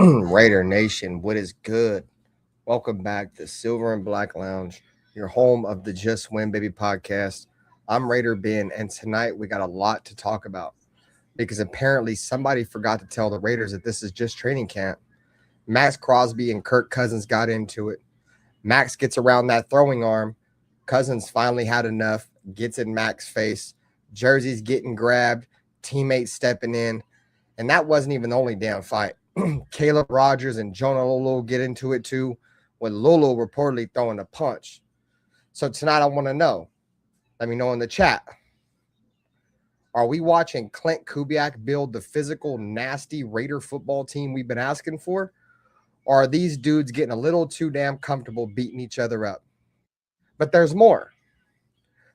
Raider Nation, what is good? Welcome back to Silver and Black Lounge, your home of the Just Win Baby podcast. I'm Raider Ben, and tonight we got a lot to talk about because apparently somebody forgot to tell the Raiders that this is just training camp. Maxx Crosby and Kirk Cousins got into it. Max gets around that throwing arm. Cousins finally had enough, gets in Max's face. Jersey's getting grabbed, teammates stepping in, and that wasn't even the only damn fight. Caleb Rogers and Jonah Lolo get into it too, with Lolo reportedly throwing a punch. So tonight I want to know, let me know in the chat, are we watching Clint Kubiak build the physical, nasty Raider football team we've been asking for? Or are these dudes getting a little too damn comfortable beating each other up? But there's more.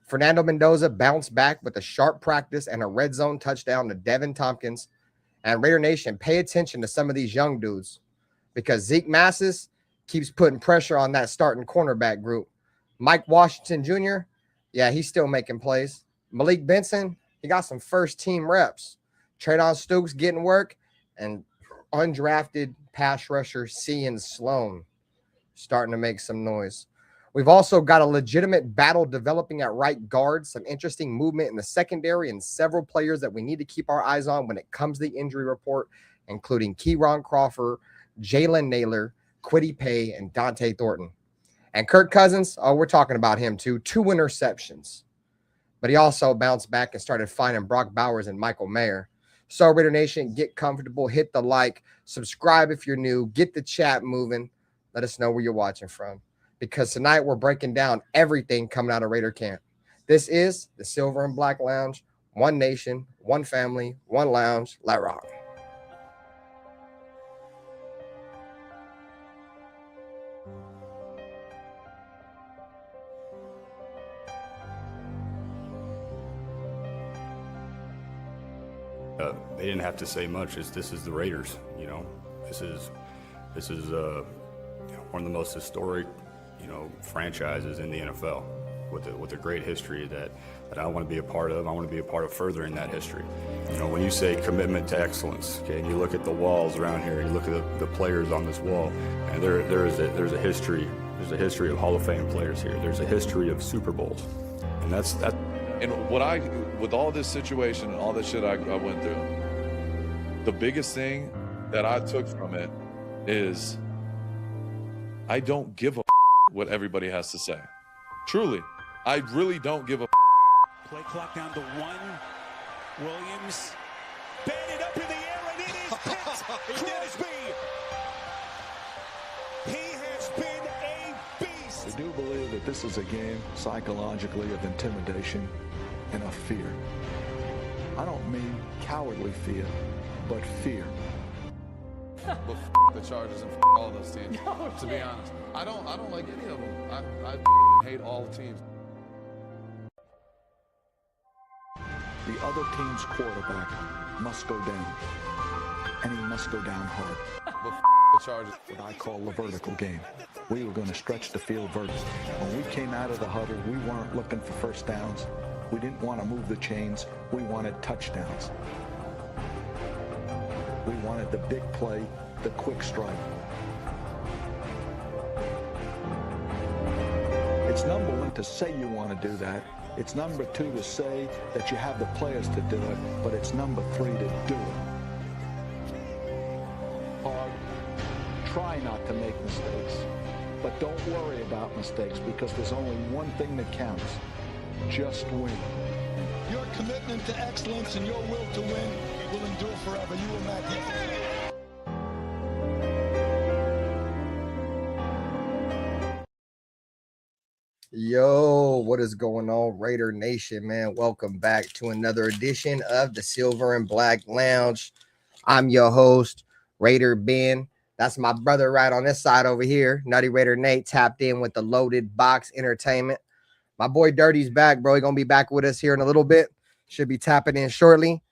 Fernando Mendoza bounced back with a sharp practice and a red zone touchdown to Devin Tompkins. And Raider Nation, pay attention to some of these young dudes because Zeke Massis keeps putting pressure on that starting cornerback group. Mike Washington Jr., yeah, he's still making plays. Malik Benson, he got some first-team reps. Traydon Stokes getting work, and undrafted pass rusher Cian Sloan starting to make some noise. We've also got a legitimate battle developing at right guard, some interesting movement in the secondary, and several players that we need to keep our eyes on when it comes to the injury report, including Keyron Crawford, Jalen Naylor, Kwity Paye, and Dante Thornton. And Kirk Cousins, we're talking about him too. 2 interceptions. But he also bounced back and started finding Brock Bowers and Michael Mayer. So Raider Nation, get comfortable, hit the like, subscribe if you're new, get the chat moving. Let us know where you're watching from, because tonight we're breaking down everything coming out of Raider camp. This is the Silver and Black Lounge. One nation, one family, one lounge. Let rock. They didn't have to say much. This is the Raiders. This is one of the most historic franchises in the NFL with a great history that I want to be a part of. I want to be a part of furthering that history. When you say commitment to excellence, okay, and you look at the walls around here, you look at the players on this wall, and there's a history. There's a history of Hall of Fame players here. There's a history of Super Bowls, and that's. And with all this situation and all this shit I went through, the biggest thing that I took from it is I don't give a what everybody has to say. Truly, I really don't give a. Play clock down to 1. Williams batted up in the air, and it is picked. Crosby. He has been a beast. We do believe that this is a game psychologically of intimidation and of fear. I don't mean cowardly fear, but fear. But the Chargers and all those teams. No, to be honest, I don't like any of them. I hate all the teams. The other team's quarterback must go down, and he must go down hard. But the Chargers. What I call the vertical game. We were going to stretch the field vertically. When we came out of the huddle, we weren't looking for first downs. We didn't want to move the chains. We wanted touchdowns. We wanted the big play, the quick strike. It's number one to say you want to do that. It's number two to say that you have the players to do it, but it's number three to do it. Hard. Try not to make mistakes, but don't worry about mistakes because there's only one thing that counts. Just win. Your commitment to excellence and your will to win will endure forever. You will not get it. Yo, what is going on, Raider Nation, man? Welcome back to another edition of the Silver and Black Lounge. I'm your host, Raider Ben. That's my brother right on this side over here. Nutty Raider Nate tapped in with the Loaded Box Entertainment. My boy Dirty's back, bro. He's going to be back with us here in a little bit. Should be tapping in shortly.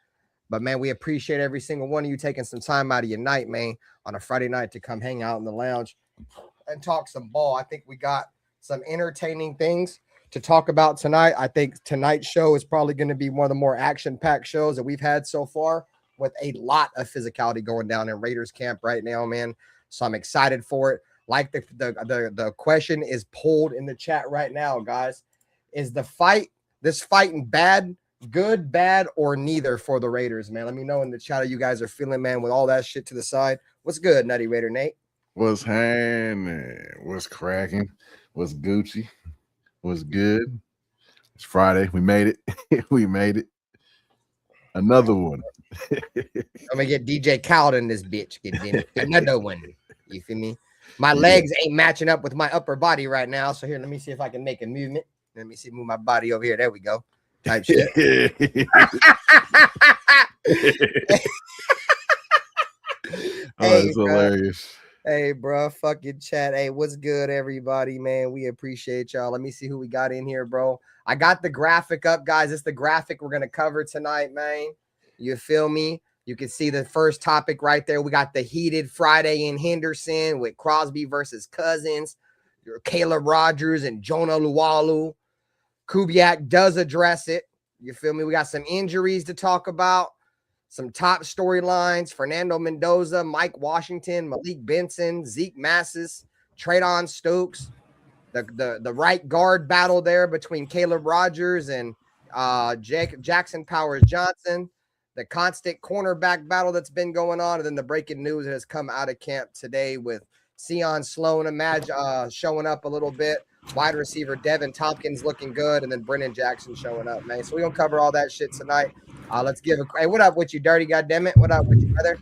But, man, we appreciate every single one of you taking some time out of your night, man, on a Friday night to come hang out in the lounge and talk some ball. I think we got some entertaining things to talk about tonight. I think tonight's show is probably going to be one of the more action-packed shows that we've had so far with a lot of physicality going down in Raiders camp right now, man. So I'm excited for it. Like the question is pulled in the chat right now, guys. Is this fighting bad, good, bad, or neither for the Raiders, man? Let me know in the chat how you guys are feeling, man, with all that shit to the side. What's good, Nutty Raider Nate? What's happening? What's cracking? What's Gucci? What's good? It's Friday. We made it. We made it. Another one. I'm gonna get DJ Khaled in this bitch. Another one. You feel me? My legs ain't matching up with my upper body right now. So here, let me see if I can make a movement. Let me see, move my body over here. There we go. Type shit. That's hilarious. Hey, bro, fucking chat. Hey, what's good, everybody, man? We appreciate y'all. Let me see who we got in here, bro. I got the graphic up, guys. It's the graphic we're going to cover tonight, man. You feel me? You can see the first topic right there. We got the heated Friday in Henderson with Crosby versus Cousins, Caleb Rogers and Jonah Luwalu. Kubiak does address it. You feel me? We got some injuries to talk about. Some top storylines: Fernando Mendoza, Mike Washington, Malik Benson, Zeke Massis, Traydon Stokes, the right guard battle there between Caleb Rogers and Jackson Powers Johnson, the constant cornerback battle that's been going on, and then the breaking news that has come out of camp today with Sion Sloan showing up a little bit, wide receiver Devin Tompkins looking good, and then Brennan Jackson showing up, man. So we're gonna cover all that shit tonight. Let's give hey, what up with you, dirty goddammit? What up with you, brother?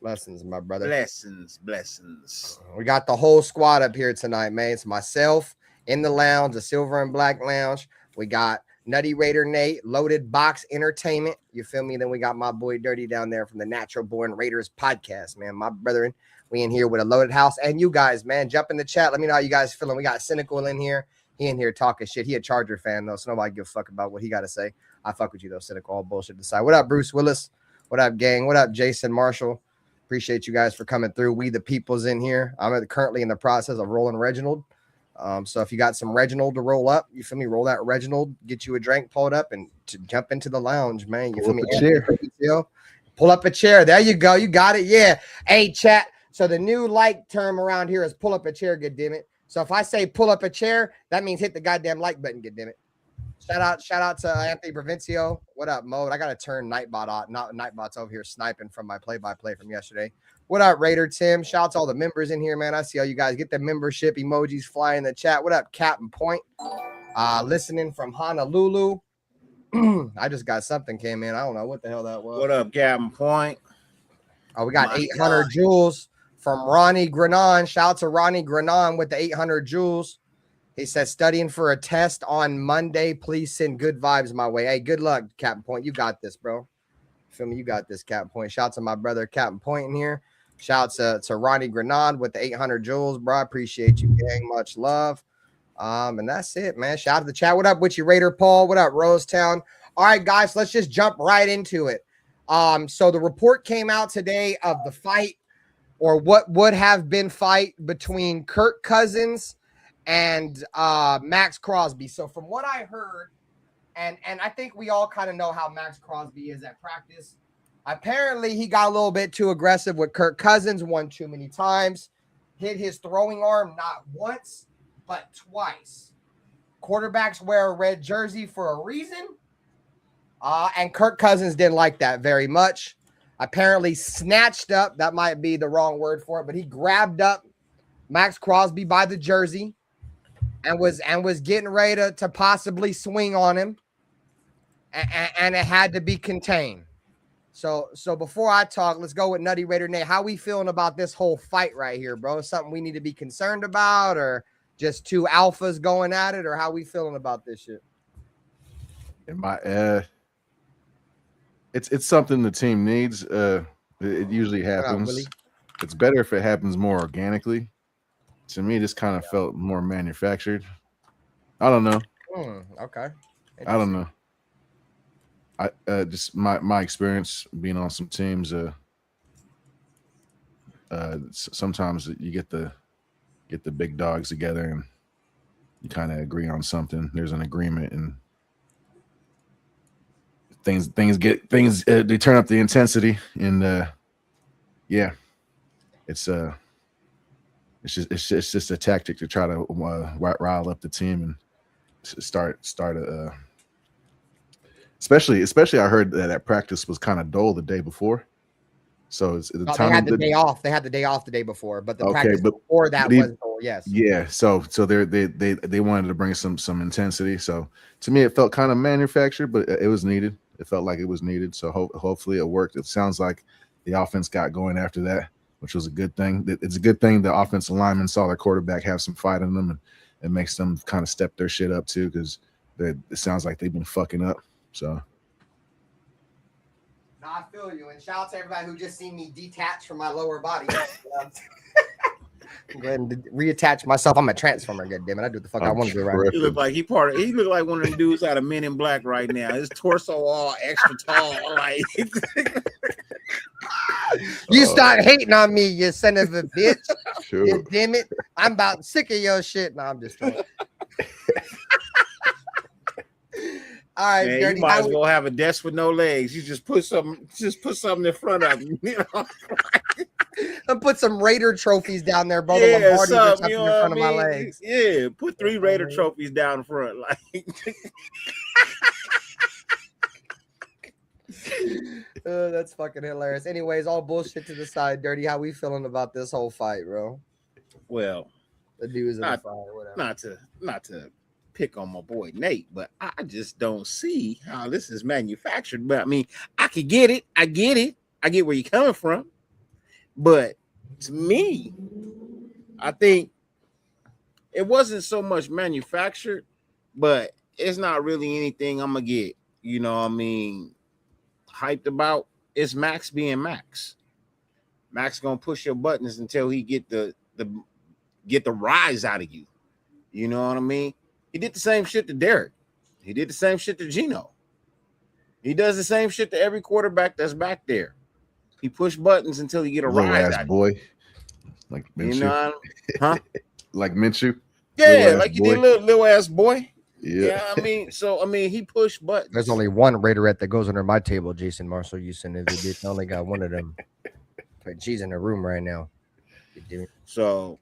Blessings, my brother. Blessings. We got the whole squad up here tonight, man. It's myself in the lounge, the Silver and Black Lounge. We got Nutty Raider Nate, Loaded Box Entertainment. You feel me? Then we got my boy Dirty down there from the Natural Born Raiders podcast, man. My brethren, we in here with a loaded house. And you guys, man, jump in the chat. Let me know how you guys feeling. We got Cynical in here. He in here talking shit. He a Charger fan, though, so nobody give a fuck about what he got to say. I fuck with you, though, Cynical. All bullshit aside. What up, Bruce Willis? What up, gang? What up, Jason Marshall? Appreciate you guys for coming through. We the people's in here. I'm currently in the process of rolling Reginald. So if you got some Reginald to roll up, you feel me? Roll that Reginald, get you a drink, pull it up, and to jump into the lounge, man. You feel me? Pull up a chair. There you go. You got it. Yeah. Hey, chat. So the new like term around here is pull up a chair, good damn it. So if I say pull up a chair, that means hit the goddamn like button, good damn it. Shout out to Anthony Provencio. What up, Mode? I gotta turn Nightbot on. Nightbot's over here sniping from my play-by-play from yesterday. What up, Raider Tim? Shout out to all the members in here, man. I see all you guys get the membership emojis flying in the chat. What up, Captain Point? Listening from Honolulu. I just got something came in. I don't know what the hell that was. What up, Captain Point? We got 800 joules from Ronnie Grenon. Shout out to Ronnie Grenon with the 800 joules. He says, studying for a test on Monday. Please send good vibes my way. Hey, good luck, Captain Point. You got this, bro. Feel me? You got this, Captain Point. Shout out to my brother, Captain Point, in here. Shout out to Ronnie Grenon with the 800 joules, bro. I appreciate you, gang. Much love. And that's it, man. Shout out to the chat. What up with you, Raider Paul? What up, Rosetown? All right, guys, let's just jump right into it. So the report came out today of the fight, or what would have been fight, between Kirk Cousins and Maxx Crosby. So from what I heard, and I think we all kind of know how Maxx Crosby is at practice. Apparently, he got a little bit too aggressive with Kirk Cousins one too many times. Hit his throwing arm not once, but twice. Quarterbacks wear a red jersey for a reason. And Kirk Cousins didn't like that very much. Apparently snatched up, that might be the wrong word for it, but he grabbed up Maxx Crosby by the jersey and was getting ready to possibly swing on him. And it had to be contained. So before I talk, let's go with Nutty Raider Nate. How we feeling about this whole fight right here, bro? Something we need to be concerned about, or just two alphas going at it, or how we feeling about this shit? It's something the team needs. It usually happens. It's better if it happens more organically. To me, this kind of felt more manufactured. I don't know. Okay. I don't know. I just my experience being on some teams. Sometimes you get the big dogs together and you kind of agree on something. There's an agreement, and they turn up the intensity, and yeah, it's just a tactic to try to rile up the team and start especially I heard that practice was kind of dull the day before. So it's the time they had the day off. They had the day off the day before, but the practice but before that was dull. Yes. Yeah. So they wanted to bring some intensity. So to me, it felt kind of manufactured, but it was needed. It felt like it was needed. So hopefully it worked. It sounds like the offense got going after that, which was a good thing. It's a good thing the offensive linemen saw their quarterback have some fight in them, and it makes them kind of step their shit up too, because it sounds like they've been fucking up. So. No, I feel you. And shout out to everybody who just seen me detach from my lower body. Go ahead and reattach myself. I'm a transformer, goddammit. I do what the fuck I want to do right now. He look like he look like one of the dudes out of Men in Black right now. His torso all extra tall. Like you start hating on me, you son of a bitch. Sure. You damn it. I'm about sick of your shit. No, I'm just kidding. All right, man, Dirty, you might as well have a desk with no legs. You just put something in front of you. You know? And put some Raider trophies down there, bro. Yeah, in front of my legs. Yeah, put 3 Raider trophies down front. Like that's fucking hilarious. Anyways, all bullshit to the side, Dirty. How we feeling about this whole fight, bro? Well, the dudes in the fight, whatever. Not to pick on my boy Nate, but I just don't see how this is manufactured. But I mean, I could get it. I get where you're coming from. But to me, I think it wasn't so much manufactured, but it's not really anything I'm gonna get, you know what I mean, hyped about. It's Maxx being Maxx. Maxx gonna push your buttons until he get the rise out of you. You know what I mean? He did the same shit to Derek. He did the same shit to Geno. He does the same shit to every quarterback that's back there. He push buttons until he get a rise out of boy. Like Minshew. You know, huh? Like Minshew. Yeah, like you did little ass boy. Yeah. I mean, he pushed buttons. There's only one Raiderette that goes under my table, Jason Marshall. You send it. I only got one of them. But she's in the room right now. So,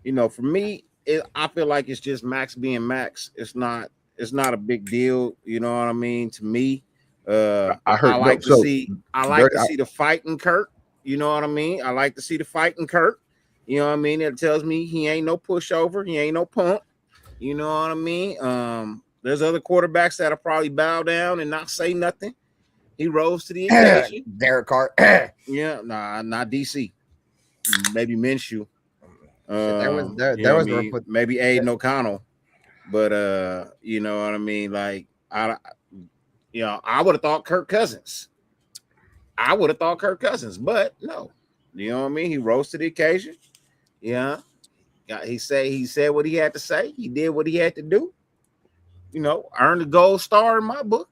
you know, for me, I feel like it's just Maxx being Maxx. It's not a big deal. You know what I mean? To me, I like to see the fight in Kirk. You know what I mean? I like to see the fight in Kirk. You know what I mean? It tells me he ain't no pushover. He ain't no punk. You know what I mean? There's other quarterbacks that'll probably bow down and not say nothing. He rose to the occasion. Derek Carr. Yeah, nah, not DC. Maybe Minshew. There was maybe Aiden O'Connell, but you know what I mean. Like I would have thought Kirk Cousins. But no, you know what I mean. He rose to the occasion. Yeah, he said what he had to say. He did what he had to do. You know, earned a gold star in my book.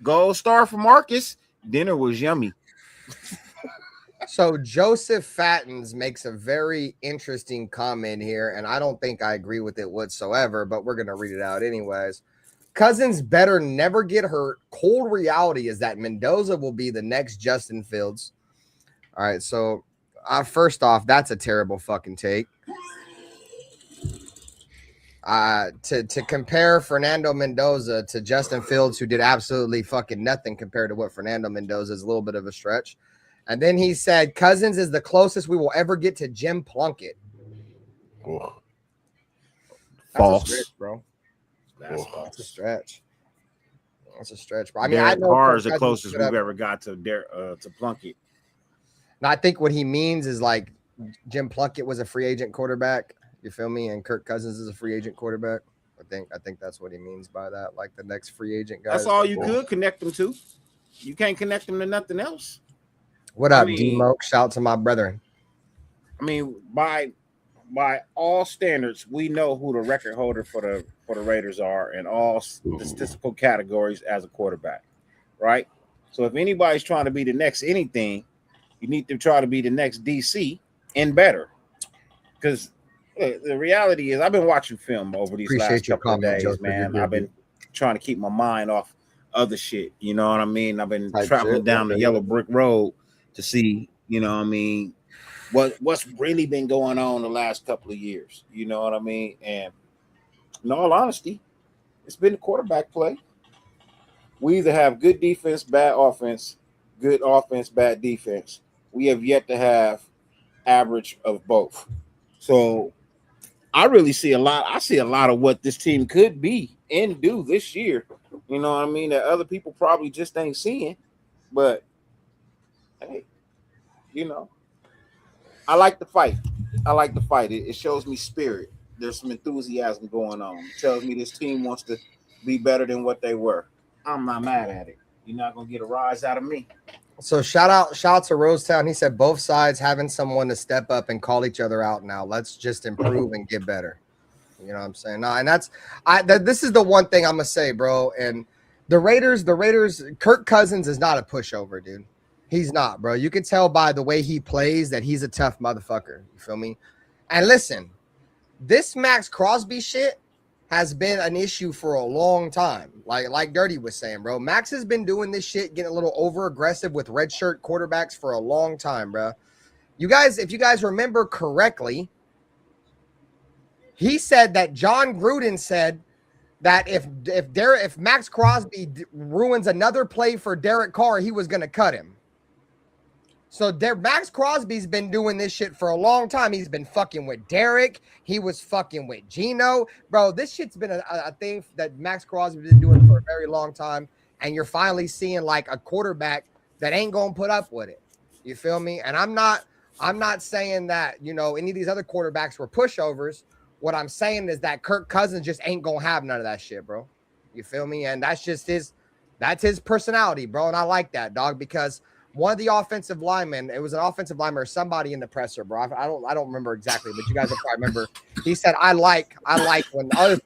Gold star for Marcus. Dinner was yummy. So Joseph Fattens makes a very interesting comment here, and I don't think I agree with it whatsoever, but we're going to read it out anyways. Cousins better never get hurt. Cold reality is that Mendoza will be the next Justin Fields. All right, so first off, that's a terrible fucking take. To compare Fernando Mendoza to Justin Fields, who did absolutely fucking nothing compared to what Fernando Mendoza is, a little bit of a stretch. And then he said, Cousins is the closest we will ever get to Jim Plunkett. Oh. False. That's a stretch, bro. That's a stretch. That's a stretch, bro. I mean, Derek I know Carr is the closest we've ever got to Plunkett. Now, I think what he means is like Jim Plunkett was a free agent quarterback. You feel me? And Kirk Cousins is a free agent quarterback. I think that's what he means by that. Like the next free agent guy. That's all you could connect them to. You can't connect them to nothing else. What up, D-Mo? Shout out to my brethren. I mean, by all standards, we know who the record holder for the Raiders are in all statistical categories as a quarterback, right? So if anybody's trying to be the next anything, you need to try to be the next DC and better. Because the reality is, I've been watching film over these last couple of days, man. I've been trying to keep my mind off other shit. You know what I mean? I've been Type traveling shit, down yeah, the yellow brick road to see, you know what I mean, what's really been going on the last couple of years. You know what I mean? And in all honesty, it's been the quarterback play. We either have good defense, bad offense, good offense, bad defense. We have yet to have average of both. So I really see a lot. I see a lot of what this team could be and do this year. You know what I mean? That other people probably just ain't seeing. But hey, you know, I like the fight. I like the fight. It shows me spirit. There's some enthusiasm going on. It tells me this team wants to be better than what they were. I'm not mad at it. You're not gonna get a rise out of me. So shout out to Rosetown. He said both sides having someone to step up and call each other out now. Let's just improve and get better. You know what I'm saying? No, and this is the one thing I'm gonna say, bro. And the Raiders, Kirk Cousins is not a pushover, dude. He's not, bro. You can tell by the way he plays that he's a tough motherfucker. You feel me? And listen, this Maxx Crosby shit has been an issue for a long time. Like Dirty was saying, bro. Max has been doing this shit, getting a little over aggressive with redshirt quarterbacks for a long time, bro. You guys, if you guys remember correctly, he said that John Gruden said that if Maxx Crosby ruins another play for Derek Carr, he was going to cut him. So Maxx Crosby's been doing this shit for a long time. He's been fucking with Derek. He was fucking with Gino. Bro, this shit's been a thing that Maxx Crosby's been doing for a very long time. And you're finally seeing like a quarterback that ain't going to put up with it. You feel me? And I'm not saying that, you know, any of these other quarterbacks were pushovers. What I'm saying is that Kirk Cousins just ain't going to have none of that shit, bro. You feel me? And that's just his personality, bro. And I like that, dog, because one of the offensive linemen, it was an offensive lineman or somebody in the presser, bro. I don't remember exactly, but you guys will probably remember. He said, I like when it was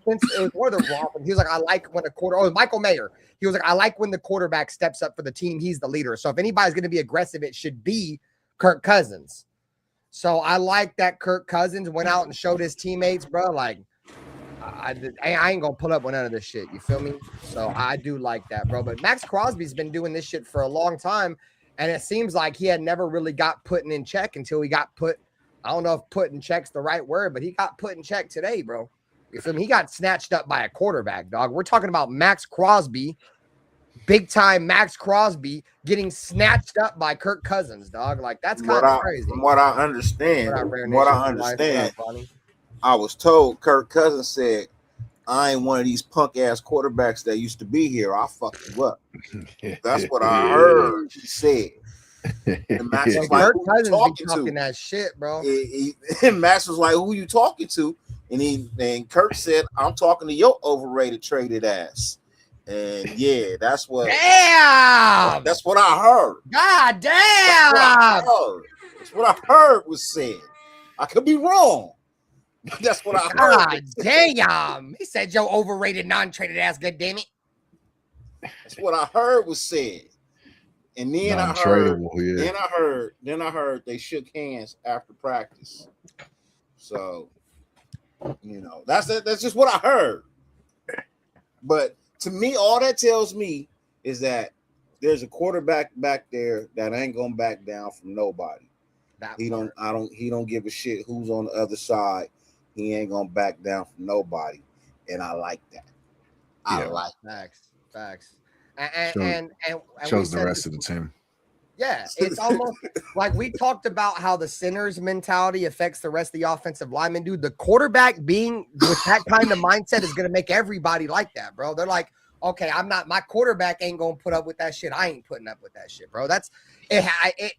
one of the wrong. He was like, I like when it was Michael Mayer. He was like, I like when the quarterback steps up for the team. He's the leader. So if anybody's going to be aggressive, it should be Kirk Cousins. So I like that Kirk Cousins went out and showed his teammates, bro. Like, I ain't gonna pull up with none of this shit. You feel me? So I do like that, bro. But Maxx Crosby's been doing this shit for a long time. And it seems like he had never really got put in check until he got put. I don't know if put in check's the right word, but he got put in check today, bro. You feel me? He got snatched up by a quarterback, dog. We're talking about Maxx Crosby, big time Maxx Crosby getting snatched up by Kirk Cousins, dog. Like that's kind of crazy. From what I understand, I was told Kirk Cousins said, I ain't one of these punk ass quarterbacks that used to be here. I'll fuck you up. That's what I heard he said. And Max was like, Kirk Cousins be talking that shit, bro. And Max was like, who you talking to? And Kirk said, I'm talking to your overrated, traded ass. And yeah, that's what. Damn. That's what I heard. God damn. That's what I heard was said. I could be wrong. That's what I heard. God damn. He said, yo, overrated, non-traded ass, good damn it. That's what I heard was said. And then I heard they shook hands after practice. So, you know, that's just what I heard. But to me, all that tells me is there's a quarterback back there that ain't gonna back down from nobody. He don't give a shit who's on the other side. He ain't gonna back down from nobody, and I like that. I like facts. And shows the rest of the team. Yeah, it's almost like we talked about how the center's mentality affects the rest of the offensive linemen. Dude, the quarterback being with that kind of mindset is gonna make everybody like that, bro. They're like, okay, my quarterback ain't gonna put up with that shit. I ain't putting up with that shit, bro. That's it.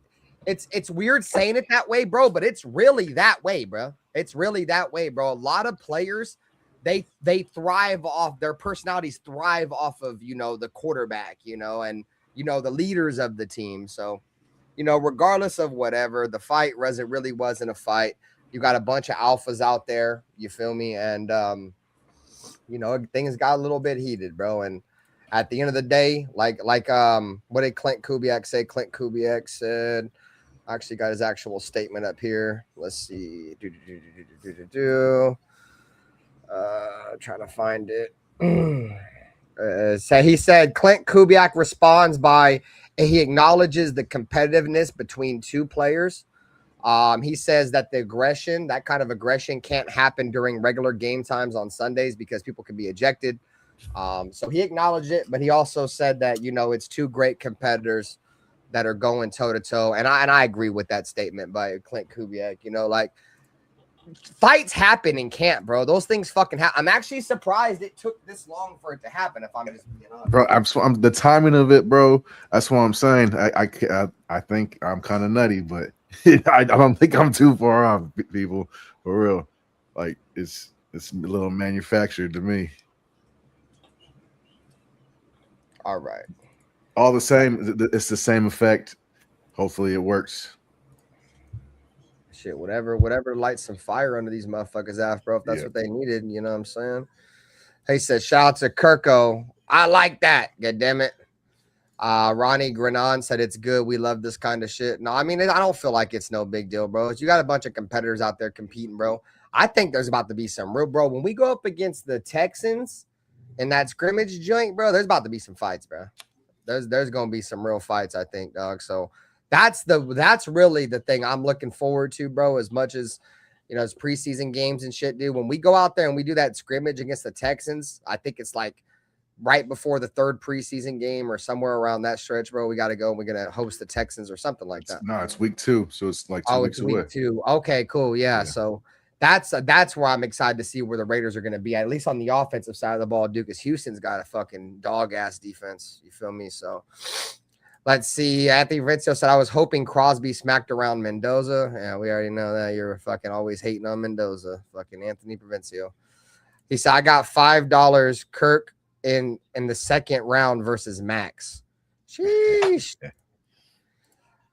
It's weird saying it that way, bro, but it's really that way, bro. It's really that way, bro. A lot of players, they thrive off their personalities, thrive off of, you know, the quarterback, you know, and, you know, the leaders of the team. So, you know, regardless of whatever, the fight really wasn't a fight. You got a bunch of alphas out there, you feel me? And, you know, things got a little bit heated, bro. And at the end of the day, like what did Clint Kubiak say? Clint Kubiak said, I actually got his actual statement up here. Let's see. Trying to find it. So he said Clint Kubiak responds by he acknowledges the competitiveness between two players. He says that that kind of aggression can't happen during regular game times on Sundays because people can be ejected. So he acknowledged it, but he also said that, it's two great competitors that are going toe to toe. And I agree with that statement by Clint Kubiak. Like fights happen in camp, bro. Those things fucking happen. I'm actually surprised it took this long for it to happen. If I'm just being honest, bro, I'm the timing of it, bro. That's what I'm saying. I think I'm kind of nutty, but I don't think I'm too far off, people. For real, like it's a little manufactured to me. All right. All the same, it's the same effect. Hopefully it works. Shit, whatever lights some fire under these motherfuckers' ass, bro. If that's what they needed, you know what I'm saying? He said, shout out to Kirko. I like that. God damn it. Ronnie Grenon said it's good. We love this kind of shit. No, I mean, I don't feel like it's no big deal, bro. You got a bunch of competitors out there competing, bro. I think there's about to be some real, bro. When we go up against the Texans in that scrimmage joint, bro, there's about to be some fights, bro. There's gonna be some real fights, I think, dog. So that's really the thing I'm looking forward to, bro. As much as it's preseason games and shit, dude. When we go out there and we do that scrimmage against the Texans, I think it's like right before the third preseason game or somewhere around that stretch, bro. We got to go. And we're gonna host the Texans or something like that. No, it's week 2, so it's like 2 weeks away. Week 2. Okay, cool. Yeah. So that's where I'm excited to see where the Raiders are going to be, at least on the offensive side of the ball, dude, because Houston's got a fucking dog-ass defense. You feel me? So let's see. Anthony Rizzo said, I was hoping Crosby smacked around Mendoza. Yeah, we already know that. You're fucking always hating on Mendoza. Fucking Anthony Provencio. He said, I got $5 Kirk in the second round versus Maxx. Sheesh.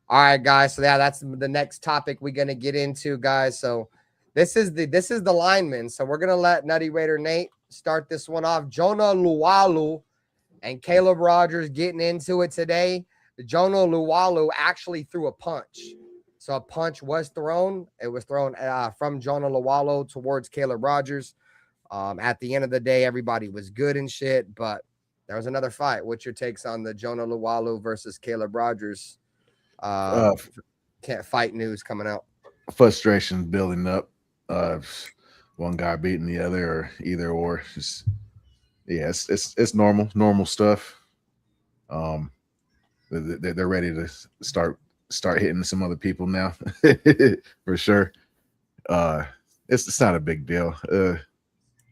All right, guys. So yeah, that's the next topic we're going to get into, guys. So this is the lineman. So we're gonna let Nutty Raider Nate start this one off. Jonah Luwalu and Caleb Rogers getting into it today. Jonah Luwalu actually threw a punch. So a punch was thrown. It was thrown from Jonah Luwalu towards Caleb Rogers. At the end of the day, everybody was good and shit, but there was another fight. What's your takes on the Jonah Luwalu versus Caleb Rogers can't fight news coming out? Frustration building up. One guy beating the other, or either or. It's normal stuff. They're ready to start hitting some other people now, for sure. It's not a big deal.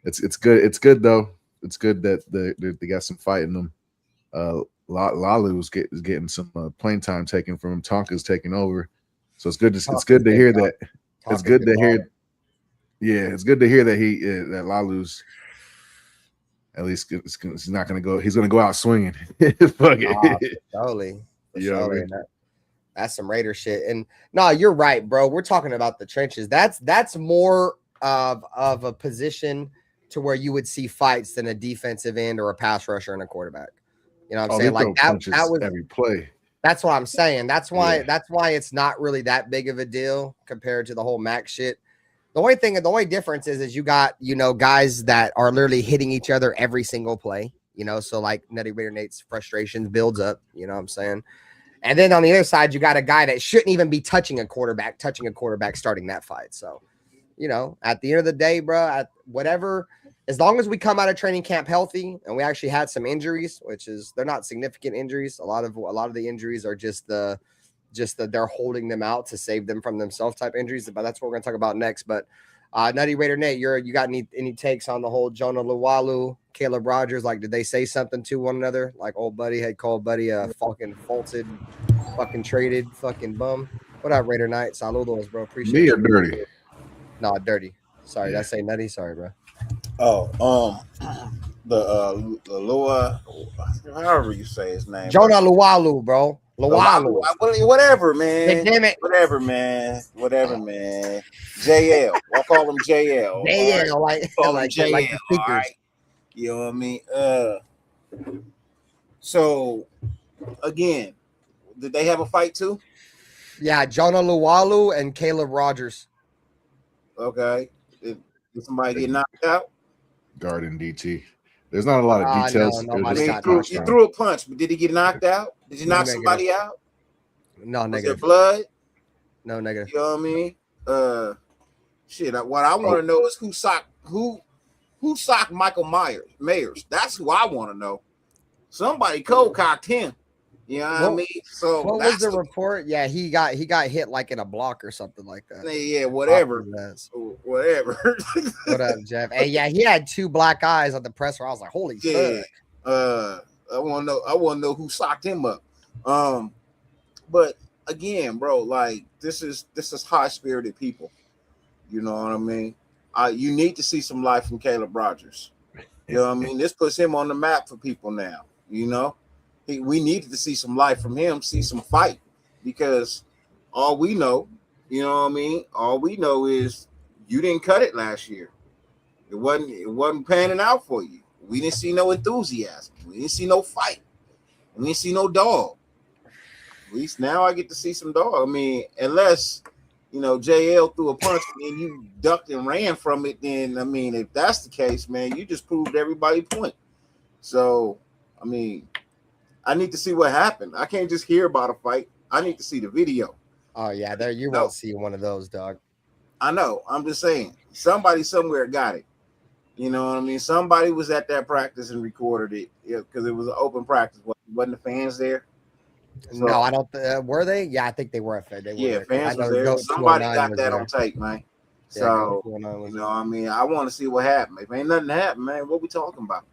It's good. It's good though. It's good that they got some fight in them. Lalu's getting some playing time taken from him. Tonka's taking over, so it's good. It's good to hear that. It's good to hear. Yeah, it's good to hear that that Lalu's at least he's not going to go. He's going to go out swinging. Fuck it. Totally. That's some Raider shit. And no, you're right, bro. We're talking about the trenches. That's more of a position to where you would see fights than a defensive end or a pass rusher and a quarterback. You know what I'm saying? Like that was every play. That's what I'm saying. That's why it's not really that big of a deal compared to the whole Maxx shit. The only difference is you got, guys that are literally hitting each other every single play, so like Nutty Raider Nate's frustration builds up, you know what I'm saying? And then on the other side, you got a guy that shouldn't even be touching a quarterback starting that fight. So, at the end of the day, bro, as long as we come out of training camp healthy and we actually had some injuries, they're not significant injuries. A lot of the injuries are just they're holding them out to save them from themselves type injuries, but that's what we're going to talk about next. But Nutty Raider Nate, you got any takes on the whole Jonah Luwalu, Caleb Rogers? Like, did they say something to one another? Like old buddy had called buddy a fucking faulted, fucking traded, fucking bum. What up, Raider Knight? Saludos, bro. Appreciate me you. or dirty? No, dirty. Sorry, did I say Nutty? Sorry, bro. Oh, the Lua, however you say his name. Jonah Luwalu, bro. Luwalu. Whatever, man. Damn it. Whatever, man. JL. I'll call him JL. JL, right? Call him JL. Like the all right? You know what I mean? So, again, did they have a fight too? Yeah, Jonah Luwalu and Caleb Rogers. Okay. Did somebody get knocked out? Garden DT. There's not a lot of details. No, It was nobody just got he threw a punch, but did he get knocked out? Did he knock somebody out? No, Was negative. there blood? No, negative. You know what I mean? What I want to know is who socked Michael Myers. That's who I want to know. Somebody cold cocked him. You know what I mean? So what was the report? Yeah, he got hit like in a block or something like that. Yeah, whatever. Whatever. What up, Jeff? Hey, yeah, he had 2 black eyes on the presser. I was like, holy fuck. I want to know who socked him up. But again, bro, like this is high-spirited people. You know what I mean? You need to see some life from Caleb Rogers. You know what I mean? This puts him on the map for people now. You know, we needed to see some life from him, see some fight, because all we know, you know what I mean? All we know is you didn't cut it last year. It wasn't panning out for you. We didn't see no enthusiasm. We didn't see no fight. We didn't see no dog. At least now I get to see some dog. I mean, unless, you know, JL threw a punch and you ducked and ran from it, then, I mean, if that's the case, man, you just proved everybody point. So, I mean, I need to see what happened. I can't just hear about a fight. I need to see the video. Oh, yeah, there you won't see one of those, dog. I know. I'm just saying. Somebody somewhere got it. You know what I mean? Somebody was at that practice and recorded it because it was an open practice. Wasn't the fans there? So, no, I don't. Were they? Yeah, I think they were. Fans were there. Somebody got that on tape, man. So, you know what I mean? I want to see what happened. If ain't nothing happened, man, what we talking about?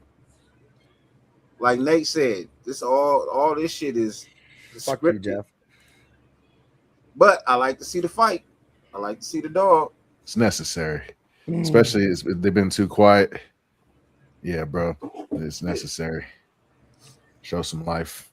Like Nate said, this all this shit is fuck you, Jeff. But I like to see the fight. I like to see the dog. It's necessary, especially if they've been too quiet. Yeah, bro, it's necessary. Show some life.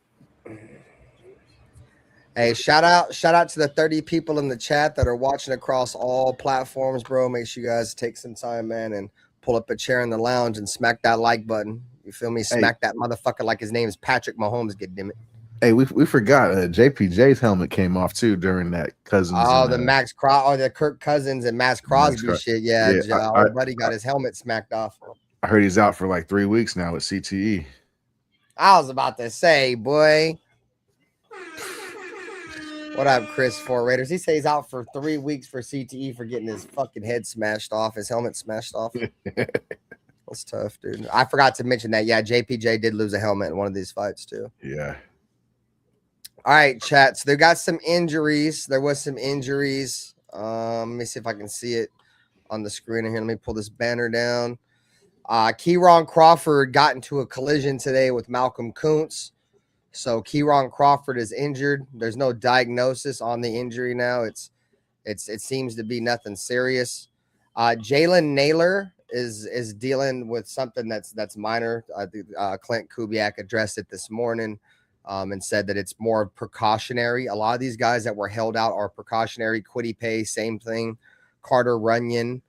Hey, shout out to the 30 people in the chat that are watching across all platforms, bro. Make sure you guys take some time, man, and pull up a chair in the lounge and smack that like button. You feel me? Smack that motherfucker like his name is Patrick Mahomes, goddammit. Hey, we forgot JPJ's helmet came off too during that Cousins. Oh, the Maxx Crosby, the Kirk Cousins and Maxx Crosby shit. Yeah, our buddy got his helmet smacked off. I heard he's out for like 3 weeks now with CTE. I was about to say, boy. What up, Chris? 4 Raiders. He says he's out for 3 weeks for CTE for getting his fucking head smashed off, his helmet smashed off. That's tough, dude. I forgot to mention that. Yeah, JPJ did lose a helmet in one of these fights too. Yeah. All right, chat. So they got some injuries. There was some injuries. Let me see if I can see it on the screen here. Let me pull this banner down. Kieron Crawford got into a collision today with Malcolm Kuntz. So Kieron Crawford is injured. There's no diagnosis on the injury now. It seems to be nothing serious. Jalen Naylor is dealing with something that's minor. Clint Kubiak addressed it this morning and said that it's more precautionary. A lot of these guys that were held out are precautionary. Kwity Paye, same thing. Carter Runyon,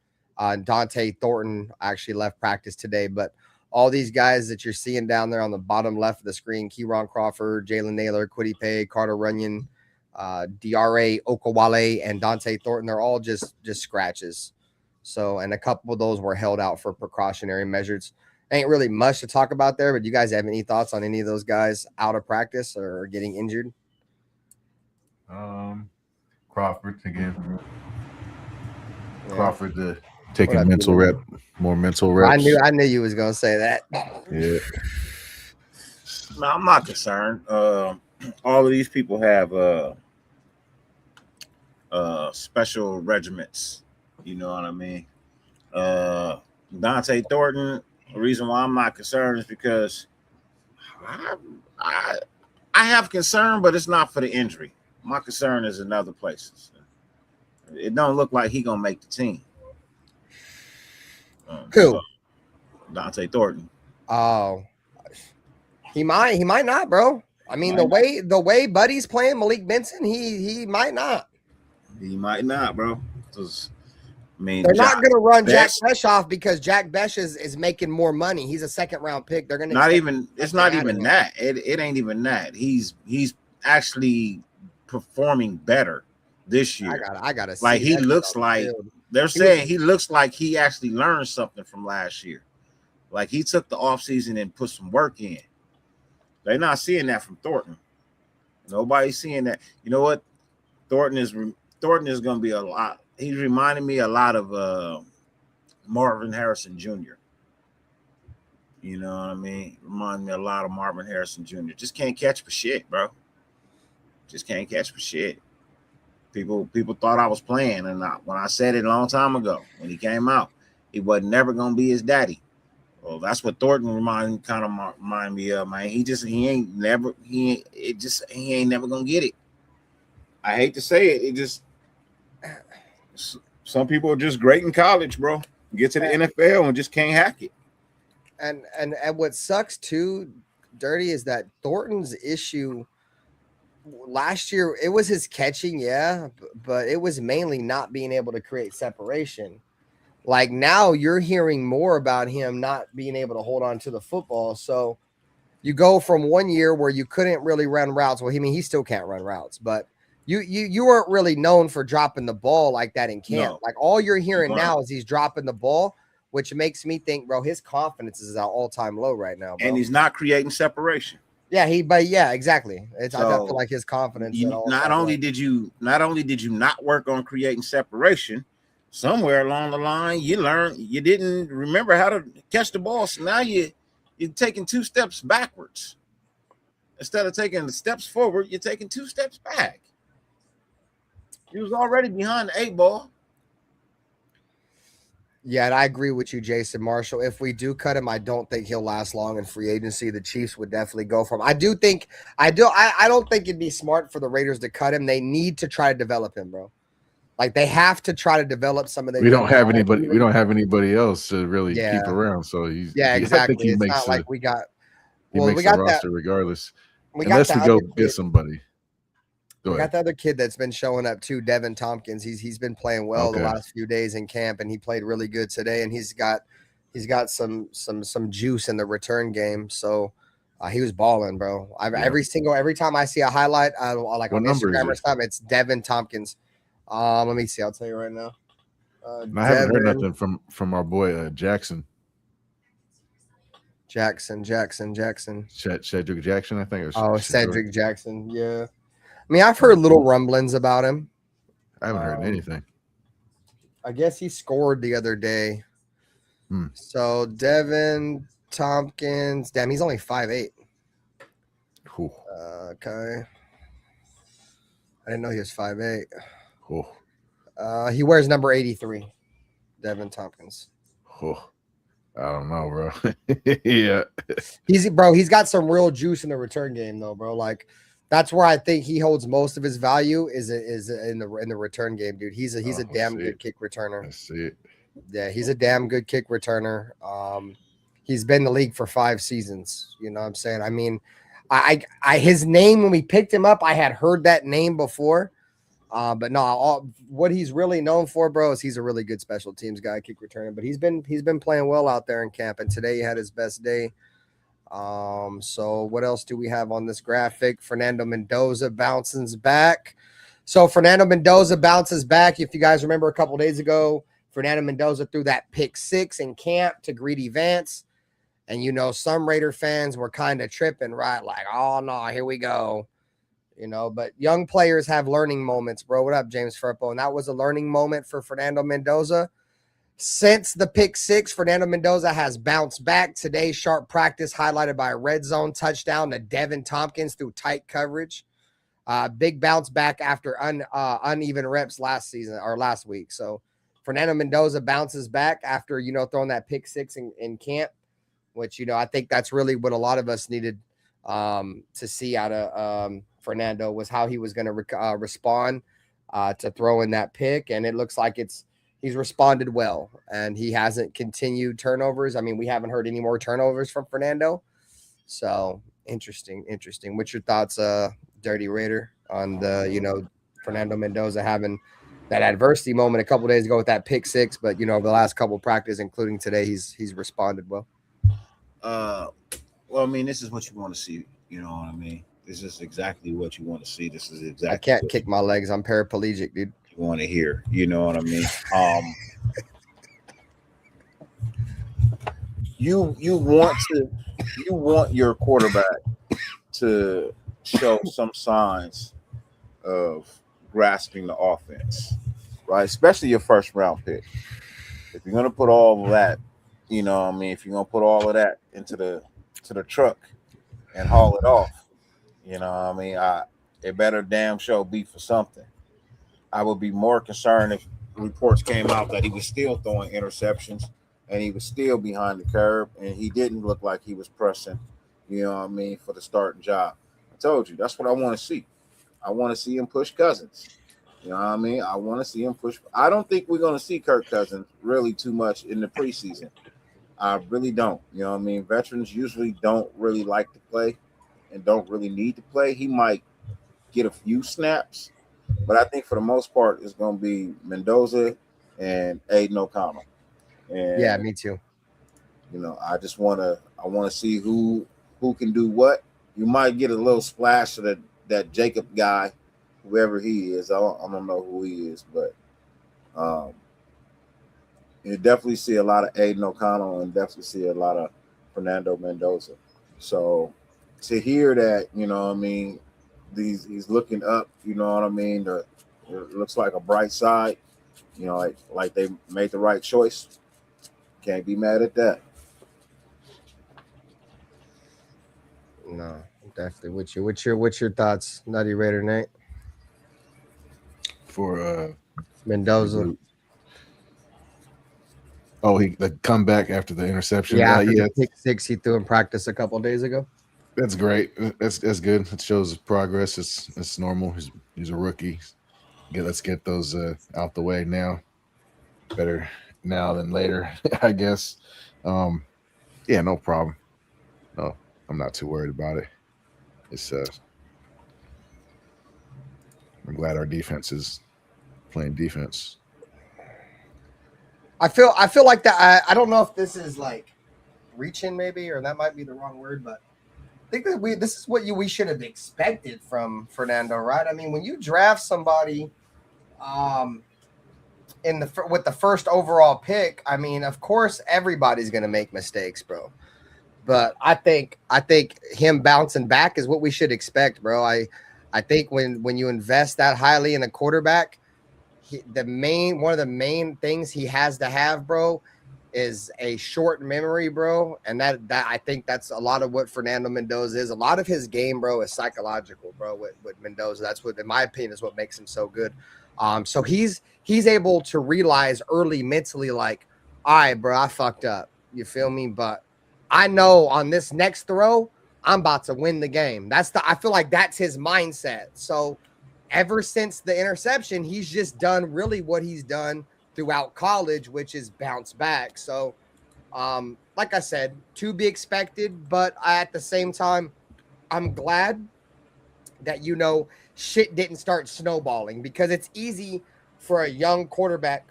Dante Thornton actually left practice today, but all these guys that you're seeing down there on the bottom left of the screen, Kieron Crawford, Jalen Naylor, Kwity Paye, Carter Runyon, D.R.A. Okawale, and Dante Thornton, they're all just scratches. So, and a couple of those were held out for precautionary measures. Ain't really much to talk about there, but do you guys have any thoughts on any of those guys out of practice or getting injured? Crawford again. Yeah. Crawford to take a mental rep, more mental reps. I knew you was gonna say that. Yeah. No, I'm not concerned. All of these people have special regiments. You know what I mean? Dante Thornton. The reason why I'm not concerned is because I have concern, but it's not for the injury. My concern is in other places. It don't look like he gonna make the team. Who? Dante Thornton. Oh, he might not, bro. I mean, the way Buddy's playing, Malik Benson, he might not. He might not, bro. I mean, they're not going to run Jack Besh off because Jack Besh is making more money. He's a second-round pick. They're going to It's not even that. It ain't even that. He's actually performing better this year. I gotta see. Like he looks like they're saying he looks like he actually learned something from last year. Like he took the offseason and put some work in. They're not seeing that from Thornton. Nobody's seeing that. You know what? Thornton is going to be a lot. He's reminding me a lot of Marvin Harrison Jr. You know what I mean? Remind me a lot of Marvin Harrison Jr. Just can't catch for shit, bro. Just can't catch for shit. People thought I was playing, and when I said it a long time ago, when he came out, he wasn't never gonna be his daddy. Well, that's what Thornton remind me of, man. He ain't never gonna get it. I hate to say it. It just some people are just great in college, bro. Get to the NFL and just can't hack it. And what sucks too, Dirty, is that Thornton's issue last year, it was his catching, yeah, but it was mainly not being able to create separation. Like now you're hearing more about him not being able to hold on to the football. So you go from 1 year where you couldn't really run routes. Well, I mean, he still can't run routes, but you weren't really known for dropping the ball like that in camp. No. Like all you're hearing now is he's dropping the ball, which makes me think, bro, his confidence is at all-time low right now, bro. And he's not creating separation. Yeah, exactly. I feel like his confidence. Not only did you not work on creating separation, somewhere along the line you didn't remember how to catch the ball. So now you're taking 2 steps backwards. Instead of taking the steps forward, you're taking 2 steps back. He was already behind the 8 ball. Yeah, and I agree with you, Jason Marshall. If we do cut him, I don't think he'll last long in free agency. The Chiefs would definitely go for him. I don't think it'd be smart for the Raiders to cut him. They need to try to develop him, bro. Like they have to try to develop some of the. We don't have anybody else to really keep around. So exactly. It's not like we got. Well, we got the roster regardless. Unless we go get somebody. We got the other kid that's been showing up too, Devin Tompkins. He's been playing well the last few days in camp, and he played really good today. And he's got some juice in the return game. So he was balling, bro. Every time I see a highlight, like on Instagram or something, it's Devin Tompkins. Let me see. I'll tell you right now. I haven't heard nothing from our boy Jackson. Jackson. Cedric Jackson, I think. Cedric Jackson. Yeah. I mean, I've heard little rumblings about him. I haven't heard anything. I guess he scored the other day. So Devin Tompkins, damn, he's only 5'8". Okay. I didn't know he was 5'8". He wears number 83, Devin Tompkins. I don't know, bro. Yeah. He's got some real juice in the return game, though, bro. Like, that's where I think he holds most of his value is in the return game, dude. He's a damn good kick returner. I see it. Yeah, he's a damn good kick returner. He's been in the league for 5 seasons. You know what I'm saying? I mean, I his name when we picked him up, I had heard that name before. But no, what he's really known for, bro, is he's a really good special teams guy, kick returner. But he's been playing well out there in camp, and today he had his best day. So what else do we have on this graphic? Fernando Mendoza bounces back. So Fernando Mendoza bounces back. If you guys remember a couple days ago, Fernando Mendoza threw that pick 6 in camp to Greedy Vance. And, you know, some Raider fans were kind of tripping, right? Like, oh, no, here we go. You know, but young players have learning moments, bro. What up, James Firpo? And that was a learning moment for Fernando Mendoza. Since the pick 6, Fernando Mendoza has bounced back. Today, sharp practice highlighted by a red zone touchdown to Devin Tompkins through tight coverage. Big bounce back after uneven reps last week. So Fernando Mendoza bounces back after, you know, throwing that pick 6 in camp, which, you know, I think that's really what a lot of us needed to see out of Fernando was how he was going to respond to throwing that pick. And it looks like he's responded well, and he hasn't continued turnovers. I mean, we haven't heard any more turnovers from Fernando. So interesting. What's your thoughts, Dirty Raider, on the, you know, Fernando Mendoza having that adversity moment a couple days ago with that pick 6, but, you know, the last couple practice, including today, he's responded well. Well, I mean, this is what you want to see. You know what I mean? This is exactly what you want to see. This is exactly. I can't kick my legs. I'm paraplegic, dude. You want to hear? You know what I mean? you want your quarterback to show some signs of grasping the offense, right? Especially your first round pick. If you're gonna put all of that, you know what I mean, if you're gonna put all of that into the truck and haul it off, you know what I mean, it better damn show be for something. I would be more concerned if reports came out that he was still throwing interceptions and he was still behind the curve and he didn't look like he was pressing, you know what I mean, for the starting job. I told you that's what I want to see. I want to see him push Cousins. You know what I mean? I want to see him push. I don't think we're going to see Kirk Cousins really too much in the preseason. I really don't. You know what I mean? Veterans usually don't really like to play and don't really need to play. He might get a few snaps, but I think for the most part, it's going to be Mendoza and Aiden O'Connell. And, Yeah, me too. you know, I want to see who can do what. You might get a little splash of that Jacob guy, whoever he is. I don't know who he is, but you definitely see a lot of Aiden O'Connell and definitely see a lot of Fernando Mendoza. So to hear that, you know what I mean, he's looking up, you know what I mean, it looks like a bright side, you know, like they made the right choice. Can't be mad at that. No, definitely with you. What's your thoughts, Nutty Raider Nate? For Mendoza. the comeback after the interception. Yeah, after the pick six he threw in practice a couple of days ago. That's great. That's good. It shows progress. It's normal. He's a rookie. Let's get those out the way now. Better now than later, I guess. Yeah, no problem. No, I'm not too worried about it. It's I'm glad our defense is playing defense. I feel like that. I don't know if this is like reaching, maybe, or that might be the wrong word, but I think that this is what we should have expected from Fernando, right? I mean, when you draft somebody, with the first overall pick, I mean, of course, everybody's gonna make mistakes, bro. But I think him bouncing back is what we should expect, bro. I think when you invest that highly in a quarterback, one of the main things he has to have, bro, is a short memory, bro. And that I think that's a lot of what Fernando Mendoza is. A lot of his game, bro, is psychological, bro. With Mendoza, that's what, in my opinion, is what makes him so good. So he's able to realize early mentally, like, all right, bro, I fucked up. You feel me? But I know on this next throw, I'm about to win the game. I feel like that's his mindset. So ever since the interception, he's just done really what he's done throughout college, which is bounce back. So, like I said, to be expected, but at the same time, I'm glad that, you know, shit didn't start snowballing, because it's easy for a young quarterback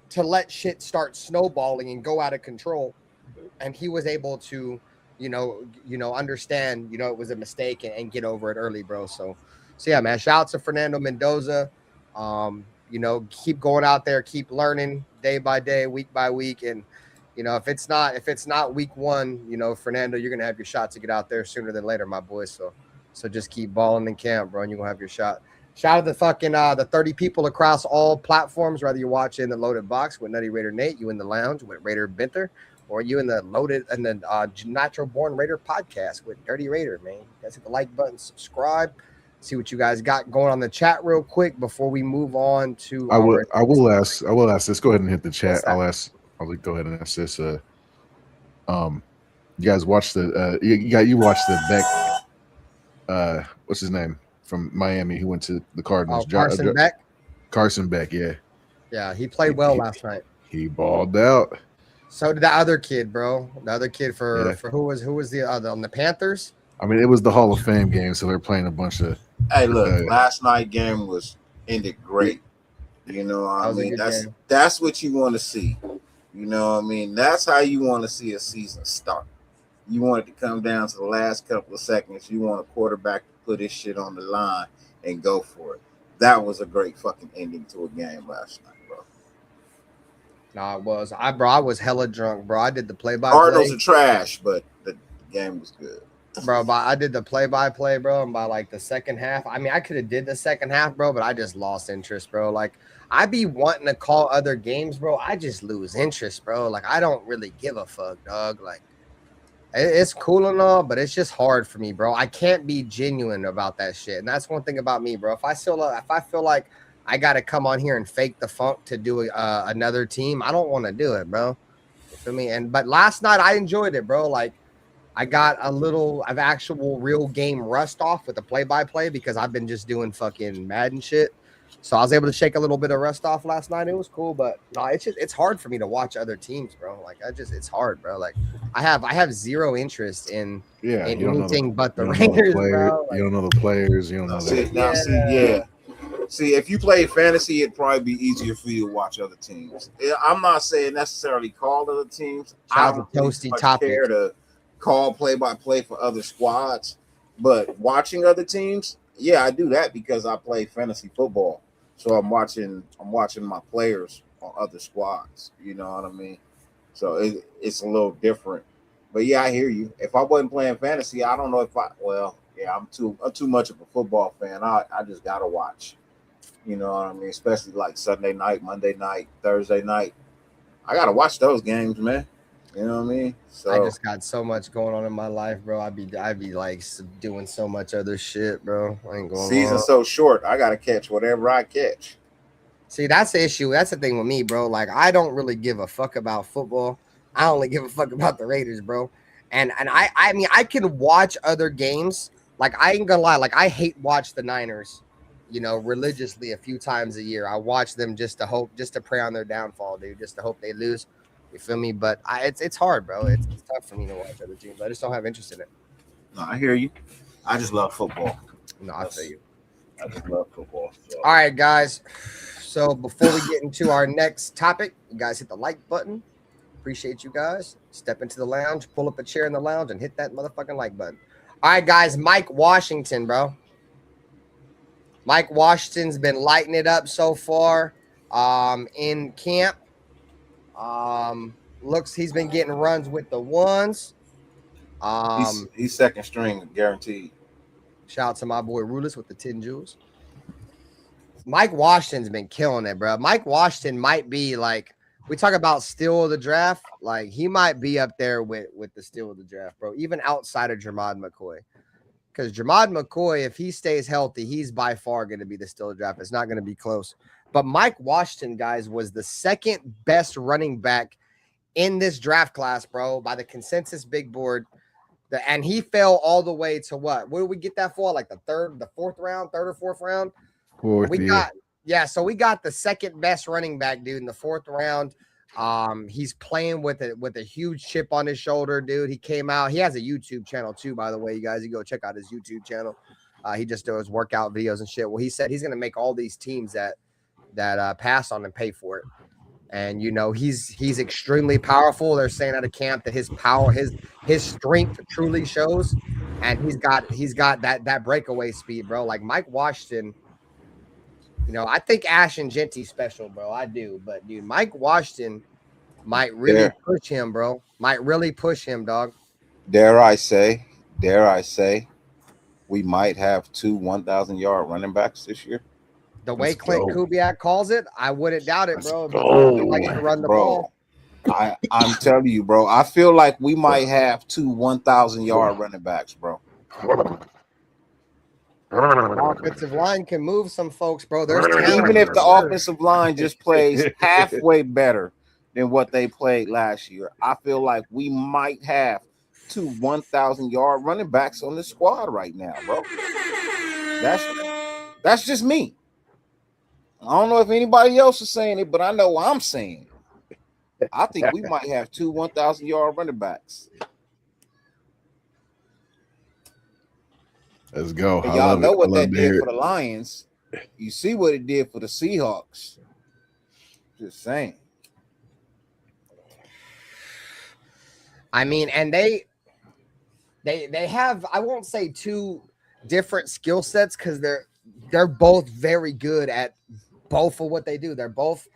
to let shit start snowballing and go out of control. And he was able to, you know, understand, you know, it was a mistake and get over it early, bro. So yeah, man, shout out to Fernando Mendoza. You know, keep going out there, keep learning day by day, week by week. And, you know, if it's not week one, you know, Fernando, you're going to have your shot to get out there sooner than later, my boy. So just keep balling in camp, bro, and you're going to have your shot. Shout out to the 30 people across all platforms, whether you're watching the Loaded Box with Nutty Raider Nate, you in the lounge with Raider Binther, or you in the Natural Born Raider podcast with Dirty Raider, man. You guys hit the like button, subscribe, see what you guys got going on the chat real quick before we move on to. I will ask this. Go ahead and hit the chat. I'll go ahead and ask this. You guys watch you watched the Beck. What's his name from Miami? Who went to the Cardinals? Carson Beck. Carson Beck. Yeah. Yeah, he played well last night. He balled out. So did the other kid, bro. The other kid for who was the other on the Panthers? I mean, it was the Hall of Fame game, so they're playing a bunch of. Hey, look, last night game ended great. You know what I mean? That's what you want to see. You know what I mean? That's how you want to see a season start. You want it to come down to the last couple of seconds. You want a quarterback to put his shit on the line and go for it. That was a great fucking ending to a game last night, bro. No, I was. I was hella drunk, bro. I did the Cardinals play-by-play. are trash, but the game was good. Bro, but I did the play-by-play, bro, and by like the second half, I mean, I could have did the second half, bro, but I just lost interest, bro. Like, I be wanting to call other games, bro. I just lose interest, bro. Like, I don't really give a fuck, dog. Like, it's cool and all, but it's just hard for me, bro. I can't be genuine about that shit, and that's one thing about me, bro. If I feel like I got to come on here and fake the funk to do another team, I don't want to do it, bro. You feel me? But last night I enjoyed it, bro. Like, I got a little of actual real game rust off with the play-by-play because I've been just doing fucking Madden shit. So I was able to shake a little bit of rust off last night. It was cool, but no, it's hard for me to watch other teams, bro. Like it's hard, bro. Like I have zero interest in anything but the Raiders, bro. Like, you don't know the players. You don't know that. See, if you play fantasy, it'd probably be easier for you to watch other teams. I'm not saying necessarily call other teams. I don't toasty much topic. care to call play-by-play for other squads, but watching other teams, yeah, I do that because I play fantasy football. So I'm watching my players on other squads. You know what I mean? So it's a little different. But yeah, I hear you. If I wasn't playing fantasy, I don't know if I'm too much of a football fan. I just gotta watch. You know what I mean? Especially like Sunday night, Monday night, Thursday night. I gotta watch those games, man. You know what I mean? So I just got so much going on in my life, bro. I'd be like doing so much other shit, bro. I ain't going. Season's so short. I gotta catch whatever I catch. See, that's the issue. That's the thing with me, bro. Like, I don't really give a fuck about football. I only give a fuck about the Raiders, bro. And I mean, I can watch other games. Like, I ain't gonna lie. Like, I hate watch the Niners, religiously a few times a year. I watch them just to pray on their downfall, dude. Just to hope they lose. You feel me? But it's hard, bro. It's tough for me to watch other teams. I just don't have interest in it. No, I hear you. I just love football. No, I feel you. I just love football. So. All right, guys. So before we get into our next topic, you guys hit the like button. Appreciate you guys. Step into the lounge, pull up a chair in the lounge, and hit that motherfucking like button. All right, guys. Mike Washington, bro. Mike Washington's been lighting it up so far in camp. Looks he's been getting runs with the ones. He's second string, guaranteed. Shout out to my boy Rudis with the 10 jewels. Mike Washington's been killing it, bro. Mike Washington might be like, we talk about steal of the draft, like he might be up there with the steal of the draft, bro. Even outside of Jermod McCoy, because Jermod McCoy, if he stays healthy, he's by far going to be the steal of the draft. It's not going to be close. But Mike Washington, guys, was the second best running back in this draft class, bro, by the consensus big board. And he fell all the way to what? What did we get that for? Like the third or fourth round? So we got the second best running back, dude, in the fourth round. He's playing with a huge chip on his shoulder, dude. He came out. He has a YouTube channel too, by the way, you guys. You go check out his YouTube channel. He just does workout videos and shit. Well, he said he's going to make all these teams that pass on and pay for it. And he's extremely powerful. They're saying out of camp that his power, his strength truly shows, and he's got that breakaway speed, bro. Like Mike Washington, I think Ash and Genty special, bro. I do, but dude, Mike Washington might really push him, bro. Might really push him, dog. Dare I say, we might have 2 1,000-yard running backs this year. The way Clint Kubiak calls it, I wouldn't doubt it, bro. Like to run the ball. I'm telling you, bro. I feel like we might have 2 1,000-yard running backs, bro. Offensive line can move some folks, bro. Even if the offensive line just plays halfway better than what they played last year, I feel like we might have 2 1,000-yard running backs on the squad right now, bro. That's just me. I don't know if anybody else is saying it, but I know I'm saying it. I think we might have 2 1,000-yard running backs. Let's go. And y'all know what that did for the Lions. You see what it did for the Seahawks. Just saying. I mean, and they have, I won't say two different skill sets because they're both very good at both of what they do. They're both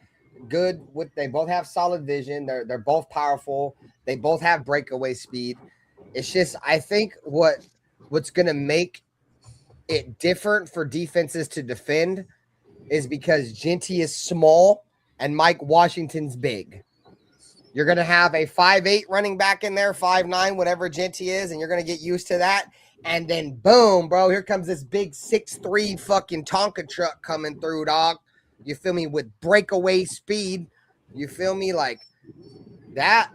good with. They both have solid vision. They're both powerful. They both have breakaway speed. It's just I think what's gonna make it different for defenses to defend is because Genty is small and Mike Washington's big. You're going to have a 5'8" running back in there, 5'9", whatever Genty is, and you're going to get used to that. And then boom, bro, here comes this big 6'3" fucking Tonka truck coming through, dog. You feel me? With breakaway speed. You feel me? Like that.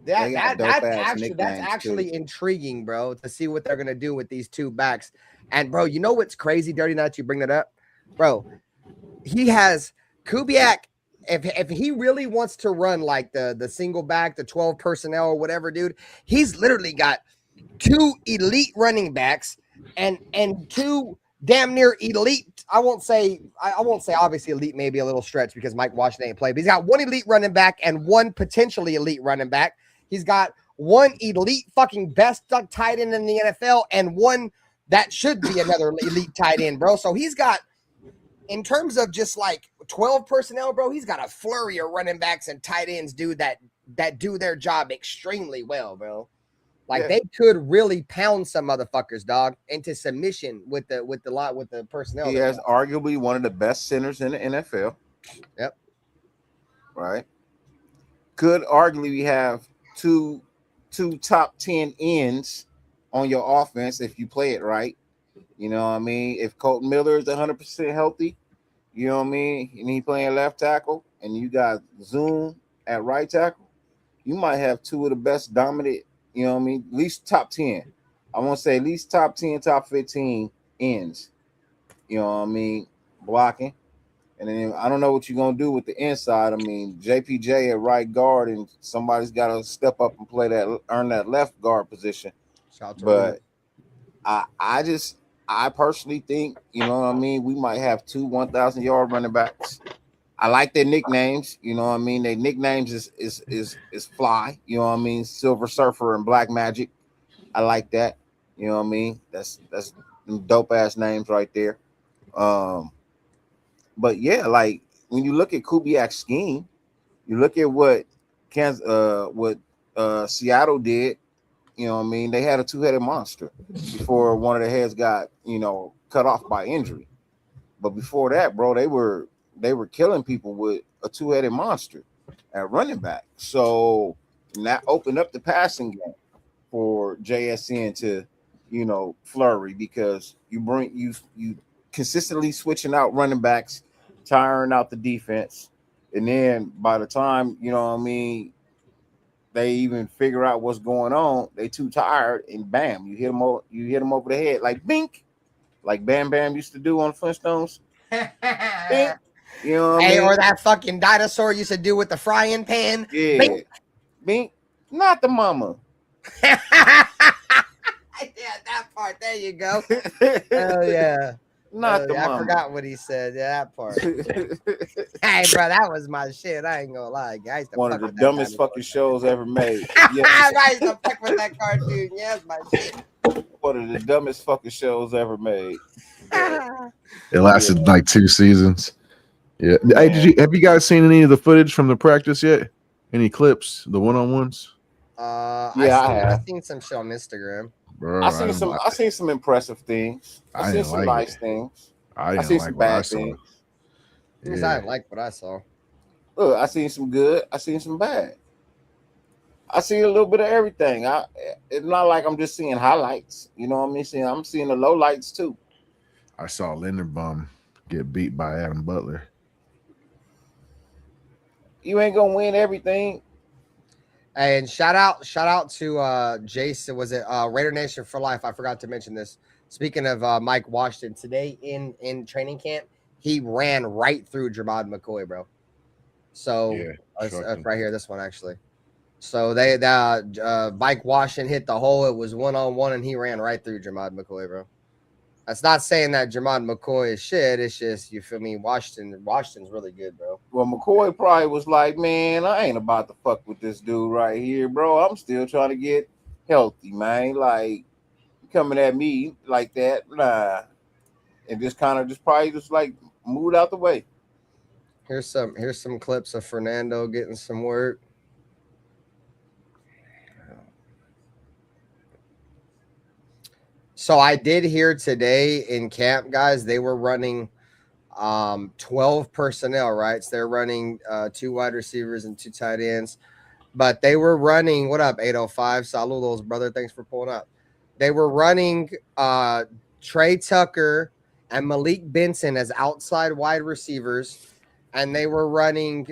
That's actually intriguing, bro, to see what they're gonna do with these two backs. And bro, you know what's crazy, Dirty Nuts? You bring that up, bro. He has Kubiak. If he really wants to run like the single back, the 12 personnel or whatever, dude, he's literally got two elite running backs and two damn near elite. I won't say obviously elite, maybe a little stretch because Mike Washington ain't played, but he's got one elite running back and one potentially elite running back. He's got one elite fucking best tight end in the NFL and one that should be another elite tight end, bro. So he's got, in terms of just like 12 personnel, bro, he's got a flurry of running backs and tight ends, dude, that do their job extremely well, bro. Like they could really pound some motherfuckers, dog, into submission with the personnel. He has arguably one of the best centers in the NFL. Yep. Right. Could arguably have two top 10 ends on your offense if you play it right. You know what I mean? If Colton Miller is 100% healthy, you know what I mean, and he playing left tackle, and you got Zoom at right tackle, you might have two of the best dominant, you know what I mean, at least top 10. I want to say at least top 10, top 15 ends. You know what I mean? Blocking. And then I don't know what you're going to do with the inside. I mean, JPJ at right guard, and somebody's got to step up and earn that left guard position. But I personally think, you know what I mean, we might have two 1,000-yard running backs. I like their nicknames, you know what I mean. Their nicknames is fly, you know what I mean. Silver Surfer and Black Magic. I like that, you know what I mean. That's dope ass names right there. But yeah, like when you look at Kubiak's scheme, you look at what Seattle did. You know what I mean? They had a two-headed monster before one of the heads got, you know, cut off by injury. But before that, bro, they were killing people with a two-headed monster at running back. So that opened up the passing game for JSN to, you know, flurry, because you consistently switching out running backs, tiring out the defense. And then by the time, you know what I mean, they even figure out what's going on, they too tired, and bam, you hit them over the head like bink, like Bam Bam used to do on Flintstones. Bink. You know what I mean? Or that fucking dinosaur used to do with the frying pan. Yeah. Bink. Bink. Not the mama. Yeah, that part. There you go. Oh yeah. Not the mama. I forgot what he said. Yeah, that part. Hey, bro, that was my shit. I ain't gonna lie. Guys, one of the dumbest fucking shows ever made. Yes. I used to fuck with that cartoon. Yes, my shit. One of the dumbest fucking shows ever made. It lasted like 2 seasons. Yeah. Hey, have you guys seen any of the footage from the practice yet? Any clips, the one-on-ones? I've seen some shit on Instagram. Bro, I seen some impressive things. I seen some nice things. I seen some bad things. Yeah. I didn't like what I saw. Look, I seen some good. I seen some bad. I seen a little bit of everything. It's not like I'm just seeing highlights. You know what I mean? I'm seeing the low lights too. I saw Linderbaum get beat by Adam Butler. You ain't gonna win everything. And shout out to Jason. Was it Raider Nation for Life? I forgot to mention this. Speaking of Mike Washington, today in training camp, he ran right through Jermod McCoy, bro. So right here, this one actually. So Mike Washington hit the hole. It was 1-on-1, and he ran right through Jermod McCoy, bro. That's not saying that Jermod McCoy is shit. It's just, you feel me, Washington's really good, bro. Well, McCoy probably was like, man, I ain't about to fuck with this dude right here, bro. I'm still trying to get healthy, man. Like, coming at me like that, nah. And just kind of probably like moved out the way. Here's some clips of Fernando getting some work. So I did hear today in camp, guys, they were running 12 personnel, right? So they're running 2 wide receivers and 2 tight ends. But they were running, what up, 805? Saludos, brother. Thanks for pulling up. They were running Trey Tucker and Malik Benson as outside wide receivers. And they were running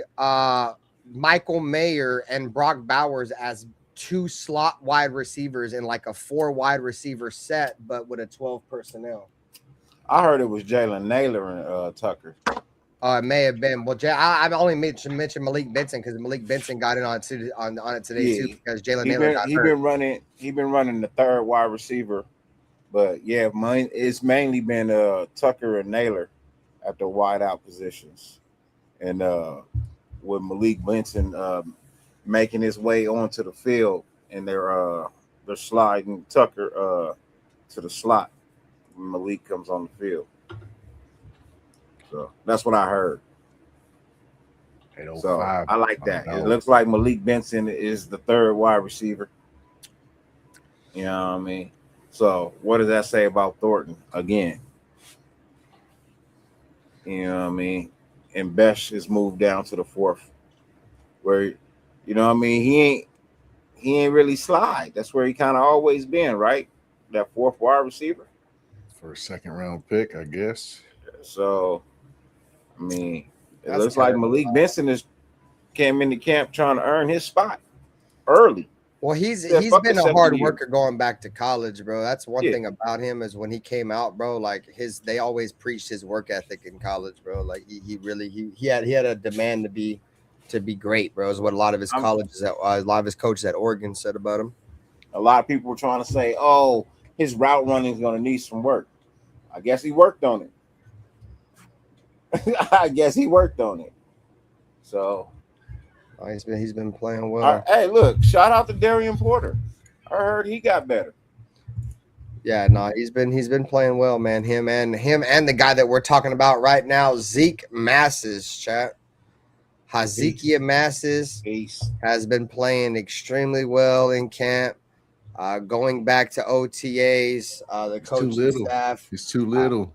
Michael Mayer and Brock Bowers as 2 slot wide receivers in like a 4 wide receiver set, but with a 12 personnel. I heard it was Jalen Naylor and Tucker. It may have been. Well, I only mentioned Malik Benson because Malik Benson got in on it today too because Jalen Naylor got hurt. He been running the 3rd wide receiver, but yeah, it's mainly been Tucker and Naylor at the wide out positions, and with Malik Benson making his way onto the field, and they're sliding Tucker to the slot when Malik comes on the field. So that's what I heard. So I like that. It looks like Malik Benson is the 3rd wide receiver. You know what I mean? So what does that say about Thornton again? You know what I mean? And Besh is moved down to the 4th, where you know what I mean, he ain't really slide. That's where he kind of always been, right? That 4th wide receiver. For a 2nd round pick, I guess. So I mean, it looks like Malik Benson came into camp trying to earn his spot early. Well, he's been a hard worker going back to college, bro. That's one thing about him is when he came out, bro. Like they always preached his work ethic in college, bro. Like he had a demand to be great, bro. Is what a lot of his coaches at Oregon said about him. A lot of people were trying to say, "Oh, his route running is going to need some work." I guess he worked on it. So he's been playing well. Hey, look, shout out to Darian Porter. I heard he got better. Yeah, no, he's been playing well, man. Him and the guy that we're talking about right now, Zeke Masses, chat. Hezekiah Masses has been playing extremely well in camp. Going back to OTAs, the coaching staff. He's too little.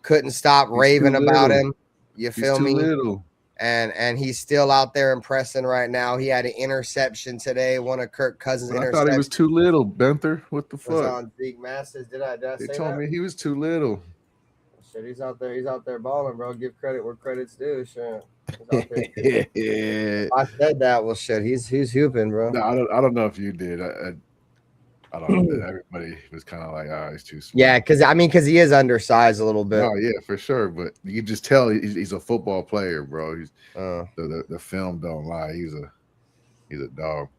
Couldn't stop raving about him. You feel me? Little. And he's still out there impressing right now. He had an interception today, one of Kirk Cousins' interceptions. I thought he was too little, Benther. What the fuck? On Zeke Masses. Did I They told me he was too little. Shit, he's out there balling, bro. Give credit where credit's due. Shit. He's out there. I said that. Well, shit, he's hooping, bro. No, I don't know if you did. I don't know. Everybody was kind of like, he's too small. Yeah, because he is undersized a little bit. Oh yeah, for sure. But you can just tell he's a football player, bro. He's the film don't lie. He's a dog.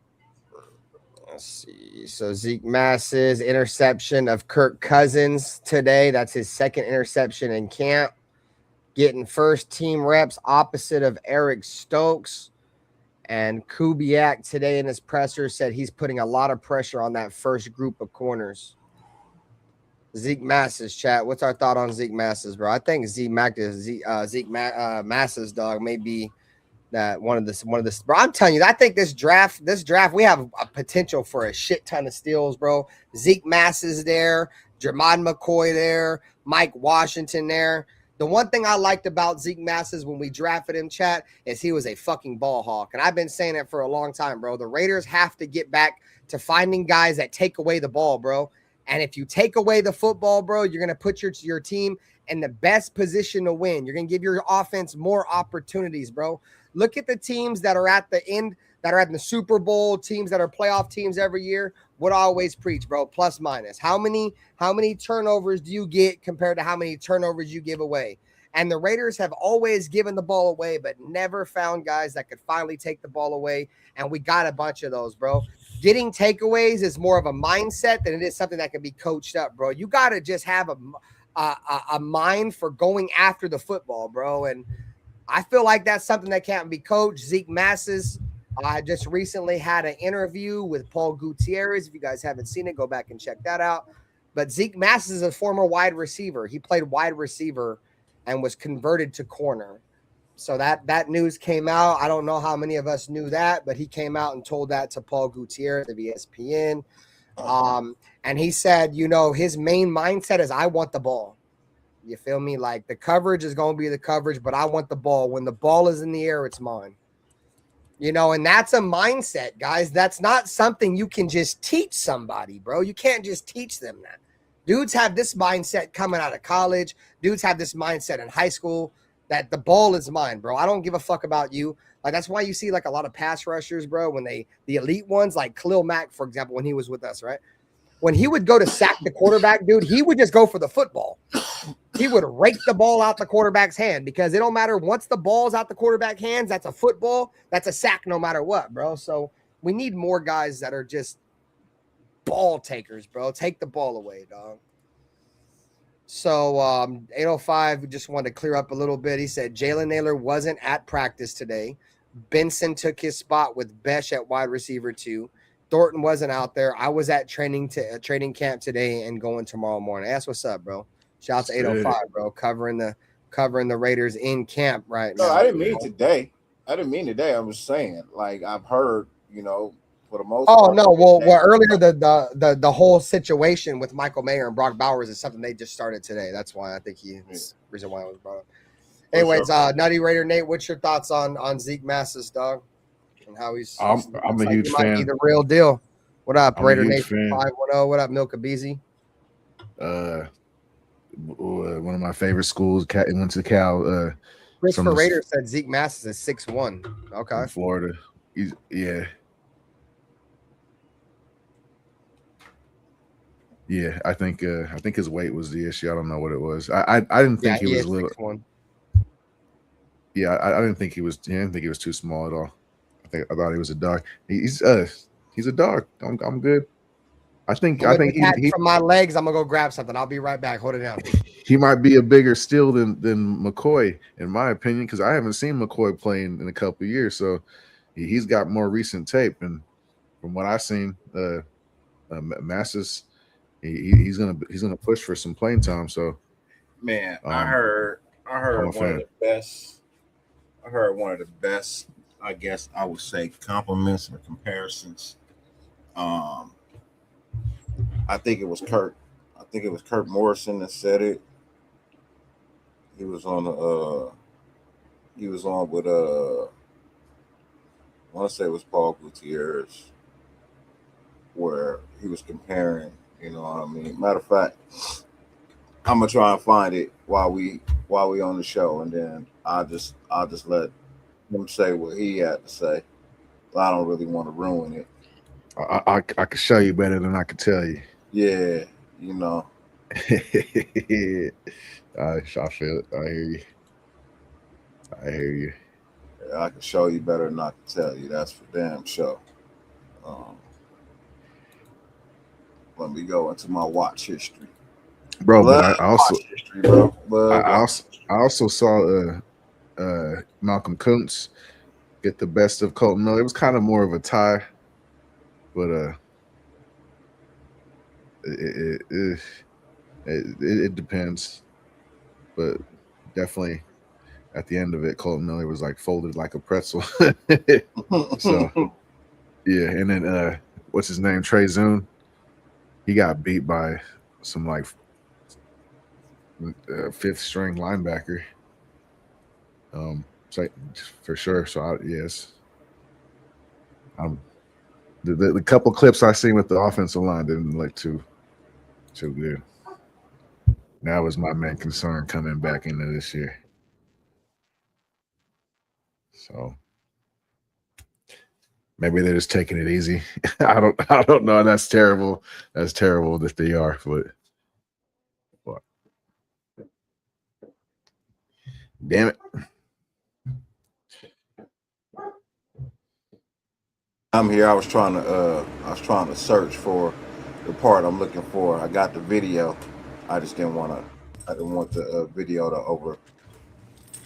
Let's see. So Zeke Masses interception of Kirk Cousins today. That's his 2nd interception in camp. Getting 1st team reps opposite of Eric Stokes. And Kubiak today in his presser said he's putting a lot of pressure on that first group of corners. Zeke Masses, chat. What's our thought on Zeke Masses, bro? I think Zeke Masses, dog, may be that one of the. Bro, I'm telling you, I think this draft, we have a potential for a shit ton of steals, bro. Zeke Masses there, Jermod McCoy there, Mike Washington there. The one thing I liked about Zeke Masses when we drafted him, chat, is he was a fucking ball hawk. And I've been saying it for a long time, bro. The Raiders have to get back to finding guys that take away the ball, bro. And if you take away the football, bro, you're going to put your team in the best position to win. You're going to give your offense more opportunities, bro. Look at the teams that are at the end, that are at the Super Bowl, teams that are playoff teams every year. What I always preach, bro, plus minus. How many turnovers do you get compared to how many turnovers you give away? And the Raiders have always given the ball away, but never found guys that could finally take the ball away. And we got a bunch of those, bro. Getting takeaways is more of a mindset than it is something that can be coached up, bro. You got to just have a mind for going after the football, bro. And I feel like that's something that can't be coached. Zeke Masses, I just recently had an interview with Paul Gutierrez. If you guys haven't seen it, go back and check that out. But Zeke Masses is a former wide receiver. He played wide receiver and was converted to corner. So that news came out. I don't know how many of us knew that, but he came out and told that to Paul Gutierrez of ESPN. And he said, his main mindset is I want the ball. You feel me? Like the coverage is going to be the coverage, but I want the ball. When the ball is in the air, it's mine. And that's a mindset, guys. That's not something you can just teach somebody, bro. You can't just teach them that. Dudes have this mindset coming out of college. Dudes have this mindset in high school that the ball is mine, bro. I don't give a fuck about you. Like, that's why you see like a lot of pass rushers, bro, when the elite ones, like Khalil Mack, for example, when he was with us, right? When he would go to sack the quarterback, dude, he would just go for the football. He would rake the ball out the quarterback's hand because it don't matter. Once the ball's out the quarterback hands, that's a football. That's a sack no matter what, bro. So we need more guys that are just ball takers, bro. Take the ball away, dog. So 805, we just wanted to clear up a little bit. He said Jalen Naylor wasn't at practice today. Benson took his spot with Besh at wide receiver 2. Thornton wasn't out there. I was at training camp today and going tomorrow morning. That's what's up, bro. Shout out to 805, bro, covering the Raiders in camp right now. No, I didn't mean today. I was saying, like, I've heard, for the most part. No, well, earlier the whole situation with Michael Mayer and Brock Bowers is something they just started today. That's why I think reason why it was brought up. Anyways, Nutty Raider Nate, what's your thoughts on Zeke Massis, dog? And how he's I'm a huge fan. Be the real deal. What up, I'm Raider Nate 510? What up, Milka Beezy? One of my favorite schools. Went to Cal. Christopher Raider said Zeke Massis is 6'1". Okay, Florida. Yeah, I think his weight was the issue. I don't know what it was. I didn't think he was little. 6'1". Yeah, I didn't think he was. I didn't think he was too small at all. I thought he was a dog. He's a dog. I'm good. I think he from my legs. I'm gonna go grab something. I'll be right back. Hold it down. He might be a bigger steal than McCoy, in my opinion, because I haven't seen McCoy playing in a couple of years. So he's got more recent tape, and from what I've seen, Massis, he's gonna push for some playing time. So, man, I heard one of the best. I heard one of the best. I guess I would say compliments or comparisons. I think it was Kirk. I think it was Kirk Morrison that said it. He was on with I want to say it was Paul Gutierrez, where he was comparing. You know what I mean? Matter of fact, I'm gonna try and find it while we on the show, and then I'll just let him say what he had to say. I don't really want to ruin it. I could show you better than I could tell you. Yeah, I feel it. I hear you. Yeah, I can show you better than I can tell you. That's for damn sure. Let me go into my watch history, bro. But I also saw Malcolm Kuntz get the best of Colton Miller. It was kind of more of a tie, but it depends. But definitely at the end of it, Colton Miller was like folded like a pretzel. So yeah, and then what's his name? Trey Zune. He got beat by some like fifth string linebacker. So for sure. So yes, the couple clips I seen with the offensive line didn't look too good. That was my main concern coming back into this year. So maybe they're just taking it easy. I don't know. That's terrible. That's terrible that they are, but damn it. I'm here. I was trying to search for the part I'm looking for. I got the video. I didn't want the video to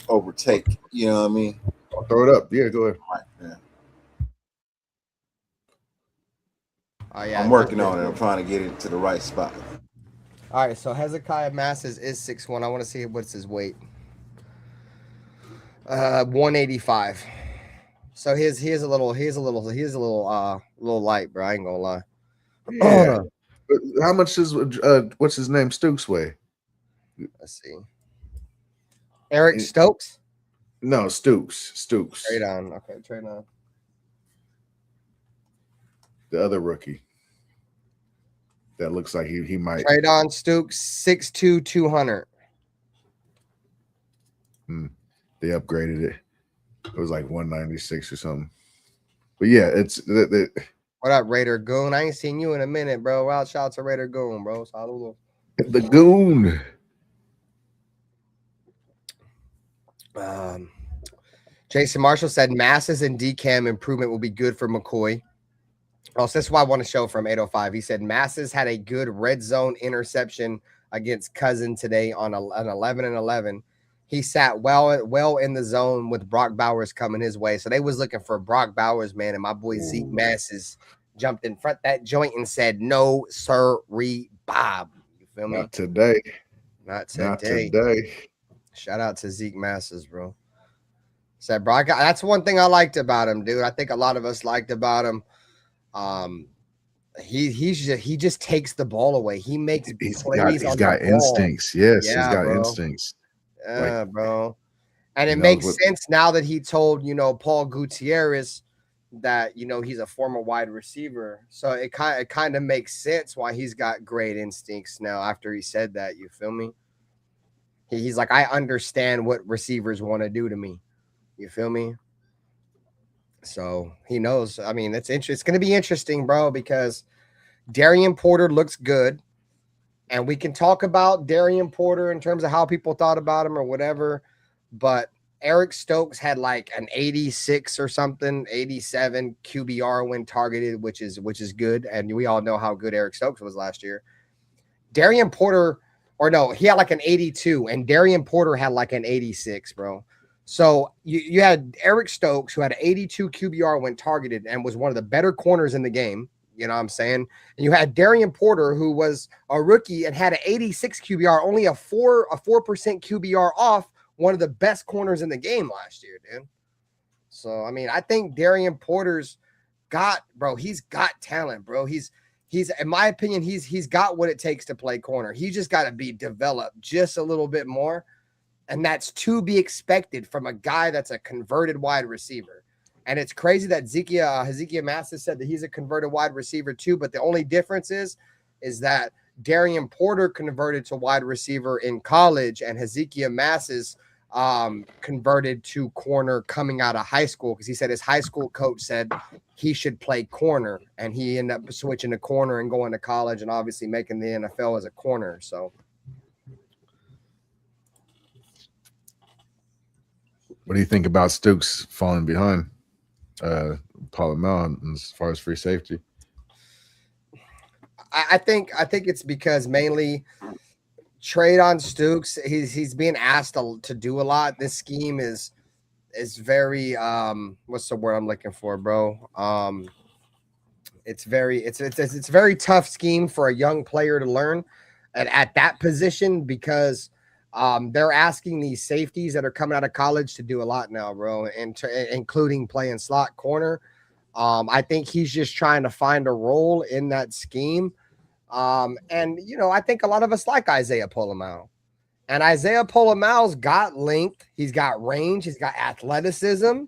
overtake. You know what I mean? I'll throw it up. Yeah, go ahead. Right, yeah. Oh, yeah, I'm working on it. I'm trying to get it to the right spot. All right, so Hezekiah Massis is 6'1". I want to see what's his weight. 185. So he is a little light, bro. I ain't gonna lie. Yeah. How much is what's his name? Stooks weigh? Let's see. Eric Stokes? No, Stooks. Trade on. Okay, trade on. The other rookie. That looks like he might trade on Stooks 6'2", 200. They upgraded it. It was like 196 or something. But yeah, it's what up, Raider Goon? I ain't seen you in a minute, bro. Well, shout out to Raider Goon, bro. Saludos. The Goon. Jason Marshall said masses and decam improvement will be good for McCoy. Oh, so that's why I want to show from 805. He said masses had a good red zone interception against Cousins today on an 11-11. He sat well in the zone with Brock Bowers coming his way. So they was looking for Brock Bowers, man, and my boy Zeke Masses jumped in front of that joint and said, "No, sir, Bob." You feel me? Not today. Not today. Shout out to Zeke Masses, bro. Said Brock. That's one thing I liked about him, dude. I think a lot of us liked about him. He just takes the ball away. He makes plays. He's got instincts. Yes, yeah, he's got bro. instincts. Yeah, like, bro. And it makes sense now that he told, Paul Gutierrez that, he's a former wide receiver. So it kind of makes sense why he's got great instincts now after he said that. You feel me? He's like, I understand what receivers want to do to me. You feel me? So he knows. I mean, it's going to be interesting, bro, because Darian Porter looks good. And we can talk about Darian Porter in terms of how people thought about him or whatever. But Eric Stokes had like an 86 or something, 87 QBR when targeted, which is good. And we all know how good Eric Stokes was last year. Darian Porter, he had like an 82, and Darian Porter had like an 86, bro. So you had Eric Stokes, who had an 82 QBR when targeted and was one of the better corners in the game. You know what I'm saying? And you had Darian Porter, who was a rookie and had an 86 QBR, only a 4% QBR off one of the best corners in the game last year, dude. So, I mean, I think Darian Porter's he's got talent, bro. He's in my opinion, he's got what it takes to play corner. He just got to be developed just a little bit more. And that's to be expected from a guy that's a converted wide receiver. And it's crazy that Hezekiah Massis said that he's a converted wide receiver too. But the only difference is that Darian Porter converted to wide receiver in college, and Hezekiah Massis converted to corner coming out of high school, because he said his high school coach said he should play corner, and he ended up switching to corner and going to college and obviously making the NFL as a corner. So. What do you think about Stooks falling behind Polamalu as far as free safety? I think it's because mainly trade on Stooks. He's being asked to do a lot. This scheme is very what's the word I'm looking for, bro? It's very tough scheme for a young player to learn at that position, because they're asking these safeties that are coming out of college to do a lot now, bro, and including playing slot corner. I think he's just trying to find a role in that scheme. And, I think a lot of us like Isaiah Polamalu. And Isaiah Polamalu's got length. He's got range. He's got athleticism.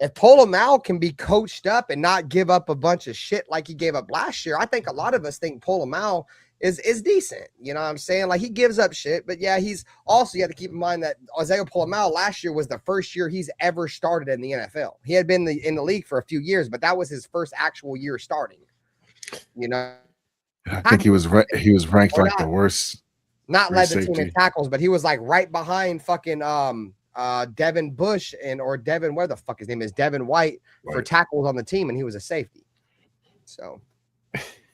If Polamalu can be coached up and not give up a bunch of shit like he gave up last year, I think a lot of us think Polamalu is decent. You know what I'm saying? Like, he gives up shit, but yeah, he's also, you have to keep in mind that Isaiah Polamalu last year was the first year he's ever started in the NFL. He had been in the league for a few years, but that was his first actual year starting. I think he was ranked like the worst. Not led the team in tackles, but he was like right behind fucking Devin Bush or Devin, where the fuck his name is, Devin White, for tackles on the team, and he was a safety. So.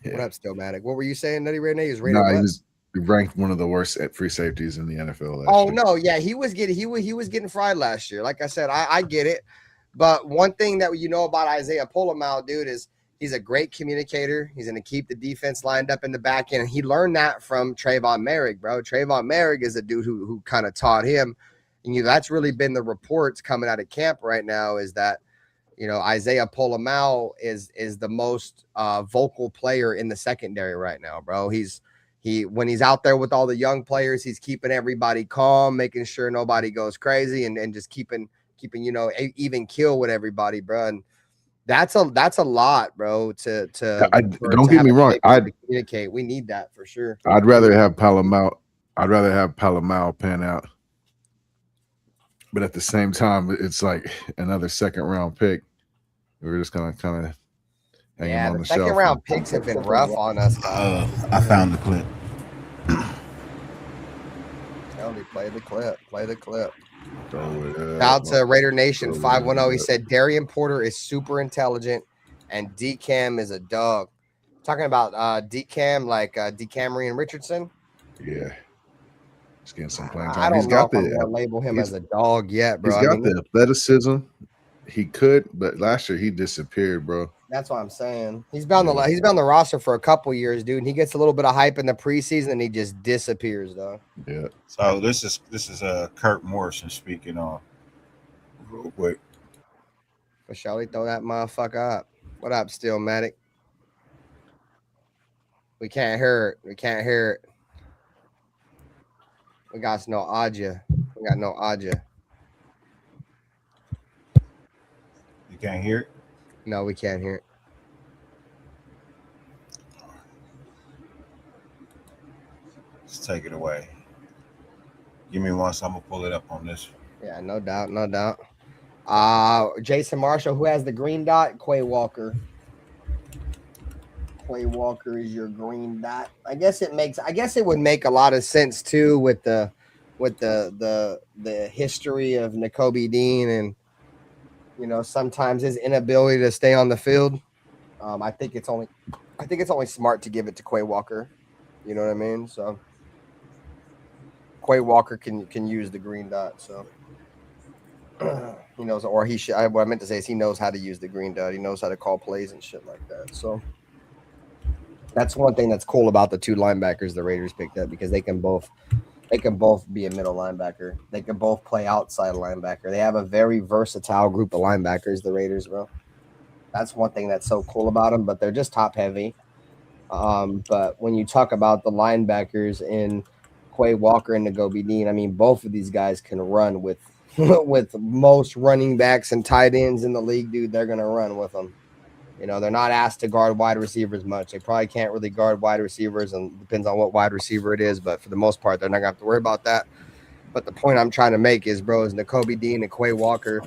Yeah. What up, Stillmatic? What were you saying, Nutty Renee? He was ranked one of the worst at free safeties in the NFL last year. No, yeah, he was getting fried last year. Like I said, I get it. But one thing that about Isaiah Polamalu, dude, is he's a great communicator. He's going to keep the defense lined up in the back end. And he learned that from Trayvon Merrick, bro. Trayvon Merrick is a dude who kind of taught him, And that's really been the reports coming out of camp right now is that, Isaiah Pola-Mao is the most vocal player in the secondary right now, bro. When he's out there with all the young players, he's keeping everybody calm, making sure nobody goes crazy and just keeping, even kill with everybody, bro. And that's a lot, bro, to don't get me wrong. To communicate. We need that for sure. I'd rather have Pola-Mao pan out. But at the same time, it's like another second round pick. We're just gonna kind of hang him on the shelf. Second round picks have been rough on us. I found the clip. Tony, play the clip. Play the clip. Shout out to Raider Nation 510. He said Darian Porter is super intelligent and D-Cam is a dog. Talking about D-Cam, like DeCamerion Richardson. Yeah. He's getting some playing time. I don't know if I'm gonna label him as a dog yet, bro. He's got the athleticism. He could, but last year he disappeared, bro. That's what I'm saying. He's been on the roster for a couple years, dude. And he gets a little bit of hype in the preseason, and he just disappears, though. Yeah. So this is Kirk Morrison speaking on real quick. For sure, throw that motherfucker up. What up, Stillmatic? We can't hear it. We can't hear it. We got no audio. We got no audio. You can't hear it? No, we can't hear it. Let's take it away. Give me one, so I'm gonna pull it up on this. Yeah, no doubt, no doubt. Jason Marshall, who has the green dot? Quay Walker. Quay Walker is your green dot. I guess it would make a lot of sense too with the history of Nakobe Dean and sometimes his inability to stay on the field. I think it's only smart to give it to Quay Walker. You know what I mean? So Quay Walker can use the green dot. So he knows, or he should. What I meant to say is he knows how to use the green dot. He knows how to call plays and shit like that. So that's one thing that's cool about the two linebackers the Raiders picked up, because they can both be a middle linebacker. They can both play outside linebacker. They have a very versatile group of linebackers, the Raiders, bro. That's one thing that's so cool about them, but they're just top heavy. But when you talk about the linebackers in Quay Walker and Nakobe Dean, I mean, both of these guys can run with with most running backs and tight ends in the league, dude. They're going to run with them. They're not asked to guard wide receivers much. They probably can't really guard wide receivers, and depends on what wide receiver it is. But for the most part, they're not going to have to worry about that. But the point I'm trying to make is, bro, is Nakobe Dean and Quay Walker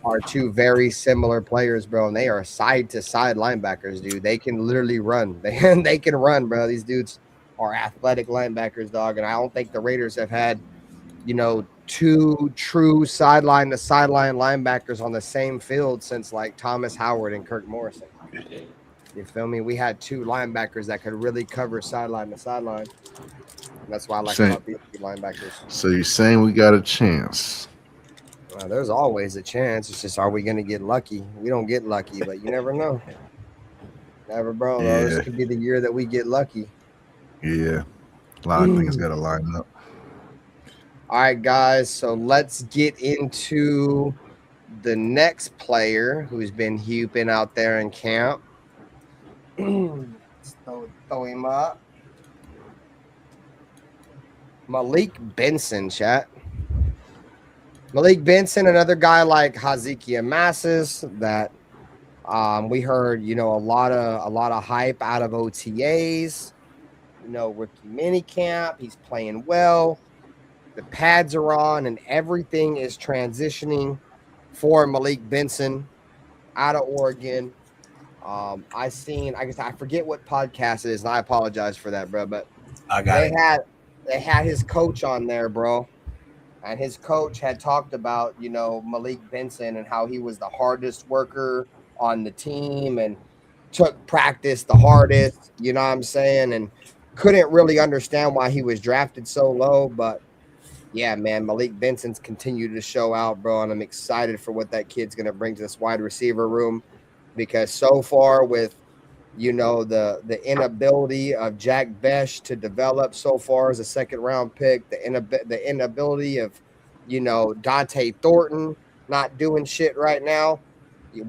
are two very similar players, bro, and they are side-to-side linebackers, dude. They can literally run. They can run, bro. These dudes are athletic linebackers, dog, and I don't think the Raiders have had, two true sideline-to-sideline linebackers on the same field since, like, Thomas Howard and Kirk Morrison. You feel me? We had two linebackers that could really cover sideline to sideline. That's why I like about these linebackers. So you're saying we got a chance? There's always a chance. It's just, are we going to get lucky? We don't get lucky, but you never know. Never, bro. Yeah. This could be the year that we get lucky. Yeah. A lot of things got to line up. All right, guys. So let's get into the next player who's been hooping out there in camp. Throw him up. Malik Benson, chat. Malik Benson, another guy like Hazikia Massis that we heard, a lot of hype out of OTAs. Rookie minicamp. He's playing well. The pads are on, and everything is transitioning for Malik Benson out of Oregon. I forget what podcast it is, and I apologize for that, bro. But they had his coach on there, bro. And his coach had talked about, Malik Benson and how he was the hardest worker on the team and took practice the hardest, you know what I'm saying? And couldn't really understand why he was drafted so low. But, yeah, man, Malik Benson's continued to show out, bro. And I'm excited for what that kid's going to bring to this wide receiver room. Because so far with, the inability of Jack Besh to develop so far as a second-round pick, the inability of, Dante Thornton not doing shit right now.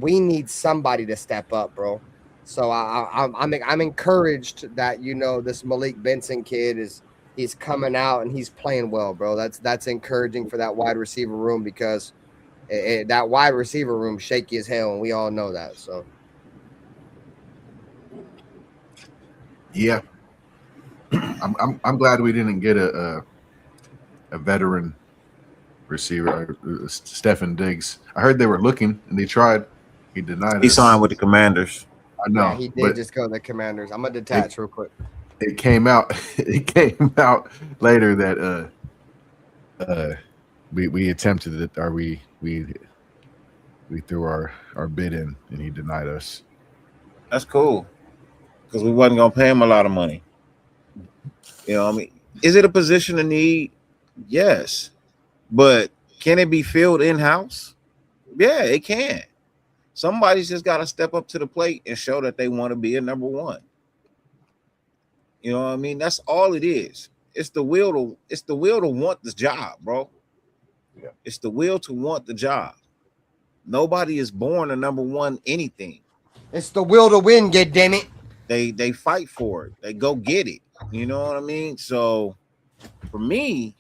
We need somebody to step up, bro. So I'm encouraged that this Malik Benson kid he's coming out and he's playing well, bro. That's encouraging for that wide receiver room because that wide receiver room shaky as hell, and we all know that. So yeah, I'm glad we didn't get a veteran receiver, Stephen Diggs. I heard they were looking and they tried. He denied. He signed with the Commanders. I know. Yeah, he did just go to the Commanders. I'm gonna detach real quick. It came out. It came out later that we attempted it, or we threw our bid in, and he denied us. That's cool, because we wasn't gonna pay him a lot of money. Is it a position of need? Yes, but can it be filled in house? Yeah, it can. Somebody's just got to step up to the plate and show that they want to be a number one. You know what I mean? That's all it is. It's the will to want the job, bro. Yeah. It's the will to want the job. Nobody is born a number one anything. It's the will to win, goddammit. They fight for it. They go get it. You know what I mean? So for me,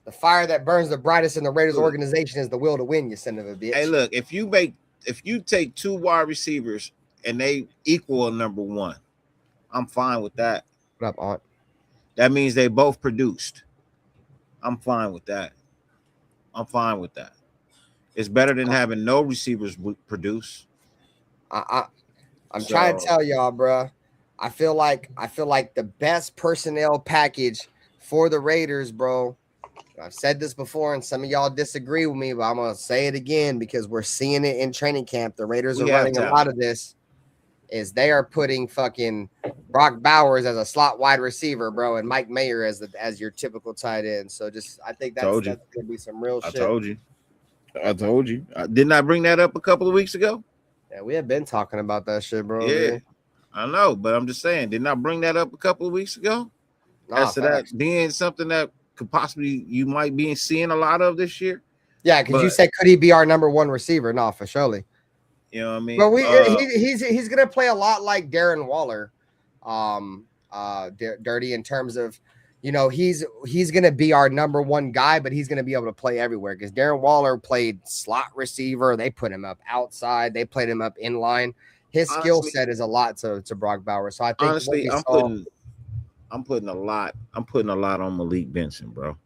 the fire that burns the brightest in the Raiders organization is the will to win, you son of a bitch. Hey, look, if you take two wide receivers and they equal a number one, I'm fine with that. What up, Aunt? That means they both produced. I'm fine with that. It's better than having no receivers produce. I'm trying to tell y'all, bro. I feel like the best personnel package for the Raiders, bro. I've said this before, and some of y'all disagree with me, but I'm gonna say it again because we're seeing it in training camp. The Raiders are running a lot of this. Is they are putting fucking Brock Bowers as a slot wide receiver, bro, and Mike Mayer as your typical tight end. So I think that's gonna be some real shit. I told you. Didn't I bring that up a couple of weeks ago? Yeah, we have been talking about that shit, bro. Yeah, man. I know, but I'm just saying, didn't I bring that up a couple of weeks ago? As to that being something that could possibly you might be seeing a lot of this year. Yeah, because you said could he be our number one receiver? No, for surely. You know what I mean? But he's gonna play a lot like Darren Waller, Dirty, in terms of he's gonna be our number one guy, but he's gonna be able to play everywhere because Darren Waller played slot receiver. They put him up outside. They played him up in line. His skill set is a lot to Brock Bowers. So I think honestly, I'm putting a lot on Malik Benson, bro.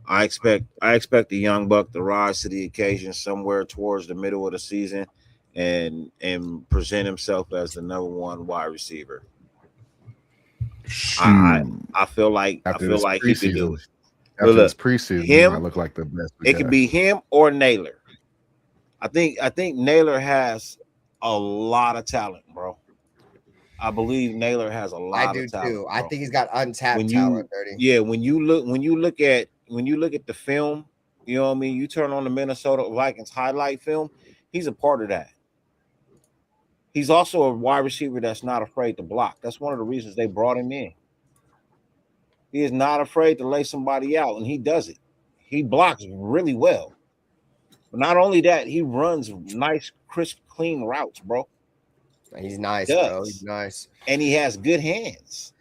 I expect the young buck to rise to the occasion somewhere towards the middle of the season and present himself as the number one wide receiver. I feel like he could do it. After this preseason, he might look like the best. It could be him or Naylor. I think Naylor has a lot of talent, bro. I believe Naylor has a lot of talent. I do too. Bro. I think he's got untapped talent, Dirty. Yeah, when you look at the film, you know what I mean? You turn on the Minnesota Vikings highlight film, he's a part of that. He's also a wide receiver that's not afraid to block. That's one of the reasons they brought him in. He is not afraid to lay somebody out, and he does it. He blocks really well. But not only that, he runs nice, crisp, clean routes, bro. He's nice, bro. He's nice. And he has good hands.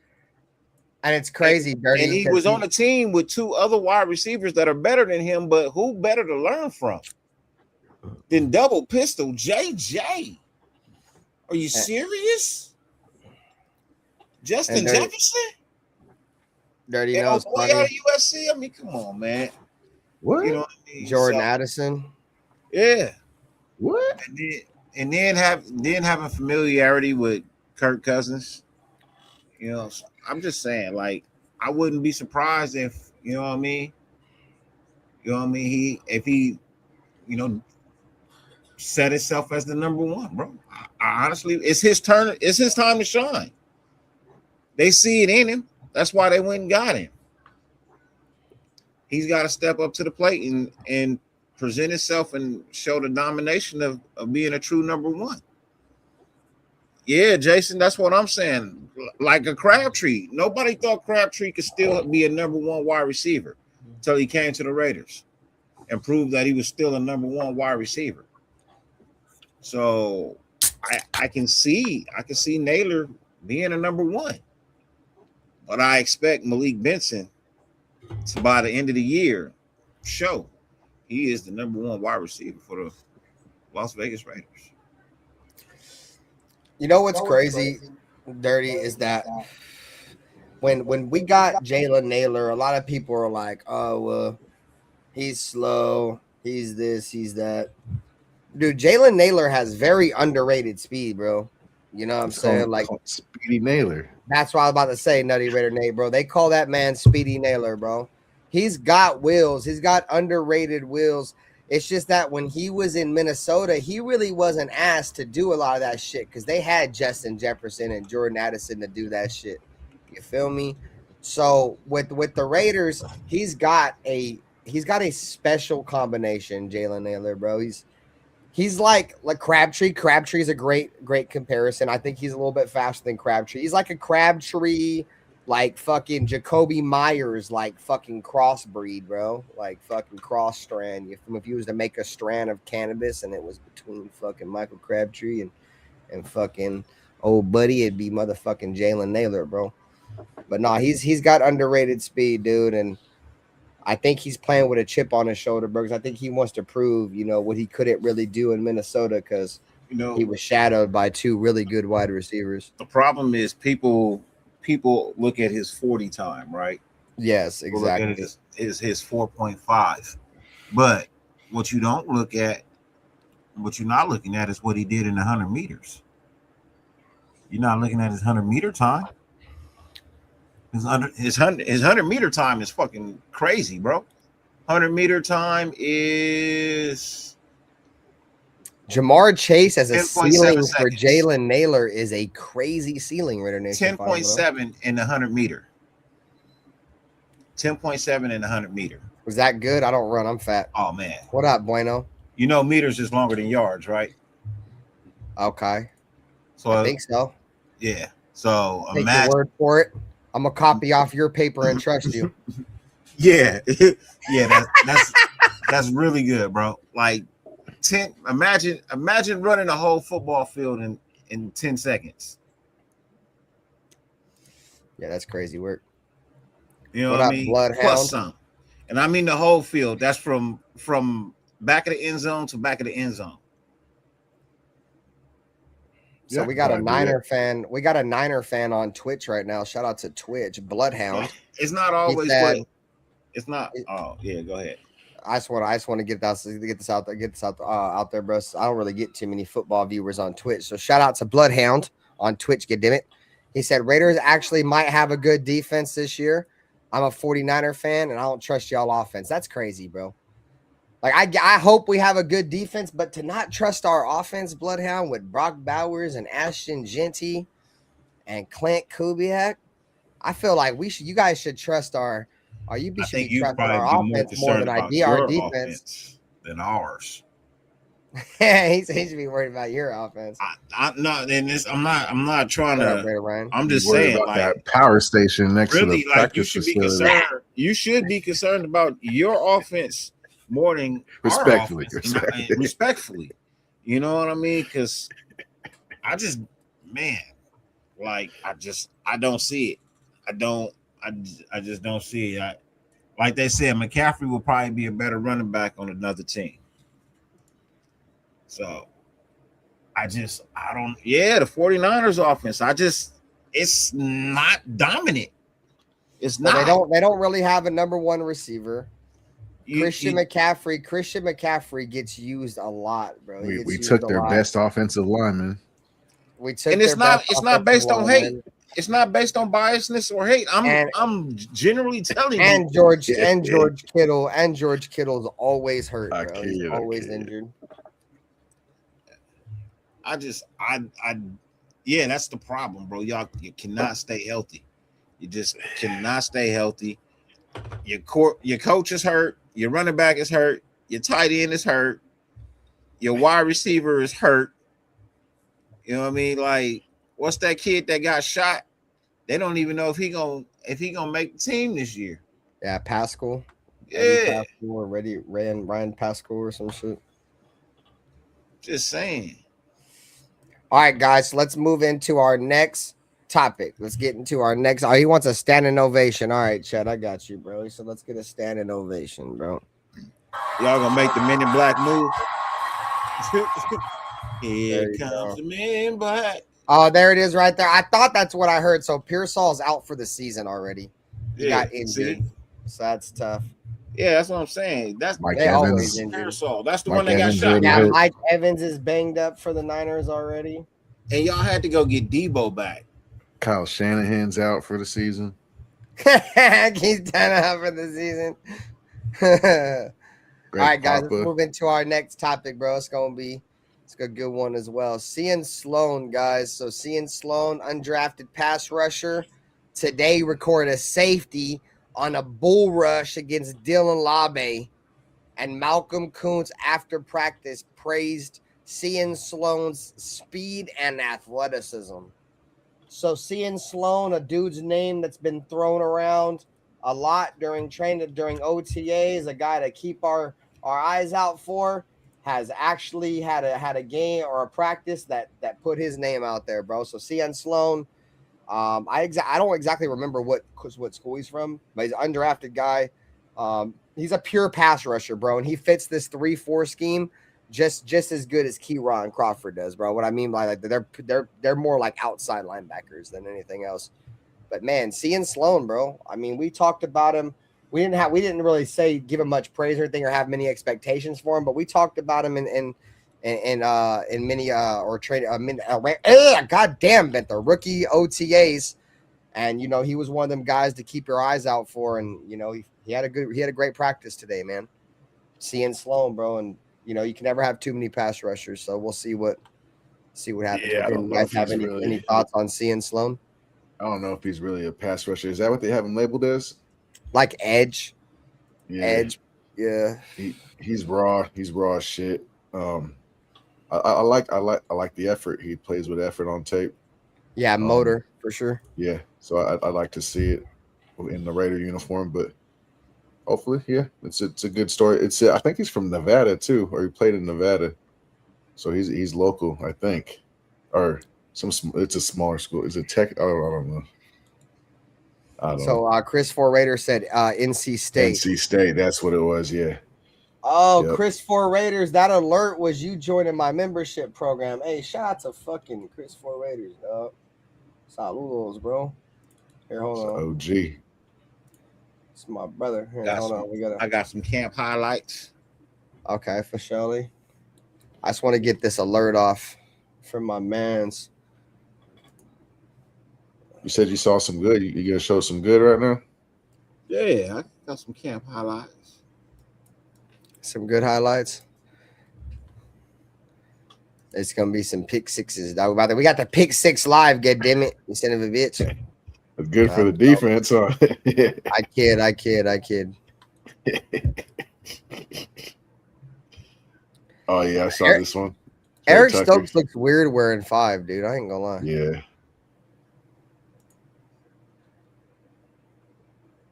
And it's crazy, Dirty. And he was on a team with two other wide receivers that are better than him, but who better to learn from than double pistol JJ? Are you serious? Justin Jefferson? Dirty knows boy out of USC? I mean, come on, man. What? You know what I mean? Jordan Addison? Yeah. What? And then having familiarity with Kirk Cousins. You know, I'm just saying, like, I wouldn't be surprised if, you know what I mean? You know what I mean? If he, set himself as the number one, bro. I honestly, it's his turn. It's his time to shine. They see it in him. That's why they went and got him. He's got to step up to the plate and present himself and show the domination of being a true number one. Yeah, Jason, that's what I'm saying. Like a Crabtree. Nobody thought Crabtree could still be a number one wide receiver until he came to the Raiders. and prove that he was still a number one wide receiver. So I can see Naylor being a number one, but I expect Malik Benson to, by the end of the year, show he is the number one wide receiver for the Las Vegas Raiders. You know what's crazy, Dirty, is that when we got Jalen Naylor, a lot of people are like, oh, well, he's slow, he's this, he's that. Dude, Jalen Naylor has very underrated speed, bro. You know what I'm saying? Like Speedy Naylor. That's what I was about to say, Nutty Raider Nate, bro. They call that man Speedy Naylor, bro. He's got wheels. He's got underrated wheels. It's just that when he was in Minnesota, he really wasn't asked to do a lot of that shit because they had Justin Jefferson and Jordan Addison to do that shit. You feel me? So with the Raiders, he's got a special combination, Jalen Naylor, bro. He's like Crabtree. Crabtree's a great comparison. I think he's a little bit faster than Crabtree. He's like a Crabtree, like fucking Jacoby Myers, like fucking crossbreed, bro. Like fucking cross strand. If you was to make a strand of cannabis and it was between fucking Michael Crabtree and fucking old buddy, it'd be motherfucking Jalen Naylor, bro. But no, he's got underrated speed, dude, and I think he's playing with a chip on his shoulder, bro, because I think he wants to prove, what he couldn't really do in Minnesota because, he was shadowed by two really good wide receivers. The problem is people look at his 40 time, right? Yes, exactly. Look at his 4.5. But what you're not looking at is what he did in the 100 meters. You're not looking at his 100-meter time. His 100-meter time is fucking crazy, bro. 100-meter time is Jamar Chase as a ceiling for Jalen Naylor is a crazy ceiling, Raider Nation. 10.7 in the 100-meter. 10.7 in the 100-meter. Was that good? I don't run. I'm fat. Oh man. What up, Bueno? Meters is longer than yards, right? Okay. So I think so. Yeah. So take your word for it. I'm gonna copy off your paper and trust you. Yeah, yeah, that's really good, bro. Like 10. Imagine running a whole football field in 10 seconds. Yeah, that's crazy work. You know what I mean? Bloodhound? Plus some, and I mean the whole field. That's from back of the end zone to back of the end zone. So we got a Niner fan. We got a Niner fan on Twitch right now. Shout out to Twitch, Bloodhound. It's not always. It's not. Oh yeah, go ahead. I just want to get this out there, bro. I don't really get too many football viewers on Twitch. So shout out to Bloodhound on Twitch. Goddammit. He said Raiders actually might have a good defense this year. I'm a 49er fan, and I don't trust y'all offense. That's crazy, bro. Like, I hope we have a good defense, but to not trust our offense, Bloodhound, with Brock Bowers and Ashton Genty and Clint Kubiak, I feel like you guys should trust our offense more than our defense than ours. He should be worried about your offense. I'm not trying to. I'm just saying, about like, that power station next to the practice facility. You should be concerned about your offense more than respectfully. Respectfully. You know what I mean? Because I just don't see it. I just don't see it. Like they said, McCaffrey will probably be a better running back on another team. So the 49ers offense, it's not dominant. It's not. They don't really have a number one receiver. Christian McCaffrey gets used a lot, bro. We took their best offensive lineman. It's not based on hate. It's not based on biasness or hate. I'm generally telling you. George Kittle's always hurt, bro. He's always injured. That's the problem, bro. Y'all, you cannot stay healthy. You just cannot stay healthy. Your coach is hurt. Your running back is hurt. Your tight end is hurt. Your wide receiver is hurt. You know what I mean? Like, what's that kid that got shot? They don't even know if he gonna make the team this year. Yeah, Pascal. Yeah. Ryan Pascal or some shit. Just saying. All right, guys, let's move into our next topic. Let's get into our next. Oh, he wants a standing ovation. All right, Chad, I got you, bro. So let's get a standing ovation, bro. Y'all gonna make the Men in Black move? Here you comes go. the Men in Black. Oh, there it is right there. I thought that's what I heard. So Pearsall's out for the season already. He got injured. So that's tough. Yeah, that's what I'm saying. That's Mike They Evans. always injured. Pearsall. That's the Mike one that got Evans shot. already Yeah, hurt. Mike Evans is banged up for the Niners already. And y'all had to go get Debo back. Kyle Shanahan's out for the season. He's done out for the season. All right, guys, let's Papa. move into our next topic, bro. It's a good one as well. Cian Sloan, guys. So Cian Sloan, undrafted pass rusher, today recorded a safety on a bull rush against Dylan Labe, and Malcolm Kuntz after practice praised Cian Sloan's speed and athleticism. So Cian Sloan, a dude's name that's been thrown around a lot during training, during OTAs, a guy to keep our eyes out for, has actually had a game or a practice that put his name out there, bro. So Cian Sloan, I don't exactly remember what school he's from, but he's an undrafted guy. He's a pure pass rusher, bro, and he fits this 3-4 scheme just as good as Keyron Crawford does, bro. What I mean by like they're more like outside linebackers than anything else. But man, Cian Sloan, bro. I mean, we talked about him. We didn't really give him much praise or anything or have many expectations for him, but we talked about him in many goddamn the rookie OTAs, and he was one of them guys to keep your eyes out for, and he had a great practice today, man. Cian Sloan, bro, and you can never have too many pass rushers, so we'll see what happens. Yeah, I don't you know guys if have he's any thoughts on Cian Sloan? I don't know if he's really a pass rusher. Is that what they have him labeled as? Like edge. Yeah. Edge. Yeah. He's raw. He's raw as shit. I like the effort. He plays with effort on tape. Yeah, motor for sure. Yeah. So I like to see it in the Raider uniform, but hopefully, yeah, it's a good story. I think he's from Nevada too, or he played in Nevada. So he's local, I think. Or it's a smaller school. Is it Tech? I don't know. So Chris Raider said NC State. NC State, that's what it was, yeah. Oh, Yep. Chris Raiders, that alert was you joining my membership program. Hey, shout out to fucking Chris Raiders, dog. Saludos, bro. Here, hold on. OG. It's my brother. Here, hold on. I got some camp highlights. Okay, for surely. I just want to get this alert off from my mans. You said you saw some good. You gonna show some good right now? Yeah, I got some camp highlights. Some good highlights. It's gonna be some pick sixes, dog. We got the pick six live. God damn it, you son of a bitch. It's good for the defense, huh? I kid. Oh yeah, I saw this one. Eric Stokes looks weird wearing 5, dude. I ain't gonna lie. Yeah.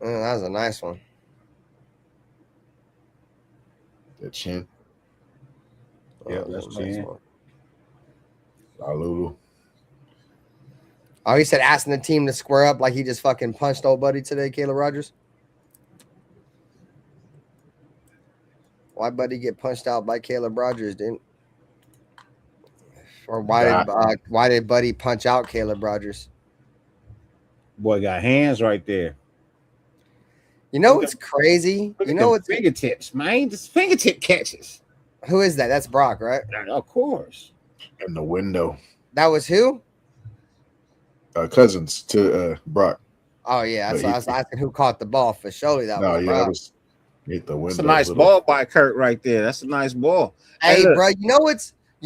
That was a nice one. That chin. Yeah, that's chin. Lulu. Oh, he said asking the team to square up like he just fucking punched old buddy today, Caleb Rogers. Why buddy get punched out by Caleb Rogers, dude? Or why did buddy punch out Caleb Rogers? Boy got hands right there. You know what's crazy? You know what's fingertips, man? Just fingertip catches. Who is that? That's Brock, right? Of course. In the window. That was who? Cousins to Brock. Oh yeah, I was asking who caught the ball for surely that was Brock. That was hit the window. That's a nice ball by Kirk right there. That's a nice ball. Hey, bro, you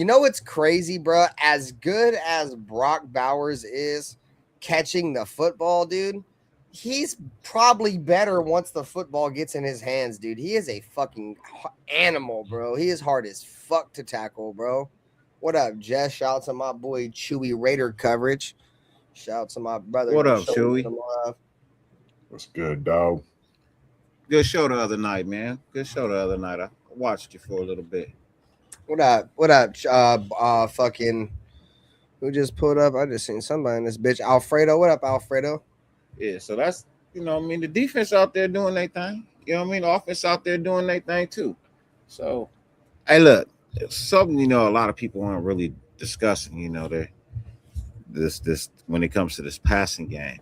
know what's crazy, bro? As good as Brock Bowers is catching the football, dude, he's probably better once the football gets in his hands, dude. He is a fucking animal, bro. He is hard as fuck to tackle, bro. What up, Jess? Shout out to my boy Chewy Raider coverage. Shout out to my brother. What up, Chewy? What's good, dog? Good show the other night, man. Good show the other night. I watched you for a little bit. What up? What up? Fucking. Who just pulled up? I just seen somebody in this bitch. Alfredo. What up, Alfredo? Yeah, so that's the defense out there doing their thing. You know what I mean? The offense out there doing their thing too. So, hey, look, it's something a lot of people aren't really discussing. This when it comes to this passing game,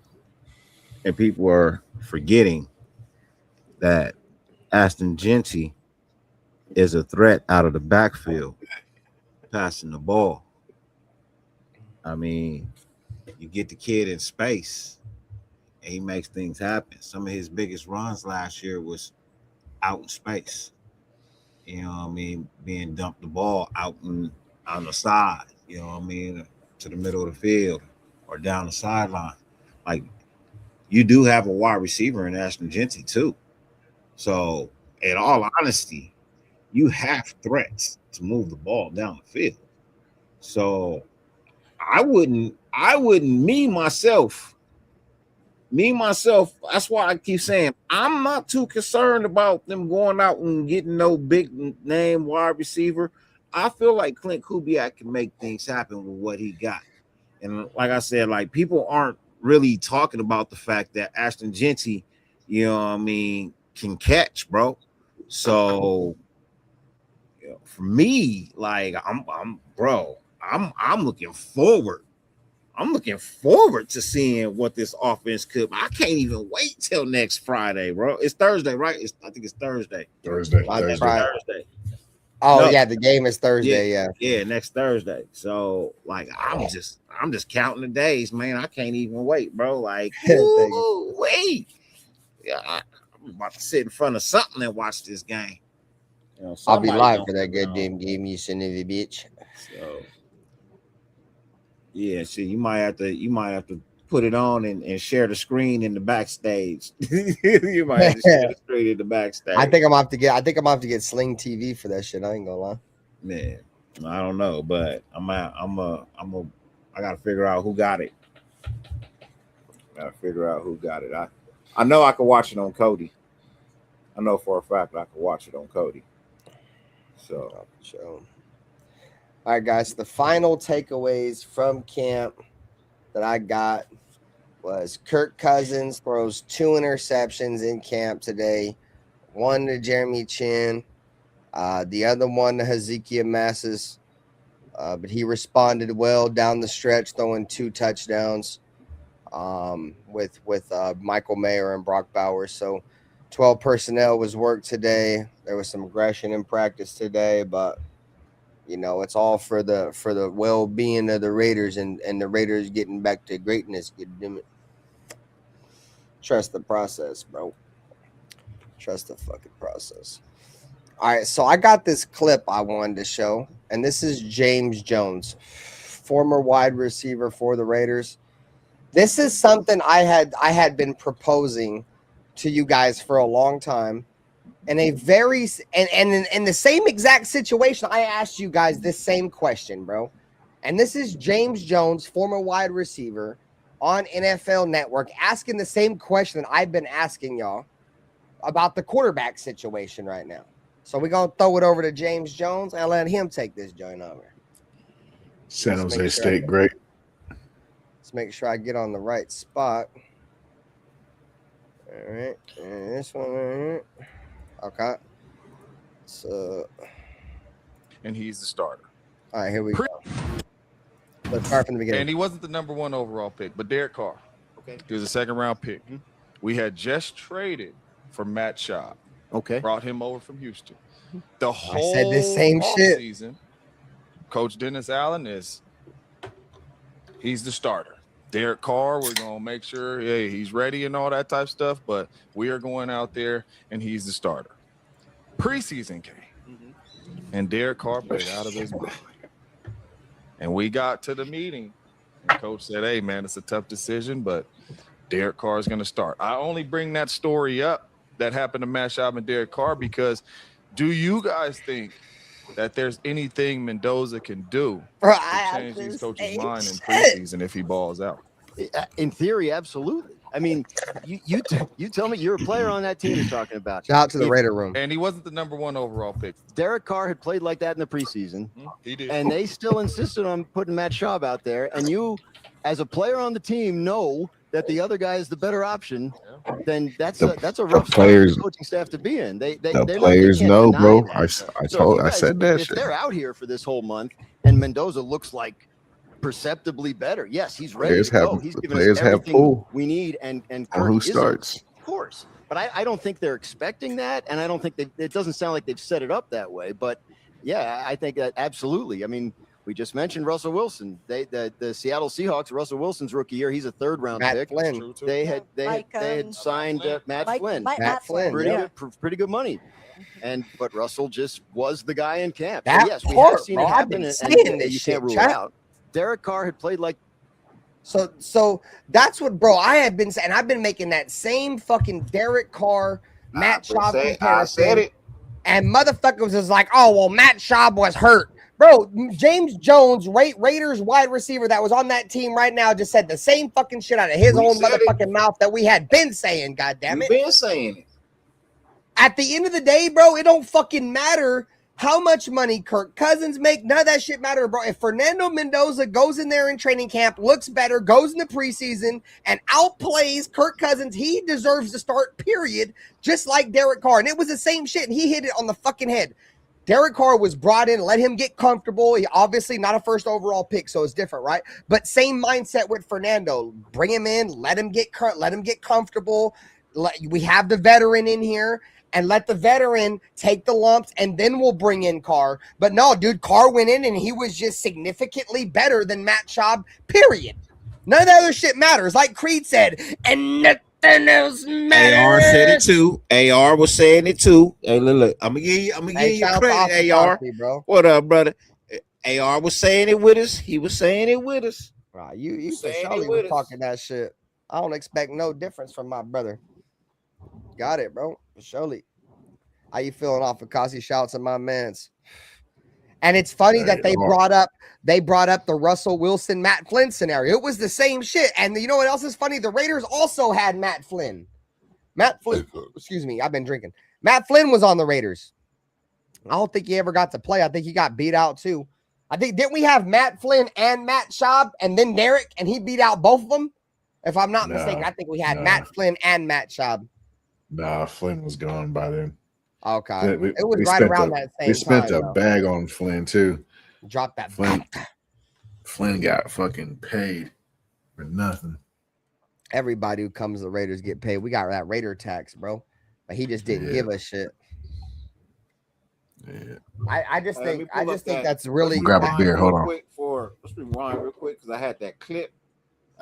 and people are forgetting that Ashton Genty is a threat out of the backfield, passing the ball. I mean, you get the kid in space, and he makes things happen. Some of his biggest runs last year was out in space. You know what I mean? Being dumped the ball out on the side, to the middle of the field or down the sideline. Like, you do have a wide receiver in Ashton Genty too. So, in all honesty, you have threats to move the ball down the field. So, I wouldn't, me myself, that's why I keep saying I'm not too concerned about them going out and getting no big name wide receiver. I feel like Clint Kubiak can make things happen with what he got. And like I said, like, people aren't really talking about the fact that Ashton Genty, can catch, bro. So for me, like, I'm looking forward. I'm looking forward to seeing what this offense could. I can't even wait till next Friday, bro. It's Thursday, right? I think it's Thursday. Thursday. Oh, no. Yeah, the game is Thursday. Yeah, next Thursday. So, like, I'm just counting the days, man. I can't even wait, bro. Like, wait. Yeah, I'm about to sit in front of something and watch this game. I'll be live for that goddamn game, you son of a bitch. So, yeah, see, you might have to put it on and share the screen in the backstage. You might have to share the screen in the backstage. I think I'm gonna have to get Sling TV for that shit. I ain't gonna lie. Man, I don't know, but I gotta figure out who got it. I know I can watch it on Cody. I know for a fact I can watch it on Cody. So, all right, guys. The final takeaways from camp that I got was Kirk Cousins throws 2 interceptions in camp today. One to Jeremy Chin, the other one to Hezekiah Massis. But he responded well down the stretch, throwing 2 touchdowns with Michael Mayer and Brock Bowers. So 12 personnel was worked today. There was some aggression in practice today, but it's all for the well-being of the Raiders and the Raiders getting back to greatness. Trust the process, bro. Trust the fucking process. All right, so I got this clip I wanted to show, and this is James Jones, former wide receiver for the Raiders. This is something I had been proposing to you guys for a long time. In a very in the same exact situation, I asked you guys this same question, bro. And this is James Jones, former wide receiver, on NFL Network, asking the same question that I've been asking y'all about the quarterback situation right now. So we're gonna throw it over to James Jones and let him take this joint over. San Jose State, great. Let's make sure I get on the right spot. All right, and this one right here. Okay. So, and he's the starter. All right, here we go. Let's start from the beginning. And he wasn't the number 1 overall pick, but Derek Carr. Okay. He was a 2nd-round pick. Mm-hmm. We had just traded for Matt Schaub. Okay. Brought him over from Houston. The whole I said this same shit. Season, Coach Dennis Allen he's the starter. Derek Carr, we're going to make sure he's ready and all that type of stuff, but we are going out there, and he's the starter. Preseason came, and Derek Carr played out of his mind. And we got to the meeting, and Coach said, hey, man, it's a tough decision, but Derek Carr is going to start. I only bring that story up that happened to Matt Schaub and Derek Carr because do you guys think that there's anything Mendoza can do to change these coaches' mind in preseason if he balls out? In theory, absolutely. I mean, you tell me you're a player on that team you're talking about. Shout out to the Raider room. And he wasn't the number 1 overall pick. Derek Carr had played like that in the preseason. He did. And they still insisted on putting Matt Schaub out there. And you, as a player on the team, know that the other guy is the better option. Then that's a rough spot for the coaching staff to be in. The players know, bro. I said that if shit. they're out here for this whole month and Mendoza looks like perceptibly better, yes, he's ready to go. He's given us everything we need, and Kirk who starts, of course. But I don't think they're expecting that, and I don't think it doesn't sound like they've set it up that way. But yeah, I think that absolutely. I mean, we just mentioned Russell Wilson. The Seattle Seahawks, Russell Wilson's rookie year, he's a 3rd round pick. Flynn. They had signed Matt Flynn. Matt Flynn, pretty good money. But Russell just was the guy in camp. That yes, we have seen it I've happen, been and saying you can't rule it out. Derek Carr had played like. So that's what, bro, I have been saying. I've been making that same fucking Derek Carr, Matt Schaub comparison. I said it. And motherfuckers was like, oh, well, Matt Schaub was hurt. Bro, James Jones, Raiders wide receiver that was on that team right now, just said the same fucking shit out of his own motherfucking mouth that we had been saying, goddammit. We've been saying it. At the end of the day, bro, it don't fucking matter how much money Kirk Cousins make. None of that shit matter, bro. If Fernando Mendoza goes in there in training camp, looks better, goes in the preseason, and outplays Kirk Cousins, he deserves to start, period, just like Derek Carr. And it was the same shit, and he hit it on the fucking head. Derek Carr was brought in, let him get comfortable. He obviously not a 1st overall pick, so it's different, right? But same mindset with Fernando. Bring him in, let him get comfortable. We have the veteran in here, and let the veteran take the lumps, and then we'll bring in Carr. But no, dude, Carr went in, and he was just significantly better than Matt Schaub, period. None of that other shit matters. Like Creed said, and nothing else matters. AR said it too. AR was saying it too. Hey, look, I'm gonna give you credit, AR. Bro. What up, brother? AR was saying it with us. He was saying it with us. Right, you surely were talking that shit. I don't expect no difference from my brother. Got it, bro. Surely. How you feeling off of Kasi? Shouts at my mans. And it's funny that they brought up the Russell Wilson, Matt Flynn scenario. It was the same shit. And you know what else is funny? The Raiders also had Matt Flynn. Excuse me, I've been drinking. Matt Flynn was on the Raiders. I don't think he ever got to play. I think he got beat out too. Didn't we have Matt Flynn and Matt Schaub and then Derek, and he beat out both of them? If I'm not mistaken, I think we had Matt Flynn and Matt Schaub. Nah, Flynn was gone by then. Okay. It was right around that same time. We spent a bag on Flynn too. Drop that Flynn got fucking paid for nothing. Everybody who comes to the Raiders get paid. We got that Raider tax, bro. But he just didn't give a shit. Yeah. I just think that's really grab a beer. Hold on. Let's rewind real quick because I had that clip.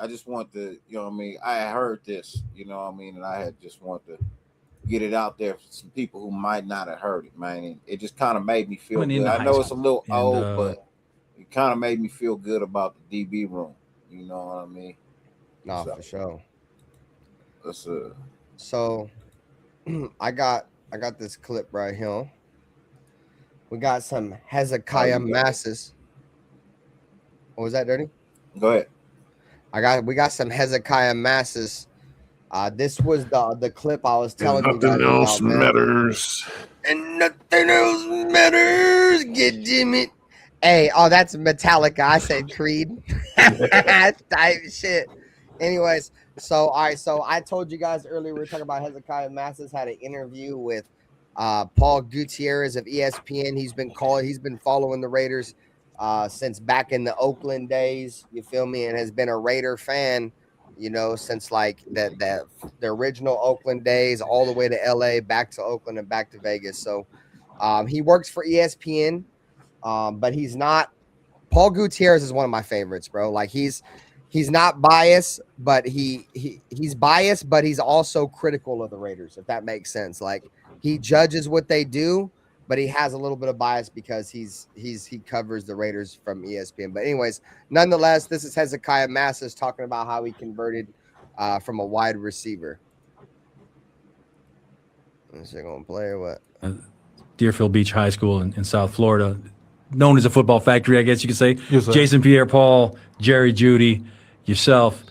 I just want to, you know what I mean? I heard this, you know what I mean? And I had just want to get it out there for some people who might not have heard it, man. And it just kind of made me feel good. I know it's a little old, but it kind of made me feel good about the DB room. You know what I mean? No, for sure. That's So I got this clip right here. We got some Hezekiah Masses. What was that, Dirty? Go ahead. We got some Hezekiah Masses. This was the clip I was telling you guys about. Nothing else matters. And nothing else matters. Get damn it. Hey, that's Metallica. I said Creed. Type shit. Anyways, so I told you guys earlier we were talking about Hezekiah Masses had an interview with Paul Gutierrez of ESPN. He's been following the Raiders since back in the Oakland days. You feel me? And has been a Raider fan, you know, since like the original Oakland days, all the way to LA, back to Oakland and back to Vegas. So he works for ESPN, but he's not. Paul Gutierrez is one of my favorites, bro. Like he's not biased, but he's biased, but he's also critical of the Raiders, if that makes sense. Like he judges what they do, but he has a little bit of bias because he covers the Raiders from ESPN. But anyways, nonetheless, this is Hezekiah Masses talking about how he converted from a wide receiver. Is it going to play or what? Deerfield Beach High School in South Florida, known as a football factory, I guess you could say. Yes, sir. Jason Pierre-Paul, Jerry Jeudy, yourself.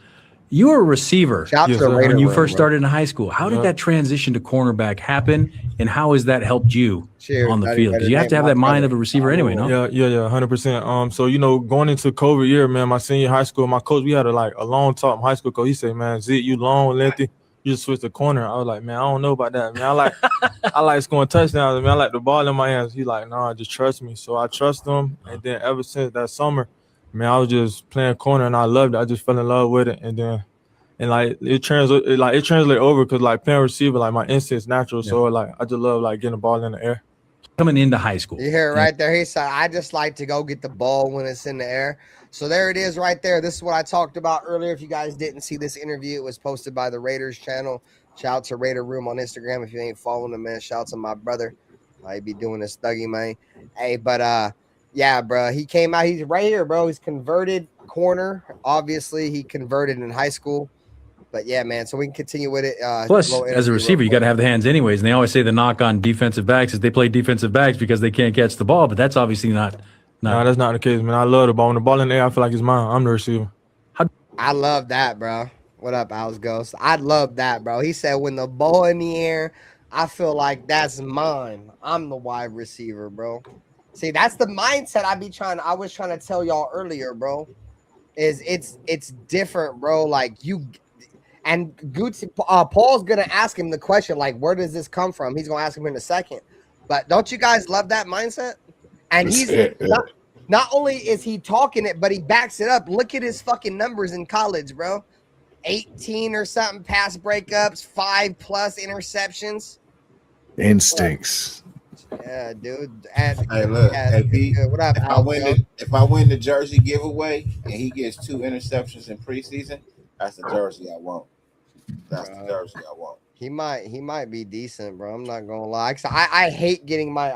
You were a receiver Shout out to the Raider when you room, first bro. started in high school. How did that transition to cornerback happen, and how has that helped you Cheers, on the buddy, field? Because better you have to name have my that mind brother. of a receiver anyway, no? Yeah, 100%. So going into COVID year, man, my senior high school, my coach, we had a long talk. My high school coach, he said, "Man, Zeke, you long, lengthy, you just switch the corner." I was like, "Man, I don't know about that, man. I like scoring touchdowns, man. I like the ball in my hands." He's like, "Nah, just trust me." So I trust him, and then ever since that summer, man, I was just playing corner, and I loved it. I just fell in love with it, and then. And it translates over because playing receiver, my instinct's natural. Yeah. So I just love getting the ball in the air. Coming into high school. You hear it right there. He said, I just like to go get the ball when it's in the air. So there it is right there. This is what I talked about earlier. If you guys didn't see this interview, it was posted by the Raiders channel. Shout out to Raider Room on Instagram. If you ain't following him, man, shout out to my brother. He be doing this thuggy, man. Hey, but yeah, bro, he came out. He's right here, bro. He's converted corner. Obviously, he converted in high school. But yeah, man, so we can continue with it. Plus, as a receiver, you got to have the hands anyways. And they always say the knock on defensive backs is they play defensive backs because they can't catch the ball. But that's obviously not. No, that's not the case, man. I love the ball. When the ball in the air, I feel like it's mine. I'm the receiver. I love that, bro. What up, Alex Ghost? I love that, bro. He said, when the ball in the air, I feel like that's mine. I'm the wide receiver, bro. See, that's the mindset I was trying to tell y'all earlier, bro. It's different, bro. Like and Gucci, Paul's gonna ask him the question, where does this come from? He's gonna ask him in a second. But don't you guys love that mindset? And he's not only is he talking it, but he backs it up. Look at his fucking numbers in college, bro. 18 or something pass breakups, 5+ interceptions. Instincts. Yeah, dude. Hey, look, what up, if I win the jersey giveaway and he gets 2 interceptions in preseason, that's the jersey I want. That's the jersey I want. He might be decent, bro. I'm not gonna lie. I hate getting my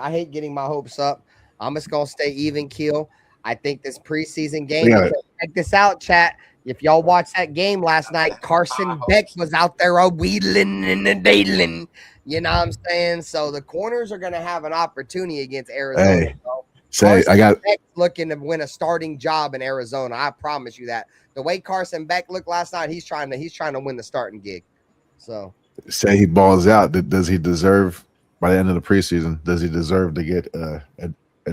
hopes up. I'm just gonna stay even keel. I think this preseason game. Check this out, chat. If y'all watched that game last night, Carson Beck was out there wheeling and dealing. You know what I'm saying? So the corners are gonna have an opportunity against Arizona. Hey, Carson Beck's looking to win a starting job in Arizona. I promise you that. The way Carson Beck looked last night, he's trying to win the starting gig. So say he balls out. Does he deserve by the end of the preseason? Does he deserve to get a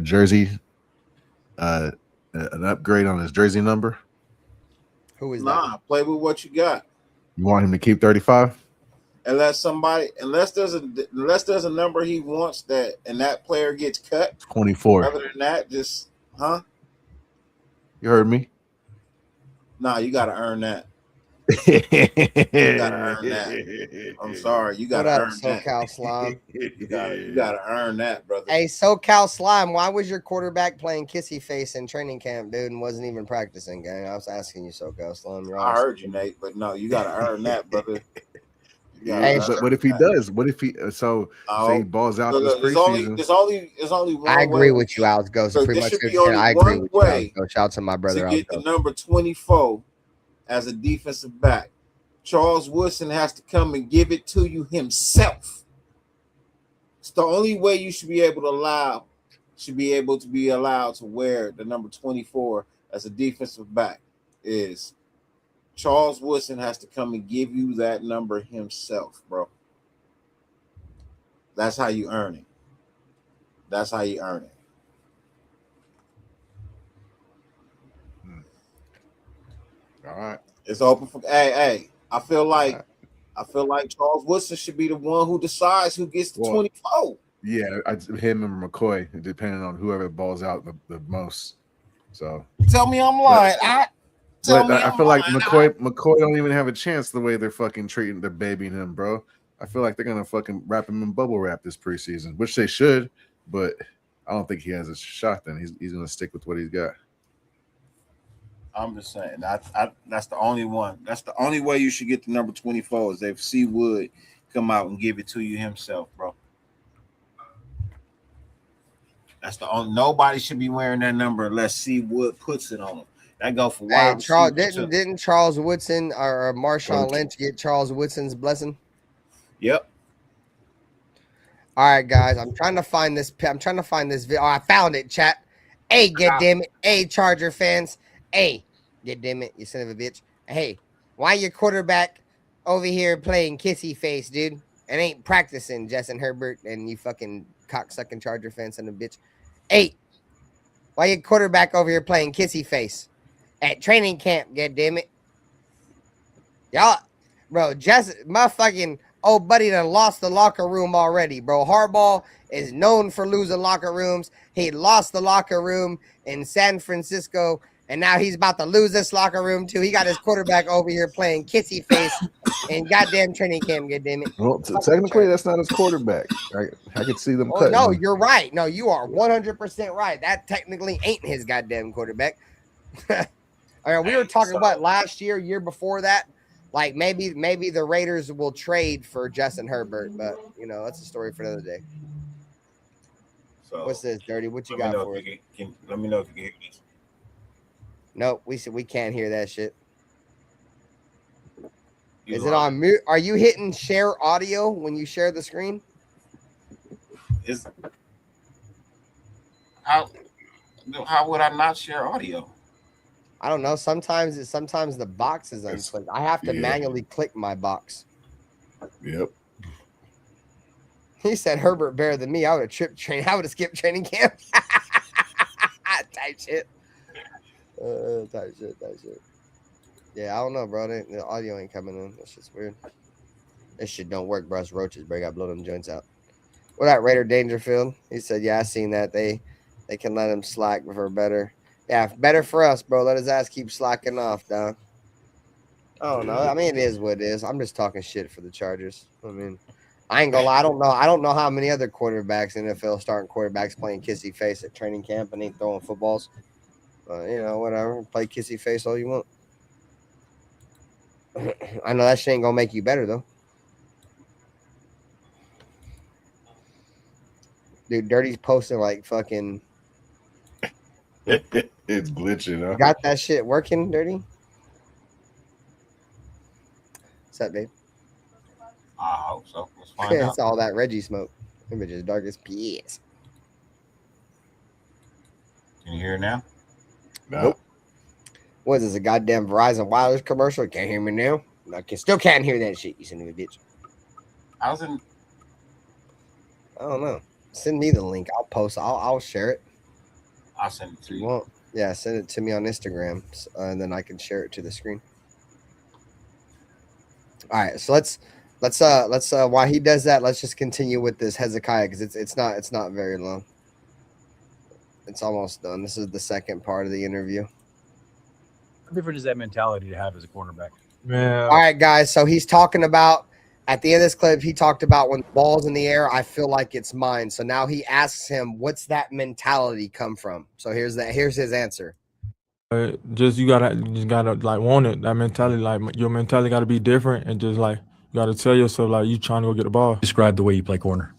jersey, an upgrade on his jersey number? Who is that? Play with what you got. You want him to keep 35? Unless there's a number he wants and that player gets cut. 24. Other than that, just You heard me. Nah, you gotta earn that. You gotta earn that. I'm sorry, you gotta earn that. SoCal Slime. You gotta earn that, brother. Hey, SoCal Slime, why was your quarterback playing kissy face in training camp, dude, and wasn't even practicing, gang? I was asking you, SoCal Slime. I heard you, Nate, but no, you gotta earn that, brother. Yeah, but what if he does? What if he say he balls out this preseason? There's only one I agree way. with you, Alex Ghost. So pretty this much should be only I agree one with you, way Alex Ghost. Shout out to my brother. To get the number 24 as a defensive back, Charles Woodson has to come and give it to you himself. It's the only way you should be able to be allowed to wear the number 24 as a defensive back is Charles Woodson has to come and give you that number himself, bro. That's how you earn it. That's how you earn it. All right. It's open for hey. I feel like Charles Woodson should be the one who decides who gets the 24. Yeah, him and McCoy, depending on whoever balls out the most. So tell me I'm lying. I feel like McCoy don't even have a chance the way they're fucking treating, they're babying him, bro. I feel like they're gonna fucking wrap him in bubble wrap this preseason, which they should, but I don't think he has a shot. Then he's gonna stick with what he's got. I'm just saying that's the only one. That's the only way you should get the number 24 is if C Wood come out and give it to you himself, bro. That's the only. Nobody should be wearing that number unless C Wood puts it on him. That go for Hey, wide. Charles didn't Charles Woodson or Marshawn Lynch get Charles Woodson's blessing? Yep. All right, guys. I'm trying to find this video. Oh, I found it, chat. Hey, damn it. Hey, Charger fans. Hey, damn it, you son of a bitch. Hey, Why your quarterback over here playing kissy face, dude, and ain't practicing, Justin Herbert, and you fucking cocksucking Charger fan son of a bitch. 8. Why your quarterback over here playing kissy face at training camp? God damn it, y'all, bro. My fucking old buddy done lost the locker room already, bro. Harbaugh is known for losing locker rooms. He lost the locker room in San Francisco, and now he's about to lose this locker room too. He got his quarterback over here playing kissy face in goddamn training camp. God damn it. Well, technically, that's not his quarterback. I could see them cutting. No, him. you're right. No, you are 100% right. That technically ain't his goddamn quarterback. I mean, we were talking about last year before that. Like maybe the Raiders will trade for Justin Herbert, but you know that's a story for another day. So what's this, Dirty? What you got for us? Let me know if you can hear this. Nope, we can't hear that shit. Is it on mute? Are you hitting share audio when you share the screen? How would I not share audio? I don't know. Sometimes the box is unclicked. I have to manually click my box. Yep. He said Herbert better than me. I would have skipped training camp. Type shit. Type shit. Yeah, I don't know, bro. The audio ain't coming in. That's just weird. This shit don't work, bro. It's roaches, bro. I got blow them joints out. What that Raider Dangerfield? He said, yeah, I seen that. They can let him slack for better. Yeah, better for us, bro. Let his ass keep slacking off, dog. I don't know. I mean, it is what it is. I'm just talking shit for the Chargers. I mean, I ain't gonna lie. I don't know how many other quarterbacks, NFL starting quarterbacks, playing kissy face at training camp and ain't throwing footballs. You know, whatever. Play kissy face all you want. I know that shit ain't gonna make you better though. Dude, Dirty's posting like fucking. It's glitching. Huh? Got that shit working, Dirty? What's up, babe? I hope so. Let's find out. It's all that Reggie smoke. Image is dark as piss. Can you hear it now? Nope. What is this, a goddamn Verizon wireless commercial? Can't hear me now? Still can't hear that shit, you son of a bitch. I don't know. Send me the link. I'll post. I'll share it. I'll send it to you. Well, yeah, send it to me on Instagram, and then I can share it to the screen. All right, so let's while he does that, let's just continue with this Hezekiah because it's not very long. It's almost done. This is the second part of the interview. How different is that mentality to have as a quarterback? Man. All right, guys. So he's talking about at the end of this clip. He talked about when the ball's in the air, I feel like it's mine. So now he asks him, "What's that mentality come from?" So here's his answer. You just gotta like want it. That mentality, like your mentality, got to be different, and just like you got to tell yourself like you trying to go get the ball. Describe the way you play corner.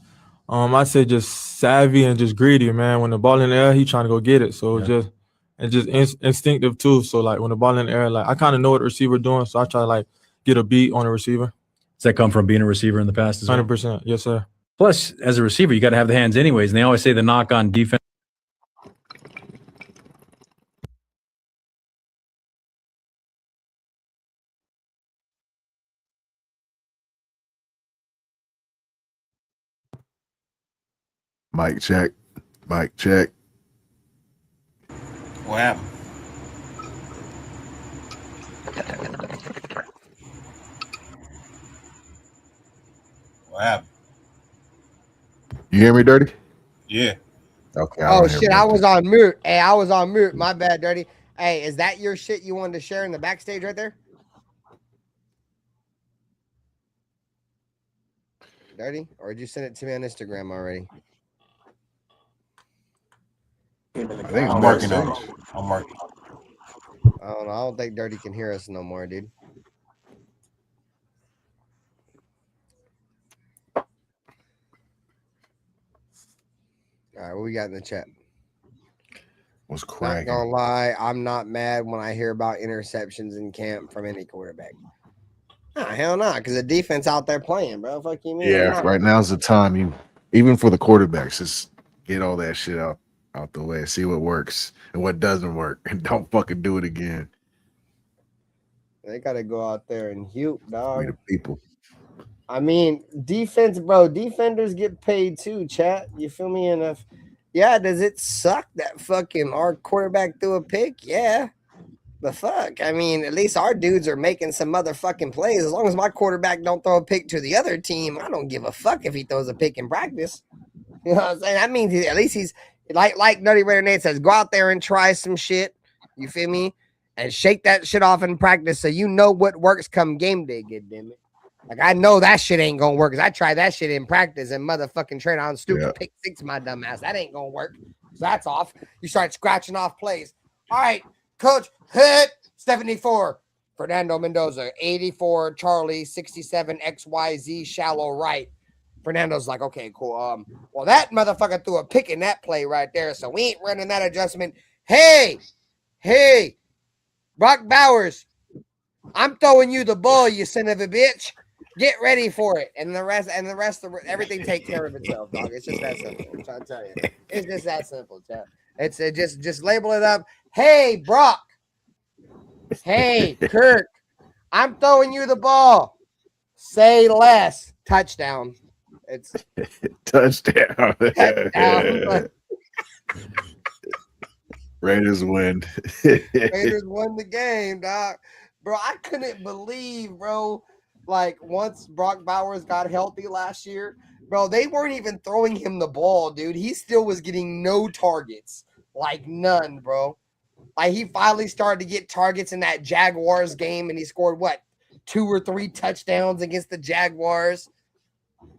I say just savvy and just greedy, man. When the ball in the air, he trying to go get it. So just instinctive too. So like when the ball in the air, like I kind of know what the receiver doing, so I try to like get a beat on the receiver. Does that come from being a receiver in the past as well? 100%, yes, sir. Plus, as a receiver, you got to have the hands anyways, and they always say the knock on defense. Mic check. Mic check. What happened? What happened? You hear me, Dirty? Yeah. Okay. Oh shit, I was on mute. Hey, I was on mute. My bad, Dirty. Hey, is that your shit you wanted to share in the backstage right there? Dirty? Or did you send it to me on Instagram already? I think I'm working on it. I'm working on it. I don't know. I don't think Dirty can hear us no more, dude. All right, what we got in the chat? What's cracking? Not gonna lie, I'm not mad when I hear about interceptions in camp from any quarterback. Nah, hell not, because the defense out there playing, bro. Fuck you, man. Yeah, right now's the time. Even for the quarterbacks, just get all that shit out the way, see what works and what doesn't work, and don't fucking do it again. They gotta go out there and hoop, dog. We the people. I mean, defense, bro. Defenders get paid too, chat. You feel me? And if, yeah, does it suck that fucking our quarterback threw a pick? Yeah. But fuck, I mean, at least our dudes are making some motherfucking plays. As long as my quarterback don't throw a pick to the other team, I don't give a fuck if he throws a pick in practice. You know what I'm saying? That means at least he's like Nutty Raider Nate says, go out there and try some shit. You feel me? And shake that shit off in practice so you know what works come game day, goddammit. Like, I know that shit ain't gonna work because I tried that shit in practice and motherfucking train on stupid pick six, my dumb ass. That ain't gonna work. So that's off. You start scratching off plays. All right, coach, hit 74. Fernando Mendoza, 84, Charlie, 67, XYZ, shallow right. Fernando's like, okay, cool. Well, that motherfucker threw a pick in that play right there, so we ain't running that adjustment. Hey, Brock Bowers, I'm throwing you the ball, you son of a bitch. Get ready for it. And the rest of everything take care of itself, dog. It's just that simple. I'm trying to tell you. It's just that simple, chat. It's just label it up. Hey, Brock. Hey, Kirk. I'm throwing you the ball. Say less. Touchdown. It's touchdown. Touchdown. Raiders win. Raiders won the game, dog. Bro, I couldn't believe, bro. Like, once Brock Bowers got healthy last year, bro, they weren't even throwing him the ball, dude. He still was getting no targets. Like, none, bro. Like, he finally started to get targets in that Jaguars game, and he scored, what, 2 or 3 touchdowns against the Jaguars?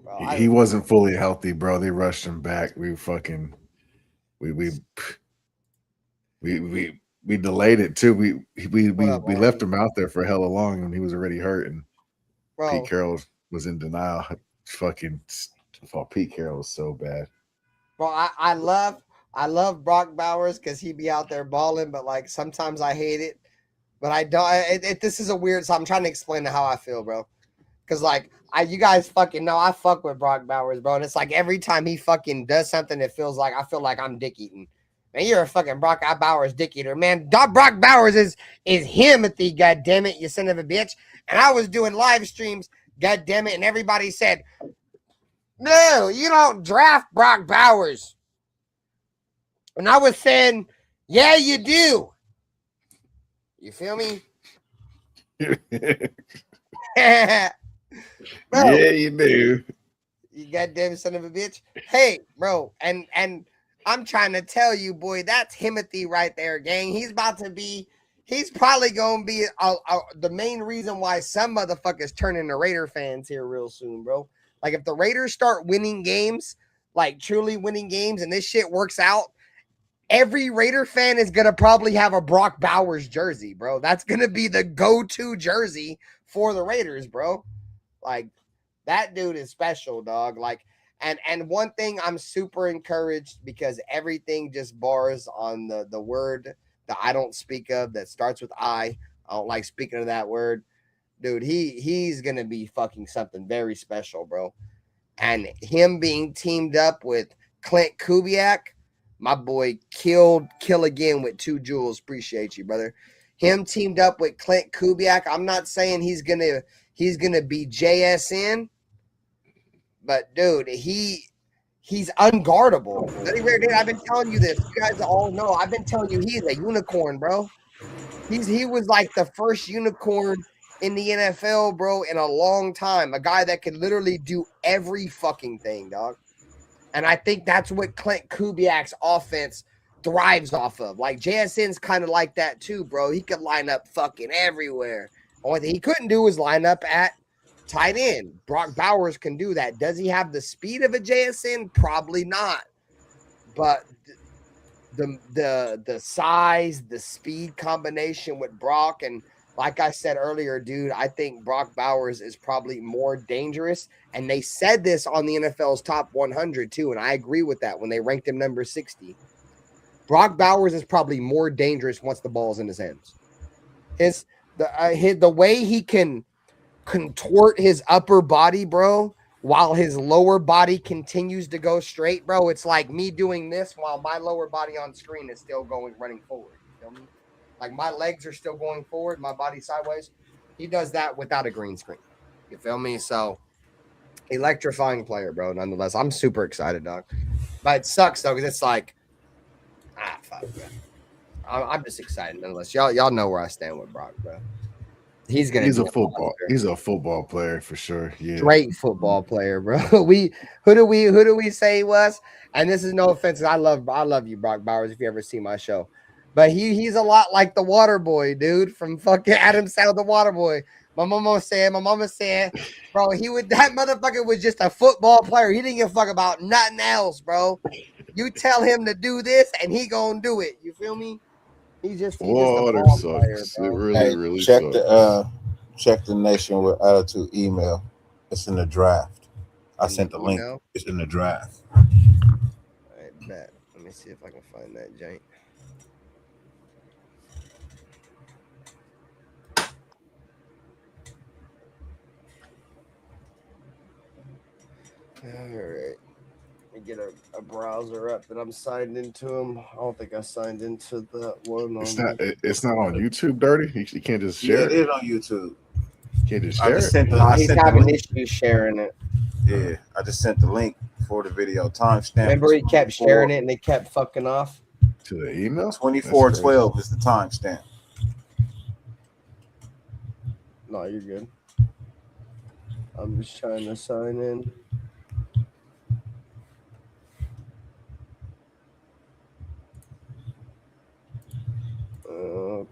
Bro, he wasn't fully healthy, bro. They rushed him back. We delayed it, too. We left him out there for hella long, and he was already hurt, and bro, Pete Carroll was in denial. Pete Carroll was so bad. Bro, I love Brock Bowers because he be out there balling, but like sometimes I hate it. But I don't. This is a weird. So I'm trying to explain how I feel, bro. Because like you guys fucking know I fuck with Brock Bowers, bro. And it's like every time he fucking does something, it feels like I feel like I'm dick eating. Man, you're a fucking Brock Bowers dick eater, man. Brock Bowers is Himothy, goddammit, you son of a bitch. And I was doing live streams, goddammit, and everybody said, no, you don't draft Brock Bowers. And I was saying, yeah, you do. You feel me? Bro, yeah, you do. You goddamn son of a bitch. Hey, bro, and I'm trying to tell you, boy, that's Himothy right there, gang. He's probably going to be the main reason why some motherfuckers turn into Raider fans here real soon, bro. Like, if the Raiders start winning games, like truly winning games, and this shit works out, every Raider fan is going to probably have a Brock Bowers jersey, bro. That's going to be the go-to jersey for the Raiders, bro. Like, that dude is special, dog. Like, and one thing I'm super encouraged because everything just bars on the word that I don't speak of that starts with I. I don't like speaking of that word. Dude, he's going to be fucking something very special, bro. And him being teamed up with Clint Kubiak, my boy, kill again with 2 jewels. Appreciate you, brother. Him teamed up with Clint Kubiak. I'm not saying he's gonna be JSN, but dude, he's unguardable. I've been telling you this. You guys all know. I've been telling you he's a unicorn, bro. He was like the first unicorn in the NFL, bro, in a long time. A guy that could literally do every fucking thing, dog. And I think that's what Clint Kubiak's offense thrives off of. Like, JSN's kind of like that too, bro. He could line up fucking everywhere. Only thing he couldn't do was line up at tight end. Brock Bowers can do that. Does he have the speed of a JSN? Probably not. But the size, the speed combination with Brock, and like I said earlier, dude, I think Brock Bowers is probably more dangerous. And they said this on the NFL's top 100 too, and I agree with that when they ranked him number 60. Brock Bowers is probably more dangerous once the ball's in his hands. The way he can contort his upper body, bro, while his lower body continues to go straight, bro. It's like me doing this while my lower body on screen is still running forward. You feel me? like my legs are still going forward, my body sideways. He does that without a green screen. You feel me? So electrifying player, bro. Nonetheless, I'm super excited, dog. But it sucks though, because it's like, fuck, man. I'm just excited, nonetheless. Y'all know where I stand with Brock, bro. He's a football. He's a football player for sure. Yeah, great football player, bro. Who do we say he was? And this is no offense. I love you, Brock Bowers. If you ever see my show, but he's a lot like the Water Boy, dude, from fucking Adam Sandler, the Water Boy. My mama said, bro, that motherfucker was just a football player. He didn't give a fuck about nothing else, bro. You tell him to do this, and he gonna do it. You feel me? He's just a ball player, bro. It really check sucks. Check the Nation with Attitude email. It's in the draft. I sent the link. It's in the draft. I bet. Let me see if I can find that jank. All right. Let me get a browser up that I'm signed into him. I don't think I signed into that one. It's not on YouTube, Dirty. You can't just share it. It is on YouTube. You can't just share it. He's having issues sharing it. Yeah, I just sent the link for the video timestamp. Remember, he kept sharing it and they kept fucking off to the email. 2412 is the timestamp. No, you're good. I'm just trying to sign in.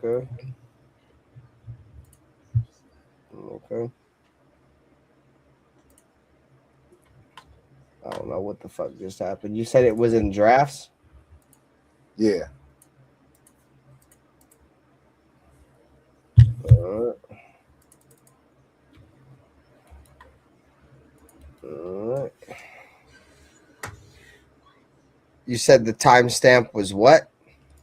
Okay. I don't know what the fuck just happened. You said it was in drafts? Yeah. All right. You said the timestamp was what?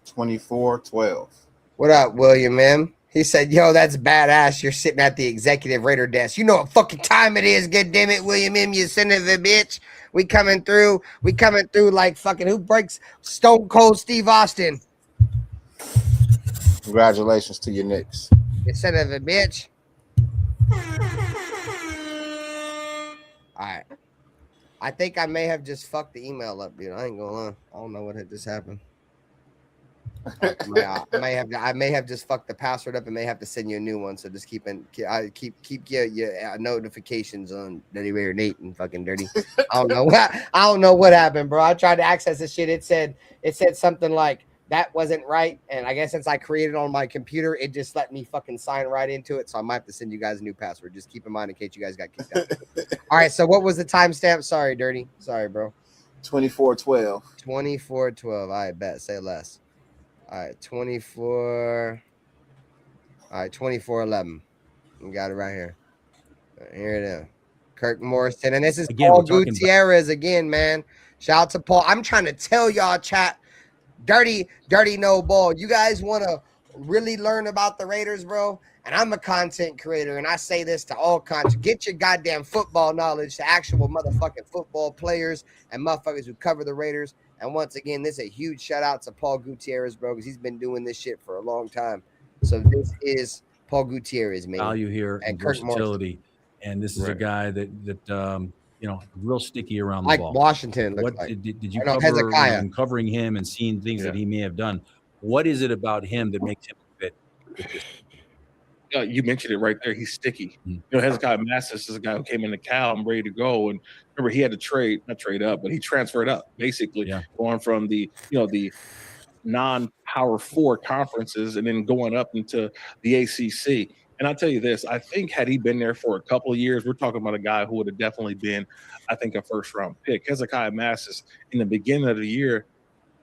2412. What up, William M? He said, yo, that's badass. You're sitting at the executive Raider desk. You know what fucking time it is, good damn it, William M, you son of a bitch. We coming through like fucking who breaks Stone Cold Steve Austin. Congratulations to your Knicks. You son of a bitch. All right. I think I may have just fucked the email up, dude. I ain't gonna lie. I don't know what had just happened. I may have just fucked the password up and may have to send you a new one. So just keep your notifications on Dirty Raider Nate and fucking Dirty. I don't know what happened, bro. I tried to access this shit. It said something like that wasn't right, and I guess since I created it on my computer, it just let me fucking sign right into it. So I might have to send you guys a new password. Just keep in mind in case you guys got kicked out. All right. So what was the timestamp? Sorry, Dirty. Sorry, bro. 2412. 2412. I bet. Say less. All right, 24. All right, 2411. You got it right here. Right, here it is. Kirk Morrison. And this is again, Paul Gutierrez again, man. Shout out to Paul. I'm trying to tell y'all, chat. Dirty no ball. You guys want to really learn about the Raiders, bro? And I'm a content creator, and I say this to all content. Get your goddamn football knowledge to actual motherfucking football players and motherfuckers who cover the Raiders. And once again, this is a huge shout out to Paul Gutierrez, bro, because he's been doing this shit for a long time. So this is Paul Gutierrez, man. Value here and versatility. And this is a guy that real sticky around the ball. Like Washington. What did you cover in covering him and seeing things that he may have done? What is it about him that makes him fit with this? You mentioned it right there. He's sticky. Hezekiah Massis is a guy who came into Cal and ready to go. And remember, he had to not trade up, but he transferred up, basically, going from the non-Power 4 conferences and then going up into the ACC. And I'll tell you this, I think had he been there for a couple of years, we're talking about a guy who would have definitely been, I think, a first-round pick. Hezekiah Massis, in the beginning of the year,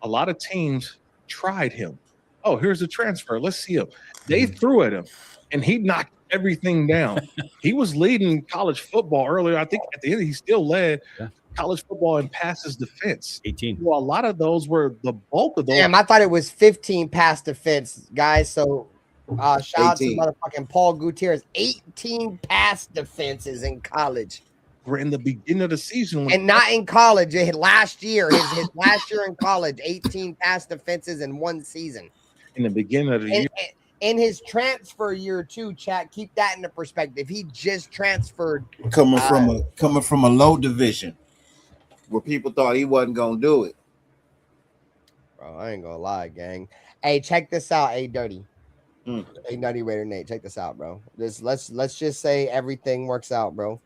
a lot of teams tried him. Oh, here's a transfer. Let's see him. They threw at him. And he knocked everything down. He was leading college football earlier. I think at the end, he still led college football in passes defense. 18. Well, a lot of those were the bulk of those. Damn, I thought it was 15 pass defense, guys. So shout out to motherfucking Paul Gutierrez. 18 pass defenses in college. We're in the beginning of the season. And not in college. Last year, his last year in college, 18 pass defenses in one season. in the beginning of the year. In his transfer year too, chat. Keep that into perspective. He just transferred, coming from a low division where people thought he wasn't gonna do it. Bro, I ain't gonna lie, gang. Hey, check this out. Hey, Dirty. Hey, Nutty Raider Nate. Check this out, bro. Let's just say everything works out, bro.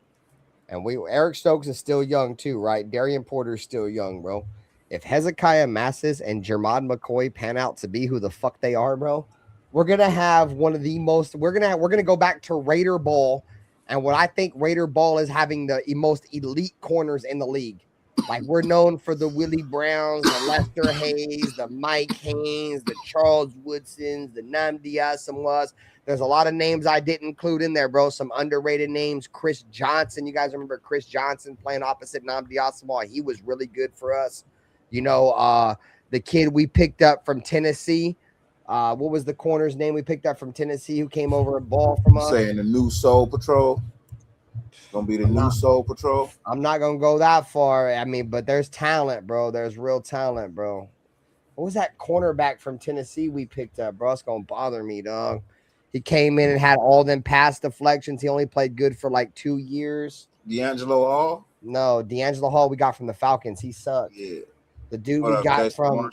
And Eric Stokes is still young too, right? Darian Porter is still young, bro. If Hezekiah Massis and Jermod McCoy pan out to be who the fuck they are, bro, we're gonna have one of the most. We're gonna go back to Raider ball, and what I think Raider ball is having the most elite corners in the league. Like, we're known for the Willie Browns, the Lester Hayes, the Mike Haynes, the Charles Woodsons, the Nnamdi Asomugha. There's a lot of names I didn't include in there, bro. Some underrated names. Chris Johnson. You guys remember Chris Johnson playing opposite Nnamdi Asomugha? He was really good for us. You know, the kid we picked up from Tennessee. What was the corner's name we picked up from Tennessee who came over a ball from us? Saying the new Soul Patrol. Gonna be the new Soul Patrol. I'm not gonna go that far. I mean, but there's talent, bro. There's real talent, bro. What was that cornerback from Tennessee we picked up, bro? It's gonna bother me, dog. He came in and had all them pass deflections. He only played good for like 2 years. D'Angelo Hall? No, D'Angelo Hall we got from the Falcons. He sucked. Yeah. The dude we got from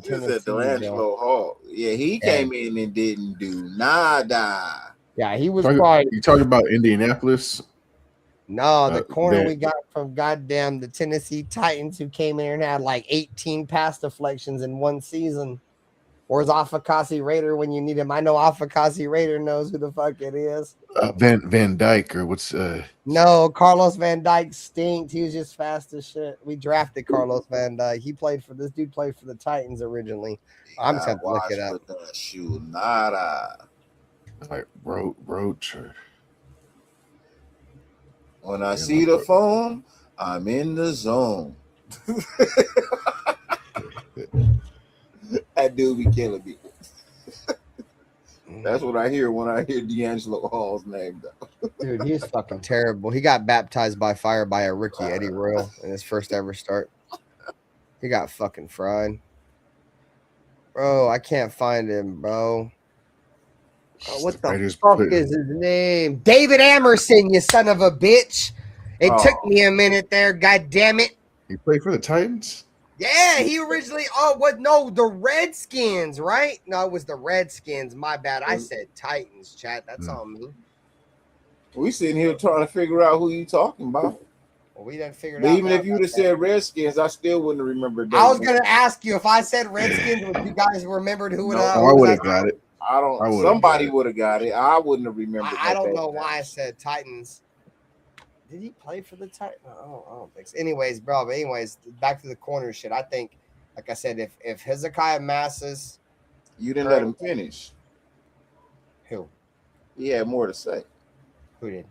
Tennessee. D'Angelo Hall. Yeah, he came in and didn't do nada. Yeah, he was You talking about Indianapolis? No, the corner we got from goddamn the Tennessee Titans, who came in and had like 18 pass deflections in one season. Where's Afakasi Raider when you need him? I know Afakasi Raider knows who the fuck it is. Van Dyke or what's No, Carlos Van Dyke stinked. He was just fast as shit. We drafted Carlos Van Dyke. This dude played for the Titans originally. I'm just gonna look it up. Nada. Like roach. When I see the phone, I'm in the zone. That dude be killing me. That's what I hear when I hear D'Angelo Hall's name, though. Dude, he's fucking terrible. He got baptized by fire by a rookie, Eddie Royal, in his first ever start. He got fucking fried. Bro, I can't find him, bro. Oh, what the fuck is his name? David Amerson, you son of a bitch. It took me a minute there, god damn it. He played for the Titans? Yeah, he originally the Redskins, right? No, it was the Redskins. My bad. I said Titans, chat. That's on me. We sitting here trying to figure out who you talking about. Well, we didn't figure it out. Even if you'd have said Redskins, I still wouldn't have remembered. I was gonna ask you if I said Redskins, would you guys remembered who it I would have got it. Somebody would have got it. I wouldn't have remembered. I don't know why I said Titans. Did he play for the Titans? I don't think so. Anyways, bro. But anyways, back to the corner shit. I think, like I said, if Hezekiah Massis, you didn't let him finish. Who? He had more to say. Who did?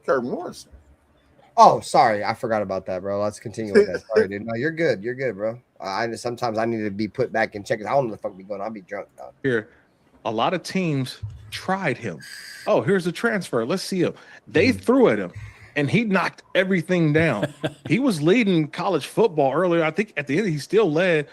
Kirk Morrison. Oh, sorry, I forgot about that, bro. Let's continue with that. Sorry, dude. No, you're good. You're good, bro. Sometimes I need to be put back in check. I don't know the fuck be going on. I'll be drunk, dog. Here, a lot of teams tried him. Oh, here's a transfer. Let's see him. They threw at him, and he knocked everything down. He was leading college football earlier. I think at the end, he still led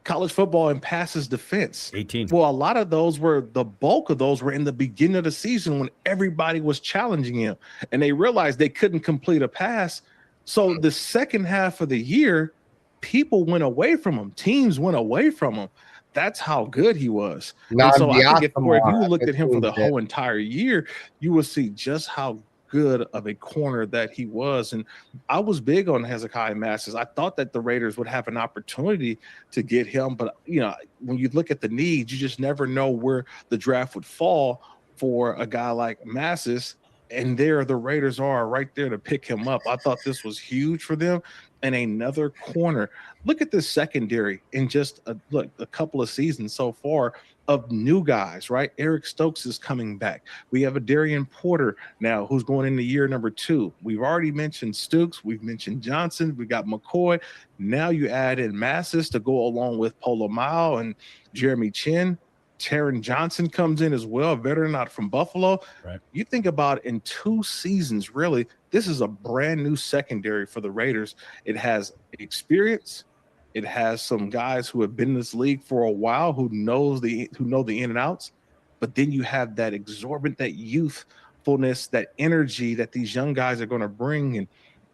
college football in passes defense. 18. Well, a lot of the bulk of those were in the beginning of the season when everybody was challenging him, and they realized they couldn't complete a pass. So the second half of the year, people went away from him. Teams went away from him. That's how good he was. And so I think if you looked at him for the whole entire year, you will see just how good of a corner that he was. And I was big on Hezekiah Massis. I thought that the Raiders would have an opportunity to get him. But, when you look at the needs, you just never know where the draft would fall for a guy like Massis. And there the Raiders are right there to pick him up. I thought this was huge for them. And another corner. Look at this secondary in just a couple of seasons so far of new guys, right? Eric Stokes is coming back. We have a Darian Porter now who's going into year number 2. We've already mentioned Stokes. We've mentioned Johnson. We got McCoy. Now you add in Massis to go along with Polo Mile and Jeremy Chin. Taron Johnson comes in as well, a veteran out from Buffalo. Right. You think about in 2 seasons, really, this is a brand new secondary for the Raiders. It has experience, It has some guys who have been in this league for a while who know the in and outs. But then you have that exorbitant, that youthfulness, that energy that these young guys are going to bring. And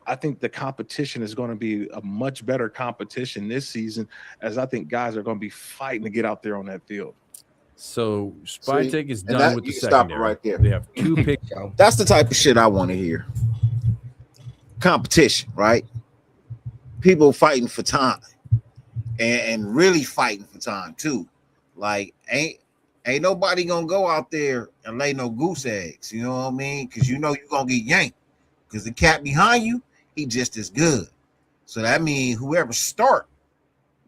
I think the competition is going to be a much better competition this season, as I think guys are going to be fighting to get out there on that field. So Spytek is and done with the you can stop it secondary. right there. They have 2 picks. That's the type of shit I want to hear. Competition, right? People fighting for time, and really fighting for time too. Like ain't nobody gonna go out there and lay no goose eggs. You know what I mean? Because you know you're gonna get yanked. Because the cat behind you, he just as good. So that means whoever start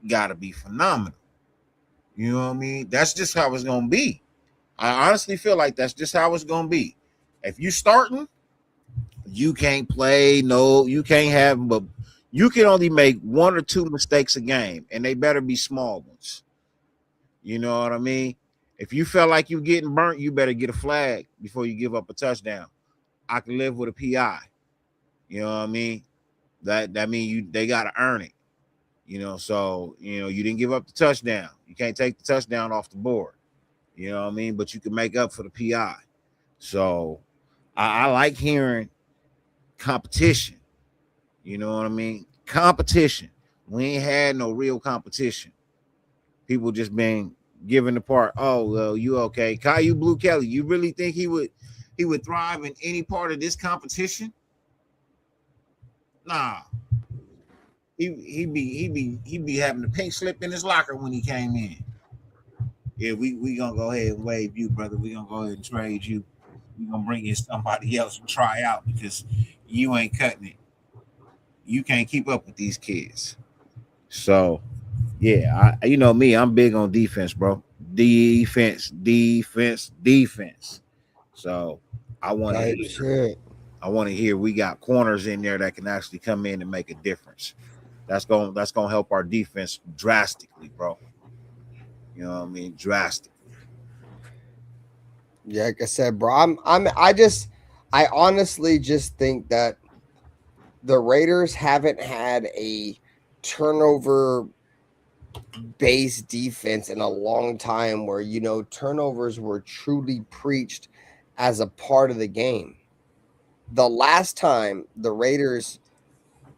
gotta be phenomenal. You know what I mean? That's just how it's gonna be. I honestly feel like that's just how it's gonna be. If you starting, you can't play. No, you can't have. But you can only make 1 or 2 mistakes a game, and they better be small ones. You know what I mean? If you feel like you're getting burnt, you better get a flag before you give up a touchdown. I can live with a PI. You know what I mean? That means they gotta earn it. You know, so you didn't give up the touchdown. You can't take the touchdown off the board. You know what I mean? But you can make up for the PI. So I like hearing competition. You know what I mean? Competition. We ain't had no real competition. People just been given the part. Oh, well, you okay? Caillou Blue Kelly, you really think he would thrive in any part of this competition? Nah. He be having the pink slip in his locker when he came in. Yeah, we gonna go ahead and waive you, brother. We gonna go ahead and trade you. We gonna bring in somebody else and try out because you ain't cutting it. You can't keep up with these kids. So yeah, you know me, I'm big on defense, bro. Defense. So I want to hear we got corners in there that can actually come in and make a difference. That's gonna help our defense drastically, bro. You know what I mean? Drastically. Yeah, like I said, bro, I honestly just think that the Raiders haven't had a turnover based defense in a long time where turnovers were truly preached as a part of the game. The last time the Raiders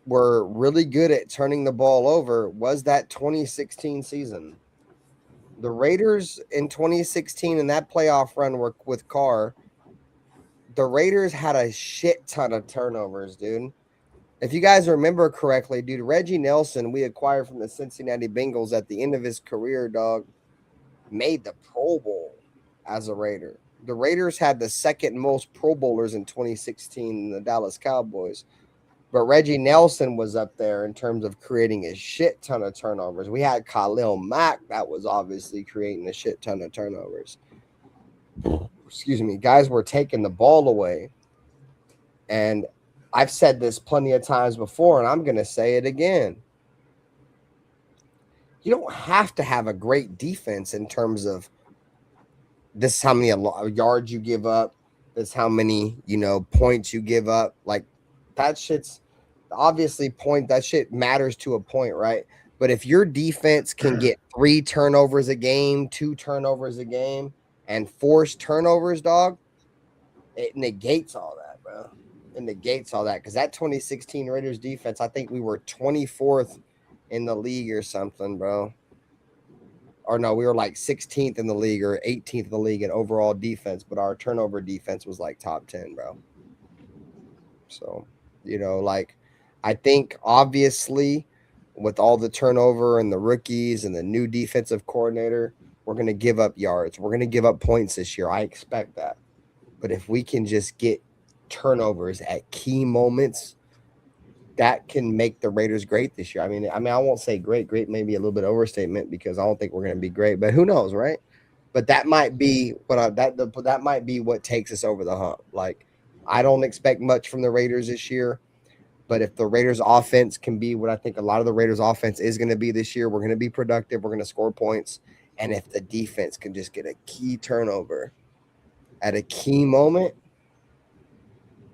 were really good at turning the ball over was that 2016 season. The Raiders in 2016 in that playoff run with Carr, the Raiders had a shit ton of turnovers, dude. If you guys remember correctly, dude, Reggie Nelson, we acquired from the Cincinnati Bengals at the end of his career, dog, made the Pro Bowl as a Raider. The Raiders had the second most Pro Bowlers in 2016 in the Dallas Cowboys. But Reggie Nelson was up there in terms of creating a shit ton of turnovers. We had Khalil Mack that was obviously creating a shit ton of turnovers. Excuse me. Guys were taking the ball away. And I've said this plenty of times before, and I'm going to say it again. You don't have to have a great defense in terms of this is how many yards you give up. This is how many, points you give up. Like, that shit's obviously that shit matters to a point, right? But if your defense can get 3 turnovers a game, 2 turnovers a game, and force turnovers, dog, it negates all that, bro. It negates all that because that 2016 Raiders defense, I think we were 24th in the league or something, bro. Or no, we were like 16th in the league or 18th in the league in overall defense, but our turnover defense was like top 10, bro. So, I think obviously with all the turnover and the rookies and the new defensive coordinator, we're going to give up yards. We're going to give up points this year. I expect that. But if we can just get turnovers at key moments, that can make the Raiders great this year. I mean, I won't say great. Great may be a little bit overstatement because I don't think we're going to be great, but who knows, right? But that might be that might be what takes us over the hump. Like, I don't expect much from the Raiders this year, but if the Raiders offense can be what I think a lot of the Raiders offense is going to be this year, we're going to be productive. We're going to score points. And if the defense can just get a key turnover at a key moment,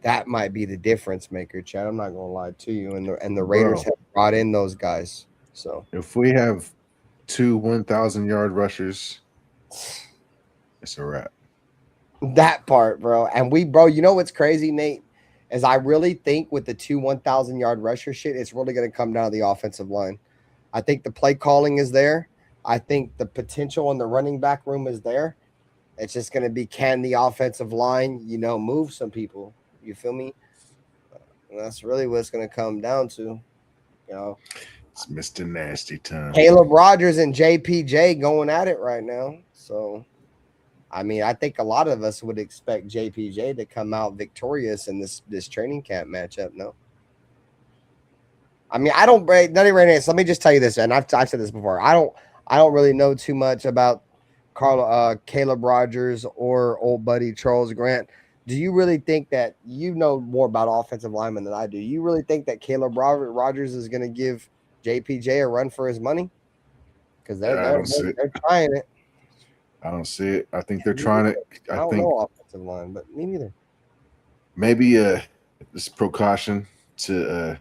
that might be the difference maker, Chad. I'm not going to lie to you. And the Raiders have brought in those guys. So if we have 2 1,000-yard rushers, it's a wrap. That part, bro. And bro, you know what's crazy, Nate? Is I really think with the 2 1,000-yard rusher shit, it's really going to come down to the offensive line. I think the play calling is there. I think the potential in the running back room is there. It's just going to be, can the offensive line, move some people? You feel me? And that's really what it's going to come down to. It's Mr. Nasty time. Caleb Rogers and JPJ going at it right now. So, I mean, I think a lot of us would expect JPJ to come out victorious in this training camp matchup. No, I mean, I don't break none of right. So let me just tell you this, and I've said this before. I don't really know too much about Caleb Rogers or old buddy Charles Grant. Do you really think that you know more about offensive linemen than I do? You really think that Caleb Rogers is going to give JPJ a run for his money? Because they're trying it. I don't see it. I think they're trying it. I don't know offensive line, but me neither. Maybe this precaution to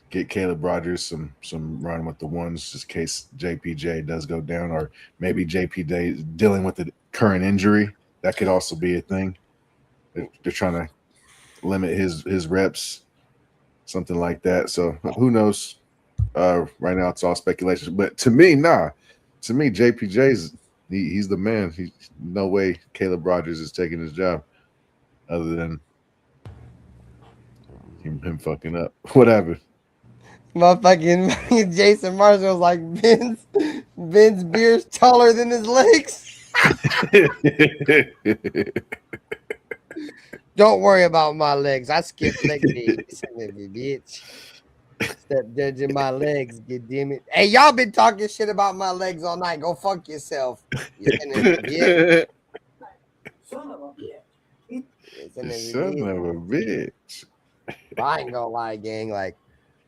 get Caleb Rogers some run with the ones just in case JPJ does go down, or maybe JPJ is dealing with the current injury. That could also be a thing. They're trying to limit his reps, something like that. So who knows? Right now it's all speculation. But to me, JPJ's he's the man. No way Caleb Rogers is taking his job, other than him fucking up. Whatever. Motherfucking Jason Marshall's like Ben's beard's taller than his legs. Don't worry about my legs. I skip leg days, bitch. Step judging my legs, get damn it. Hey, y'all been talking shit about my legs all night. Go fuck yourself. Son of a bitch. I ain't gonna lie, gang. Like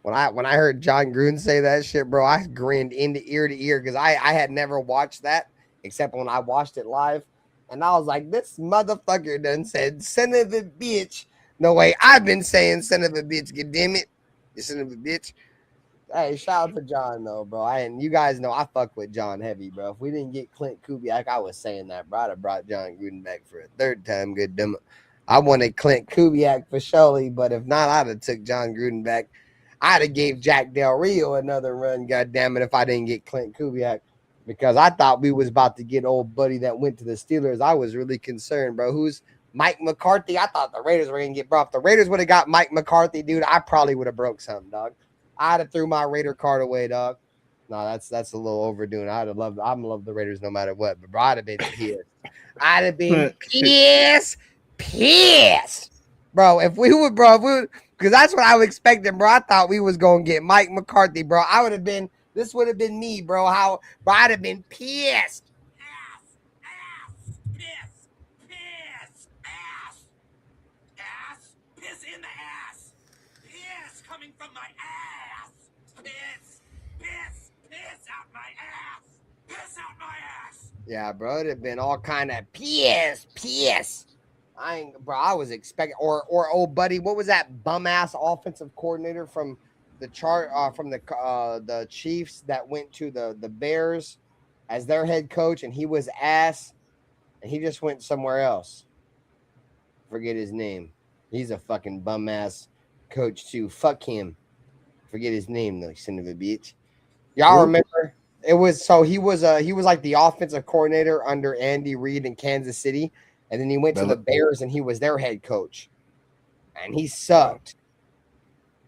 when I heard John Gruden say that shit, bro, I grinned ear to ear because I had never watched that except when I watched it live. And I was like, this motherfucker done said son of a bitch. No way, I've been saying son of a bitch, god damn it. You son of a bitch. Hey, shout out to John though, bro. And you guys know I fuck with John heavy, bro. If we didn't get Clint Kubiak, I was saying that, bro. I'd have brought John Gruden back for a third time. Good damn it. I wanted Clint Kubiak for surely, but if not, I'd have took John Gruden back. I'd have gave Jack Del Rio another run, god damn it, if I didn't get Clint Kubiak. Because I thought we was about to get old buddy that went to the Steelers. I was really concerned, bro. Who's Mike McCarthy? I thought the Raiders were going to get brought. If the Raiders would have got Mike McCarthy, dude, I probably would have broke something, dog. I'd have threw my Raider card away, dog. No, that's a little overdoing. I'm love the Raiders no matter what. But bro, I'd have been pissed. I'd have been pissed. Bro, if we would, because that's what I was expecting, bro. I thought we was going to get Mike McCarthy, bro. This would have been me, bro. Bro, I'd have been pissed. Piss in the ass. Piss coming from my ass. Piss out my ass. Piss out my ass. Yeah, bro, it'd have been all kind of piss. I was expecting, or old buddy, what was that bum ass offensive coordinator from the the Chiefs that went to the Bears as their head coach, and he was ass, and he just went somewhere else. Forget his name. He's a fucking bum ass coach too. Fuck him. Forget his name though, son of a bitch. Y'all remember? It was he was like the offensive coordinator under Andy Reid in Kansas City, and then he went to the Bears and he was their head coach, and he sucked.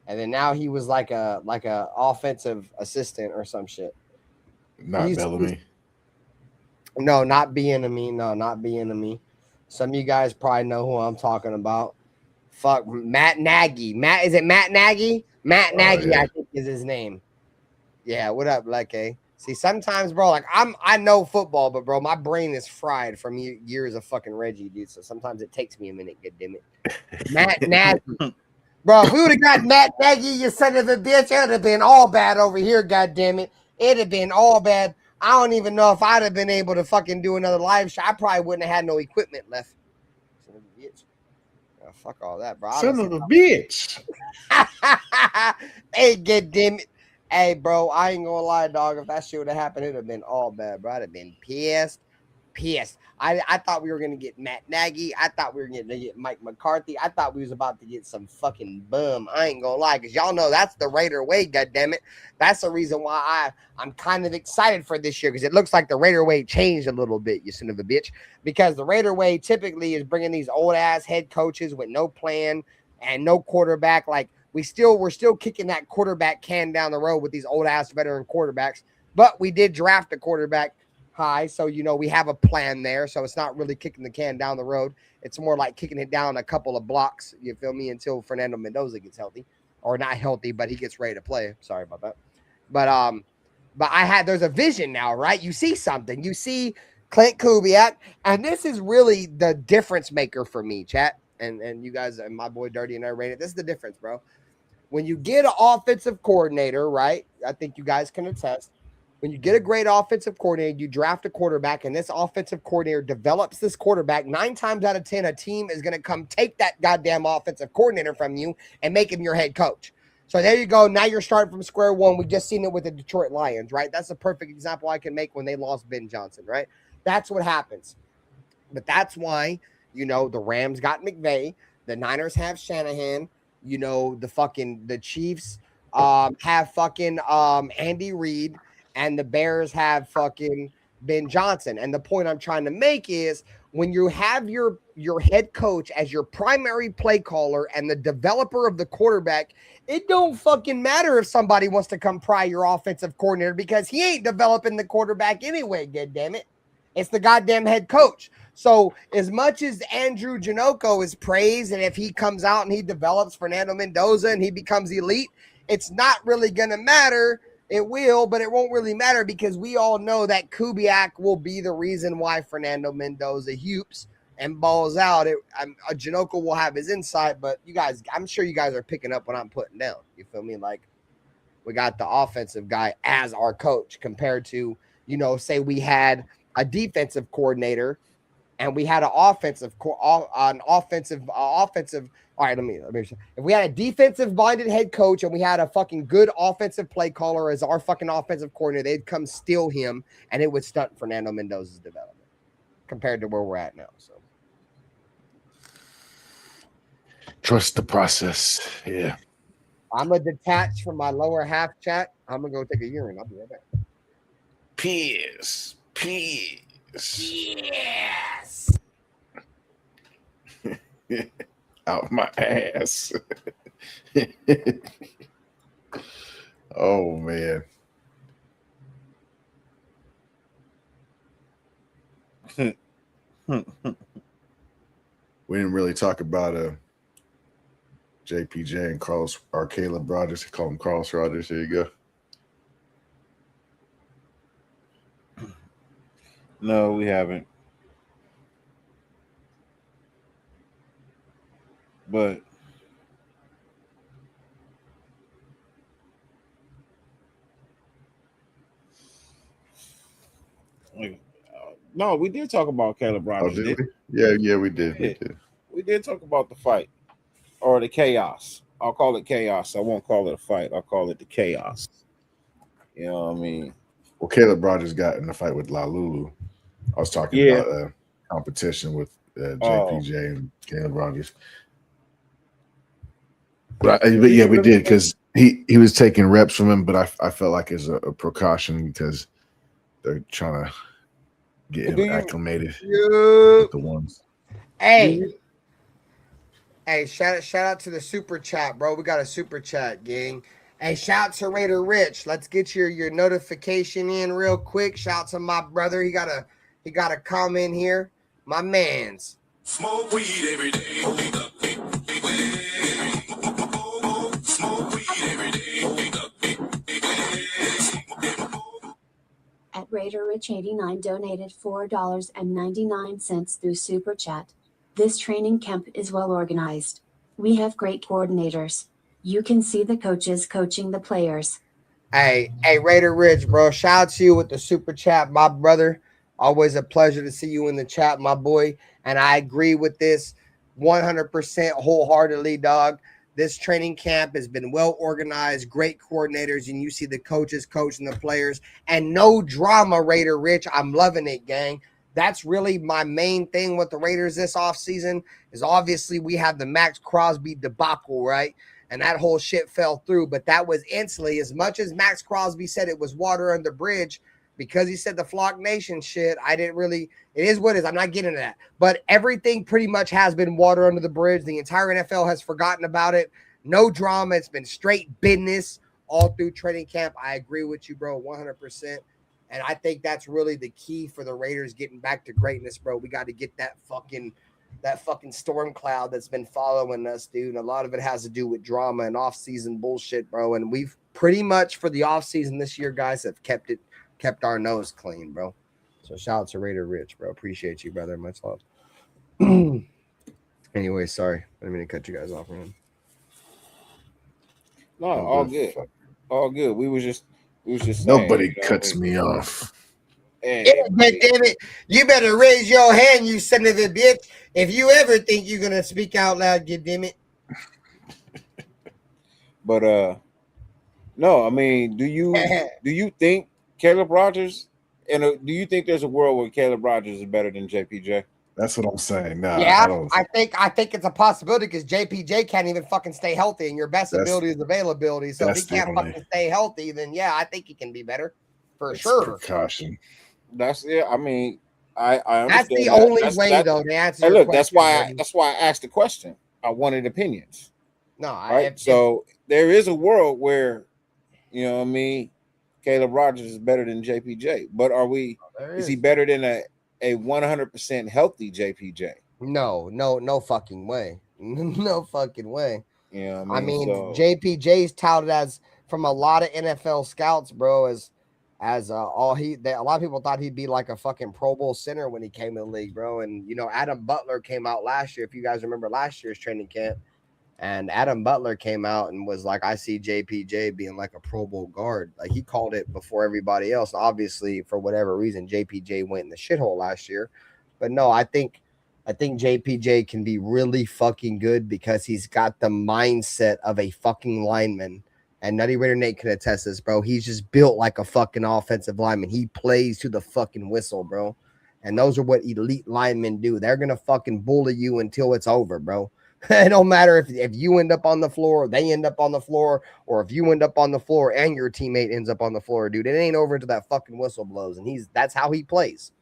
And then now he was like a offensive assistant or some shit. Not Bellamy. No, not Bieniemy. No, not Bieniemy. Some of you guys probably know who I'm talking about. Fuck, Matt Nagy. Is it Matt Nagy? Matt Nagy, yeah. I think is his name. Yeah, what up, Leke? See, sometimes, bro, like I know football, but bro, my brain is fried from years of fucking Reggie, dude. So sometimes it takes me a minute. God damn it, Matt Nagy. Bro, if we would have got Matt Nagy, you son of a bitch, it would have been all bad over here, goddammit. It'd have been all bad. I don't even know if I'd have been able to fucking do another live show. I probably wouldn't have had no equipment left. Son of a bitch. Oh, fuck all that, bro. Son of a bitch. Hey, goddammit. Hey, bro, I ain't gonna lie, dog. If that shit would have happened, it'd have been all bad, bro. I'd have been pissed. I thought we were gonna get Matt Nagy. I thought we were gonna get Mike McCarthy. I thought we was about to get some fucking bum. I ain't gonna lie, because y'all know that's the Raider way, goddammit. That's the reason why I'm kind of excited for this year, because it looks like the Raider way changed a little bit, you son of a bitch. Because the Raider way typically is bringing these old ass head coaches with no plan and no quarterback. Like we're still kicking that quarterback can down the road with these old ass veteran quarterbacks. But we did draft a quarterback high, so we have a plan there. So it's not really kicking the can down the road. It's more like kicking it down a couple of blocks, you feel me, until Fernando Mendoza gets healthy. Or not healthy, but he gets ready to play. Sorry about that. But there's a vision now, right? You see something. You see Clint Kubiak, and this is really the difference maker for me, chat. And you guys and my boy Dirty and I rated. This is the difference, bro. When you get an offensive coordinator, right? I think you guys can attest. When you get a great offensive coordinator, you draft a quarterback, and this offensive coordinator develops this quarterback. 9 times out of 10, a team is going to come take that goddamn offensive coordinator from you and make him your head coach. So there you go. Now you're starting from square one. We just seen it with the Detroit Lions, right? That's a perfect example I can make when they lost Ben Johnson, right? That's what happens. But that's why, the Rams got McVay. The Niners have Shanahan. The Chiefs have fucking Andy Reid. And the Bears have fucking Ben Johnson. And the point I'm trying to make is when you have your head coach as your primary play caller and the developer of the quarterback, it don't fucking matter if somebody wants to come pry your offensive coordinator, because he ain't developing the quarterback anyway, goddammit. It's the goddamn head coach. So as much as Andrew Janocko is praised, and if he comes out and he develops Fernando Mendoza and he becomes elite, it's not really going to matter. It will, but it won't really matter, because we all know that Kubiak will be the reason why Fernando Mendoza hoops and balls out. Janocko will have his insight, but you guys, I'm sure you guys are picking up what I'm putting down. You feel me? Like, we got the offensive guy as our coach compared to, say we had a defensive coordinator and we had an offensive. All right, let me. If we had a defensive-minded head coach and we had a fucking good offensive play caller as our fucking offensive coordinator, they'd come steal him, and it would stunt Fernando Mendoza's development compared to where we're at now. So, trust the process. Yeah. I'm gonna detach from my lower half, chat. I'm gonna go take a urine. I'll be right back. Peace. Yes. Out my ass. Oh man. We didn't really talk about JPJ and Carlos or Caleb Rogers. They call him Carlos Rogers. There you go. No, we haven't. But no, we did talk about Caleb Rogers. Did we? Yeah, we did. We did talk about the fight or the chaos. I'll call it chaos. I won't call it a fight. I'll call it the chaos. You know what I mean? Well, Caleb Rogers got in a fight with La Lulu. I was talking about competition with JPJ and Caleb Rogers. But yeah, we did, because he was taking reps from him, but I felt like it's a precaution because they're trying to get him acclimated with the ones. Hey, shout out to the super chat, bro. We got a super chat, gang. Hey, shout out to Raider Rich. Let's get your notification in real quick. Shout out to my brother. He got a comment here. My man's. Smoke weed every day. At Raider Rich 89 donated $4.99 through Super Chat. This training camp is well organized. We have great coordinators. You can see the coaches coaching the players. Hey, Raider Rich, bro. Shout out to you with the super chat, my brother. Always a pleasure to see you in the chat, my boy. And I agree with this 100% wholeheartedly, dog. This training camp has been well organized, great coordinators, and you see the coaches coaching the players, and no drama, Raider Rich. I'm loving it, gang. That's really my main thing with the Raiders this offseason is obviously we have the Maxx Crosby debacle, right? And that whole shit fell through, but that was instantly, as much as Maxx Crosby said it was water under the bridge, because he said the Flock Nation shit, I didn't really, it is what it is. I'm not getting into that. But everything pretty much has been water under the bridge. The entire NFL has forgotten about it. No drama. It's been straight business all through training camp. I agree with you, bro, 100%. And I think that's really the key for the Raiders getting back to greatness, bro. We got to get that fucking storm cloud that's been following us, dude. A lot of it has to do with drama and off-season bullshit, bro. And we've pretty much for the off-season this year, guys, have kept our nose clean, bro. So shout out to Raider Rich, bro. Appreciate you, brother. Much love. Anyway, sorry. I didn't mean to cut you guys off, man. No, all good. All good. We was just saying, nobody cuts me off. Yeah, but damn it, you better raise your hand, you son of a bitch. If you ever think you're gonna speak out loud, you damn it. But no, I mean, do you think Caleb Rogers do you think there's a world where Caleb Rogers is better than JPJ? That's what I'm saying. Nah, yeah, I think it's a possibility because JPJ can't even fucking stay healthy, and your best ability is availability. So if he can't fucking stay healthy, then yeah, I think he can be better for sure. Precaution. That's it. I mean, I understand. That's the only way though to answer. Hey, look, question, that's why I asked the question. I wanted opinions. No, right. So there is a world where, you know what I mean, Caleb Rogers is better than JPJ, but is he better than a 100% healthy JPJ? No fucking way. No fucking way. Yeah, I mean JPJ's touted as from a lot of NFL scouts, bro, as a lot of people thought he'd be like a fucking Pro Bowl center when he came in the league, bro. And you know, Adam Butler came out last year. If you guys remember last year's training camp, and Adam Butler came out and was like, I see JPJ being like a Pro Bowl guard. Like he called it before everybody else. Obviously, for whatever reason, JPJ went in the shithole last year. But no, I think JPJ can be really fucking good because he's got the mindset of a fucking lineman. And Nutty Raider Nate can attest this, bro. He's just built like a fucking offensive lineman. He plays to the fucking whistle, bro. And those are what elite linemen do. They're going to fucking bully you until it's over, bro. It don't matter if you end up on the floor, they end up on the floor, or if you end up on the floor and your teammate ends up on the floor, dude. It ain't over until that fucking whistle blows. And that's how he plays.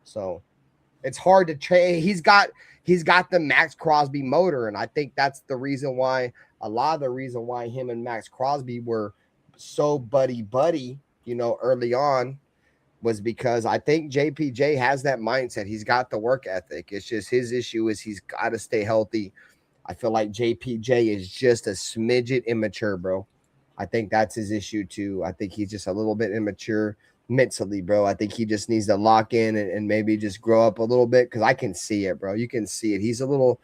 So it's hard to trade. He's got the Maxx Crosby motor. And I think that's the reason why him and Maxx Crosby were so buddy, you know, early on was because I think JPJ has that mindset. He's got the work ethic. It's just his issue is he's got to stay healthy. I feel like JPJ is just a smidget immature, bro. I think that's his issue too. I think he's just a little bit immature mentally, bro. I think he just needs to lock in and maybe just grow up a little bit because I can see it, bro. You can see it. He's a little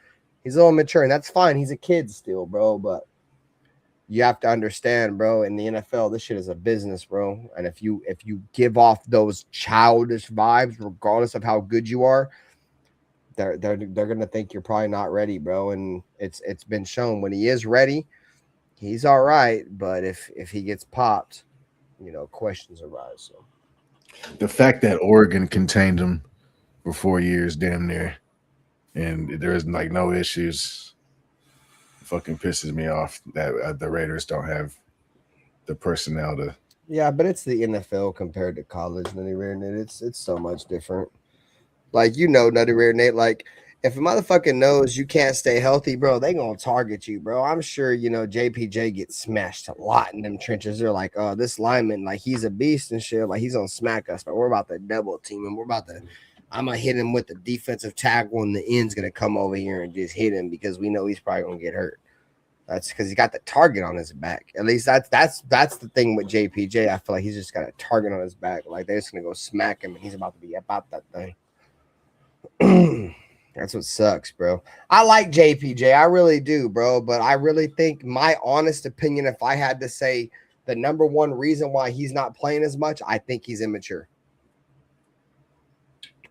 mature, and that's fine. He's a kid still, bro. But you have to understand, bro, in the NFL, this shit is a business, bro. And if you give off those childish vibes, regardless of how good you are, they're gonna think you're probably not ready, bro. And it's been shown when he is ready, he's all right. But if he gets popped, you know, questions arise. So the fact that Oregon contained him for 4 years, damn near, and there's like no issues, fucking pisses me off that the Raiders don't have the personnel to. Yeah, but it's the NFL compared to college, Nutty Raider Nate. It's so much different. Like, you know, Nutty Raider Nate, like, if a motherfucker knows you can't stay healthy, bro, they gonna target you, bro. I'm sure, you know, JPJ gets smashed a lot in them trenches. They're like, oh, this lineman, like, he's a beast and shit. Like, he's gonna smack us, but we're about to double team him. I'm gonna hit him with the defensive tackle, and the end's gonna come over here and just hit him because we know he's probably gonna get hurt. That's because he got the target on his back. At least that's the thing with JPJ. I feel like he's just got a target on his back. Like, they're just gonna go smack him, and he's about to be about that thing. That's what sucks, bro. I like JPJ. I really do, bro. But I really think, my honest opinion, if I had to say the number one reason why he's not playing as much, I think he's immature.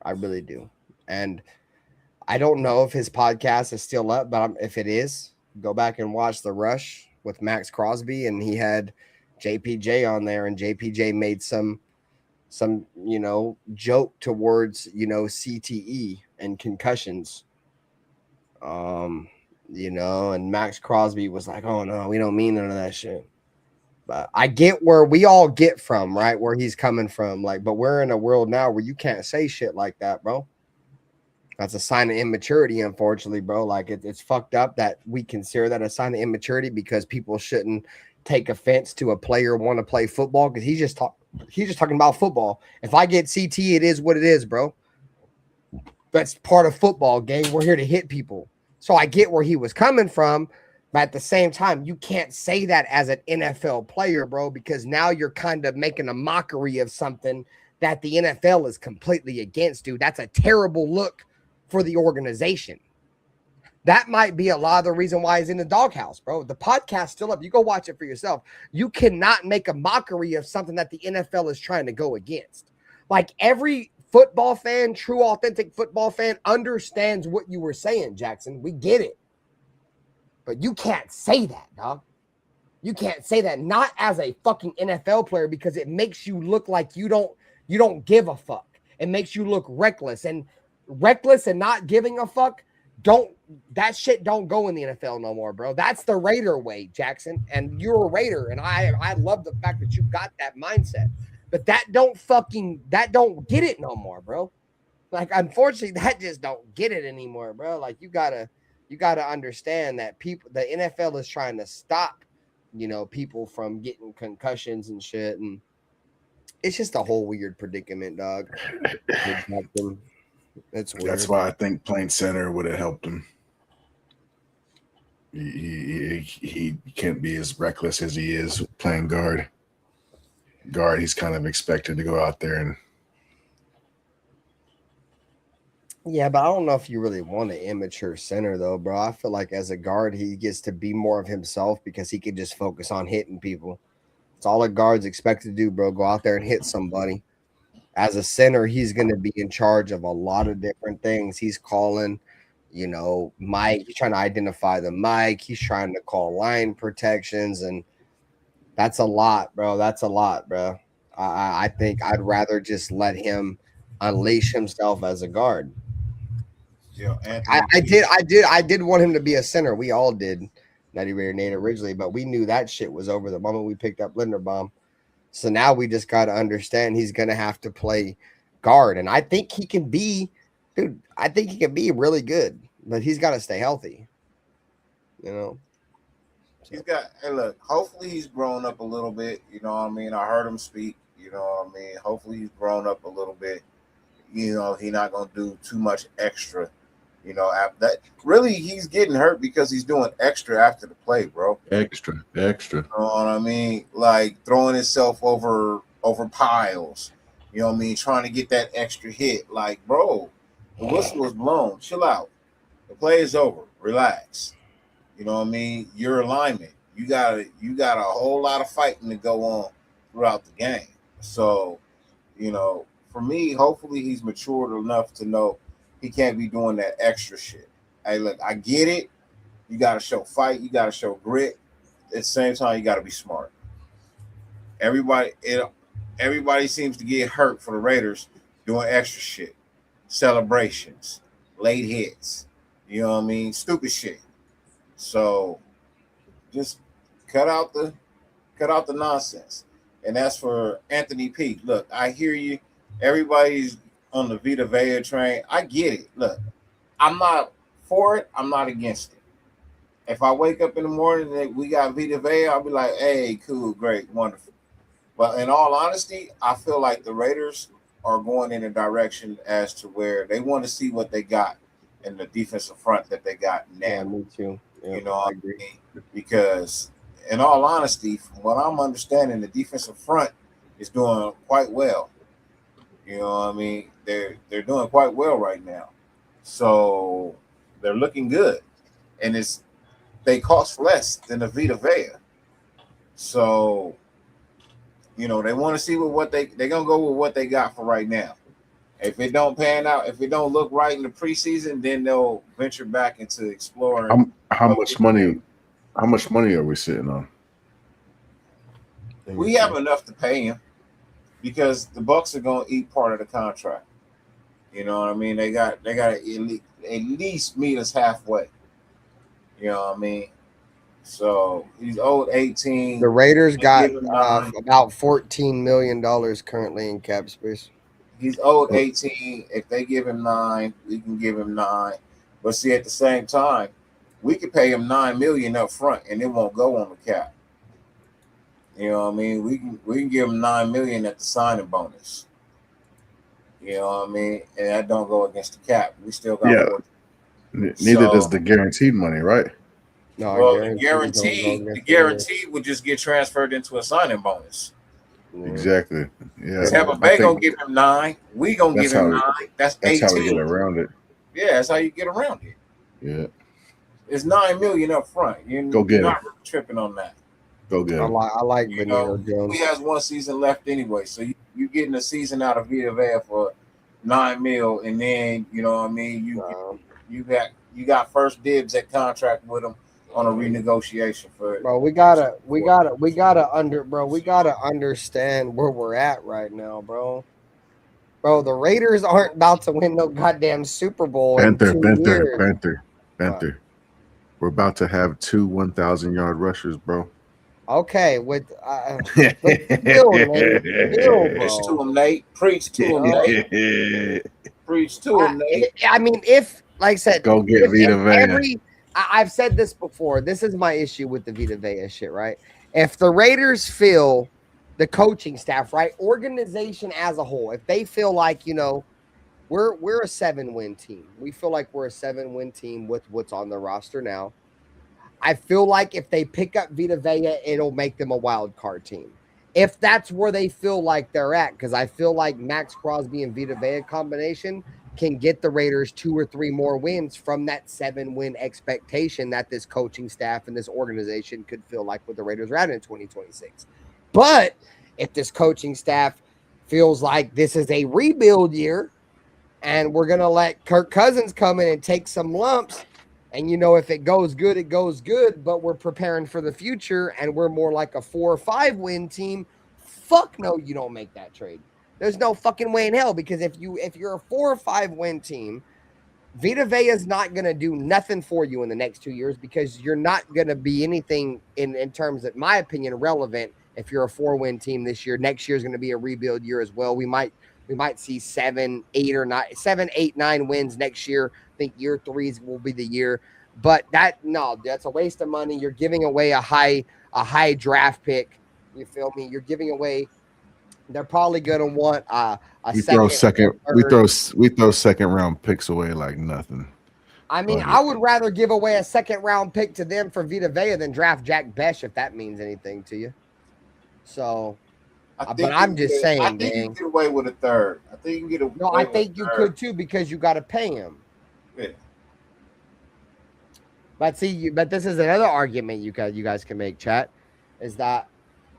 I really do. And I don't know if his podcast is still up, but if it is, Go back and watch The Rush with Maxx Crosby, and he had JPJ on there, and JPJ made some joke towards CTE and concussions. And Maxx Crosby was like, "Oh no, we don't mean none of that shit." But I get where we all get from, right? Where he's coming from. Like, but we're in a world now where you can't say shit like that, bro. That's a sign of immaturity, unfortunately, bro. Like, it's fucked up that we consider that a sign of immaturity because people shouldn't take offense to a player want to play football because he's just talking about football. If I get CT, it is what it is, bro. That's part of football game. We're here to hit people. So I get where he was coming from. But at the same time, you can't say that as an NFL player, bro, because now you're kind of making a mockery of something that the NFL is completely against, dude. That's a terrible look for the organization. That might be a lot of the reason why he's in the doghouse, bro. The podcast's still up. You go watch it for yourself. You cannot make a mockery of something that the NFL is trying to go against. Like, every football fan, true, authentic football fan, understands what you were saying, Jackson. We get it. But you can't say that, dog. You can't say that, not as a fucking NFL player, because it makes you look like you don't give a fuck. It makes you look reckless, and not giving a fuck, that shit don't go in the NFL no more, bro. That's the Raider way, Jackson. And you're a Raider, and I love the fact that you got that mindset. But that don't get it no more, bro. Like, unfortunately, that just don't get it anymore, bro. Like, you gotta understand that the NFL is trying to stop, people from getting concussions and shit, and it's just a whole weird predicament, dog. It's weird. That's why I think playing center would have helped him. He can't be as reckless as he is playing guard. He's kind of expected to go out there and. Yeah, but I don't know if you really want an immature center, though, bro. I feel like as a guard, he gets to be more of himself because he can just focus on hitting people. It's all a guard's expected to do, bro. Go out there and hit somebody. As a center, he's going to be in charge of a lot of different things. He's calling, mic. He's trying to identify the mic. He's trying to call line protections, and that's a lot, bro. I think I'd rather just let him unleash himself as a guard. Yeah, I did want him to be a center. We all did, Nutty Raider Nate originally, but we knew that shit was over the moment we picked up Linderbaum. So now we just got to understand he's going to have to play guard. And I think he can be, dude, really good, but he's got to stay healthy. He's got, and look, hopefully he's grown up a little bit. You know what I mean? I heard him speak. You know what I mean? Hopefully he's grown up a little bit. He's not going to do too much extra. That really he's getting hurt because he's doing extra after the play, bro. Extra. You know what I mean? Like throwing himself over piles. You know what I mean? Trying to get that extra hit. Like, bro, the whistle was blown. Chill out. The play is over. Relax. You know what I mean? Your alignment. You got a whole lot of fighting to go on throughout the game. So, for me, hopefully he's matured enough to know he can't be doing that extra shit. Hey, look, I get it. You got to show fight. You got to show grit. At the same time, you got to be smart. Everybody seems to get hurt for the Raiders doing extra shit. Celebrations, late hits. You know what I mean? Stupid shit. So just cut out the nonsense. And that's for Anthony P. Look, I hear you. Everybody's on the Vita Vea train. I get it. Look, I'm not for it. I'm not against it. If I wake up in the morning and we got Vita Vea, I'll be like, hey, cool, great, wonderful. But in all honesty, I feel like the Raiders are going in a direction as to where they want to see what they got in the defensive front that they got now. Yeah, me too. Yeah, I agree. Because in all honesty, from what I'm understanding, the defensive front is doing quite well. You know what I mean? They're doing quite well right now. So they're looking good. And they cost less than the Vita Vea. So, they want to see they're going to go with what they got for right now. If it don't pan out, if it don't look right in the preseason, then they'll venture back into exploring. How much money? How much money are we sitting on? We have enough to pay him because the Bucks are going to eat part of the contract. You know what I mean? They got to at least meet us halfway. You know what I mean? So he's owed 18. The Raiders got about $14 million currently in cap space. He's owed 18. If they give him 9, we can give him 9. But see, at the same time, we could pay him $9 million up front, and it won't go on the cap. You know what I mean? We can give him $9 million at the signing bonus. You know what I mean? And that don't go against the cap. We still got 14. Neither does the guaranteed money, right? No, well, the guaranteed would just get transferred into a signing bonus. Exactly. Yeah. Tampa Bay gonna give him 9. We gonna give him 9. That's 18. That's how we get around it. Yeah, that's how you get around it. Yeah. It's $9 million up front. Go get you're not really tripping on that. Go get it. I like Benito Jones. He has 1 season left anyway, so you getting a season out of Vita Vea for $9 million, and then you know what I mean. You got first dibs at contract with him on a renegotiation for it. Bro, we gotta understand where we're at right now, bro. Bro, the Raiders aren't about to win no goddamn Super Bowl. Panther. We're about to have 2 1,000-yard rushers, bro. Okay, with Preach to him, Nate. Preach to him, Nate. Preach to him, Nate. I mean, if like I said, go get Vita Vea. I've said this before. This is my issue with the Vita Vea shit, right? If the Raiders feel the coaching staff, right, organization as a whole, if they feel like, you know, we're a 7-win team. We feel like we're a 7-win team with what's on the roster now. I feel like if they pick up Vita Vea, it'll make them a wild card team. If that's where they feel like they're at, because I feel like Maxx Crosby and Vita Vea combination can get the Raiders 2 or 3 more wins from that 7-win expectation that this coaching staff and this organization could feel like what the Raiders are at in 2026. But if this coaching staff feels like this is a rebuild year and we're going to let Kirk Cousins come in and take some lumps, and, you know, if it goes good, it goes good, but we're preparing for the future and we're more like a 4 or 5-win team, fuck no, you don't make that trade. There's no fucking way in hell, because if you're a 4 or 5-win team, Vita Vea is not going to do nothing for you in the next 2 years, because you're not going to be anything in terms of, my opinion, relevant if you're a 4-win team this year. Next year is going to be a rebuild year as well. We might see 7, 8, 9 wins next year. I think year 3 will be the year. But that's a waste of money. You're giving away a high draft pick. You feel me? You're giving away. They're probably gonna want we throw second round picks away like nothing. I mean, I would rather give away a 2nd round pick to them for Vita Vea than draft Jack Besh, if that means anything to you. So, but I'm just saying, I think you can get away with a 3rd. I think you can get away. No, I think you could too, because you got to pay him. Yeah. But this is another argument you guys can make, chat, is that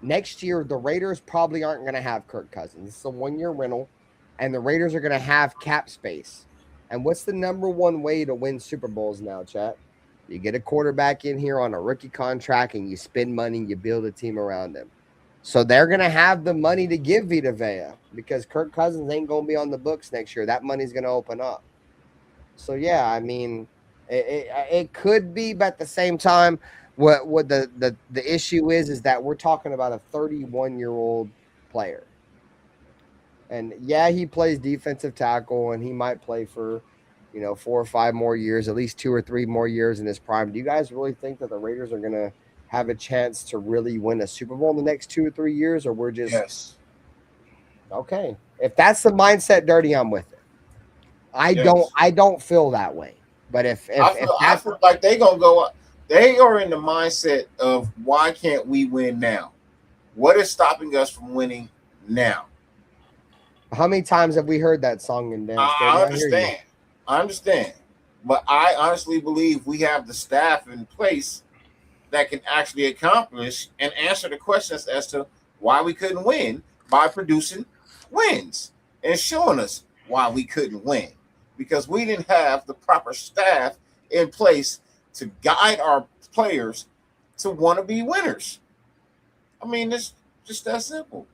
next year the Raiders probably aren't going to have Kirk Cousins. It's a 1-year rental, and the Raiders are going to have cap space. And what's the number one way to win Super Bowls now, chat? You get a quarterback in here on a rookie contract, and you spend money, and you build a team around him. So they're going to have the money to give Vita Vea, because Kirk Cousins ain't going to be on the books next year. That money's going to open up. So, yeah, I mean, it could be, but at the same time, what the issue is that we're talking about a 31-year-old player. And, yeah, he plays defensive tackle, and he might play for, 4 or 5 more years, at least 2 or 3 more years in his prime. Do you guys really think that the Raiders are going to have a chance to really win a Super Bowl in the next 2 or 3 years, or we're just yes? Okay, if that's the mindset, Dirty, I'm with it. I don't feel that way, but I feel like they're gonna go up. They are in the mindset of, why can't we win now? What is stopping us from winning now? How many times have we heard that song and dance? I understand, but I honestly believe we have the staff in place that can actually accomplish and answer the questions as to why we couldn't win by producing wins and showing us why we couldn't win, because we didn't have the proper staff in place to guide our players to want to be winners. I mean, it's just that simple.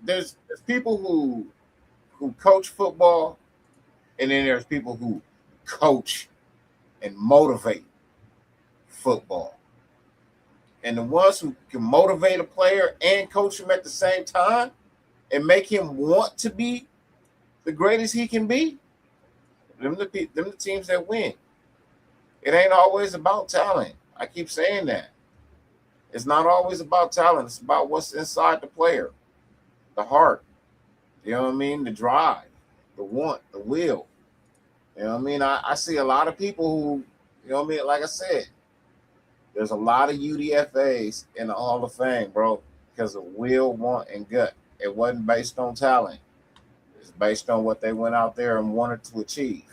There's people who coach football, and then there's people who coach and motivate football. And the ones who can motivate a player and coach him at the same time and make him want to be the greatest he can be, them the teams that win. It ain't always about talent. I keep saying that. It's not always about talent. It's about what's inside the player, the heart. You know what I mean? The drive, the want, the will. You know what I mean? I see a lot of people who, you know what I mean? Like I said, there's a lot of UDFAs in the Hall of Fame, bro, because of will, want, and gut. It wasn't based on talent. It's based on what they went out there and wanted to achieve.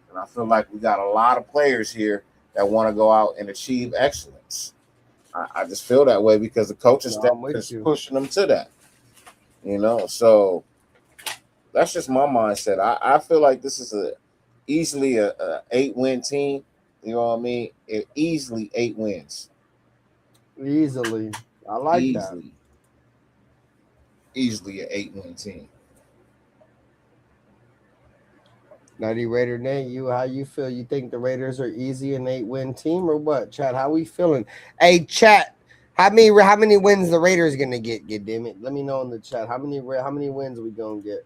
And I feel like we got a lot of players here that want to go out and achieve excellence. I just feel that way because the coaching staff is pushing them to that. You know, so that's just my mindset. I feel like this is easily a 8-win team. You know what I mean? Easily 8 wins. Easily. I like that. Easily an 8-win team. Nutty Raider Nate, how you feel? You think the Raiders are easy an 8-win team or what? Chat, how we feeling? Hey, chat, how many wins the Raiders gonna get? Get damn it. Let me know in the chat. How many wins we gonna get?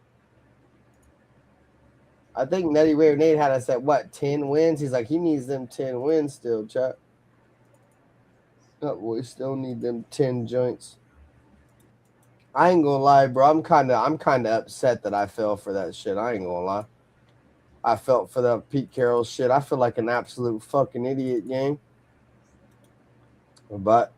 I think Nutty Raider Nate had us at what, 10 wins? He's like, he needs them 10 wins still, chat. Oh, we still need them 10 joints. I ain't gonna lie, bro. I'm kinda upset that I fell for that shit. I ain't gonna lie. I felt for that Pete Carroll shit. I feel like an absolute fucking idiot, gang. But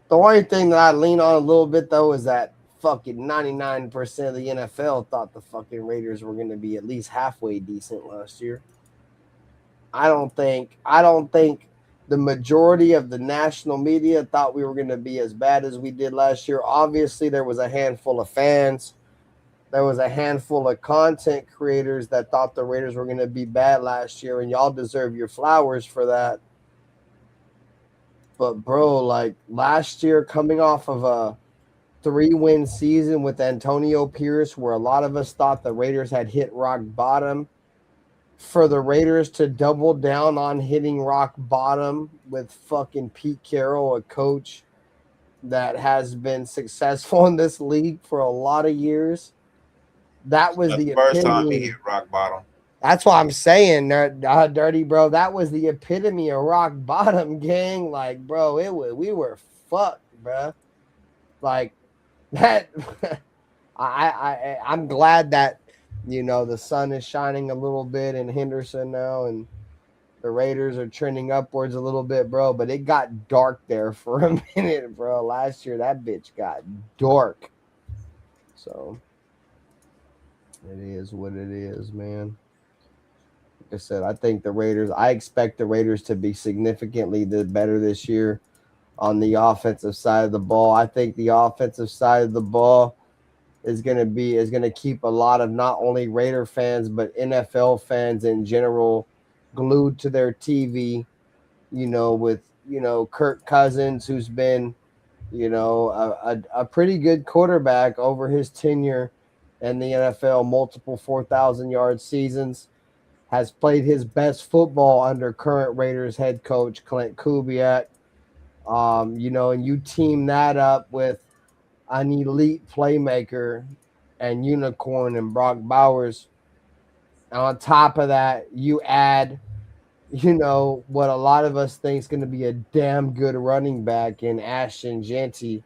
the only thing that I lean on a little bit, though, is that fucking 99% of the NFL thought the fucking Raiders were going to be at least halfway decent last year. I don't think the majority of the national media thought we were going to be as bad as we did last year. Obviously, there was a handful of fans. There was a handful of content creators that thought the Raiders were going to be bad last year, and y'all deserve your flowers for that. But, bro, like last year, coming off of a 3-win season with Antonio Pierce, where a lot of us thought the Raiders had hit rock bottom, for the Raiders to double down on hitting rock bottom with fucking Pete Carroll, a coach that has been successful in this league for a lot of years. That was the first time epitome. he hit rock bottom. That's what I'm saying, Dirty Bro. That was the epitome of rock bottom, gang. Like, bro, we were fucked, bro. Like that. I'm glad that, you know, the sun is shining a little bit in Henderson now, and the Raiders are trending upwards a little bit, bro. But it got dark there for a minute, bro. Last year, that bitch got dark. So it is what it is, man. Like I said, I expect the Raiders to be significantly better this year on the offensive side of the ball. I think the offensive side of the ball is going to keep a lot of not only Raider fans, but NFL fans in general glued to their TV, you know, with, you know, Kirk Cousins, who's been, you know, a pretty good quarterback over his tenure in the NFL, multiple 4,000-yard seasons, has played his best football under current Raiders head coach Clint Kubiak. You know, and you team that up with an elite playmaker and unicorn and Brock Bowers. And on top of that, you add, you know, what a lot of us think is going to be a damn good running back in Ashton Jeanty.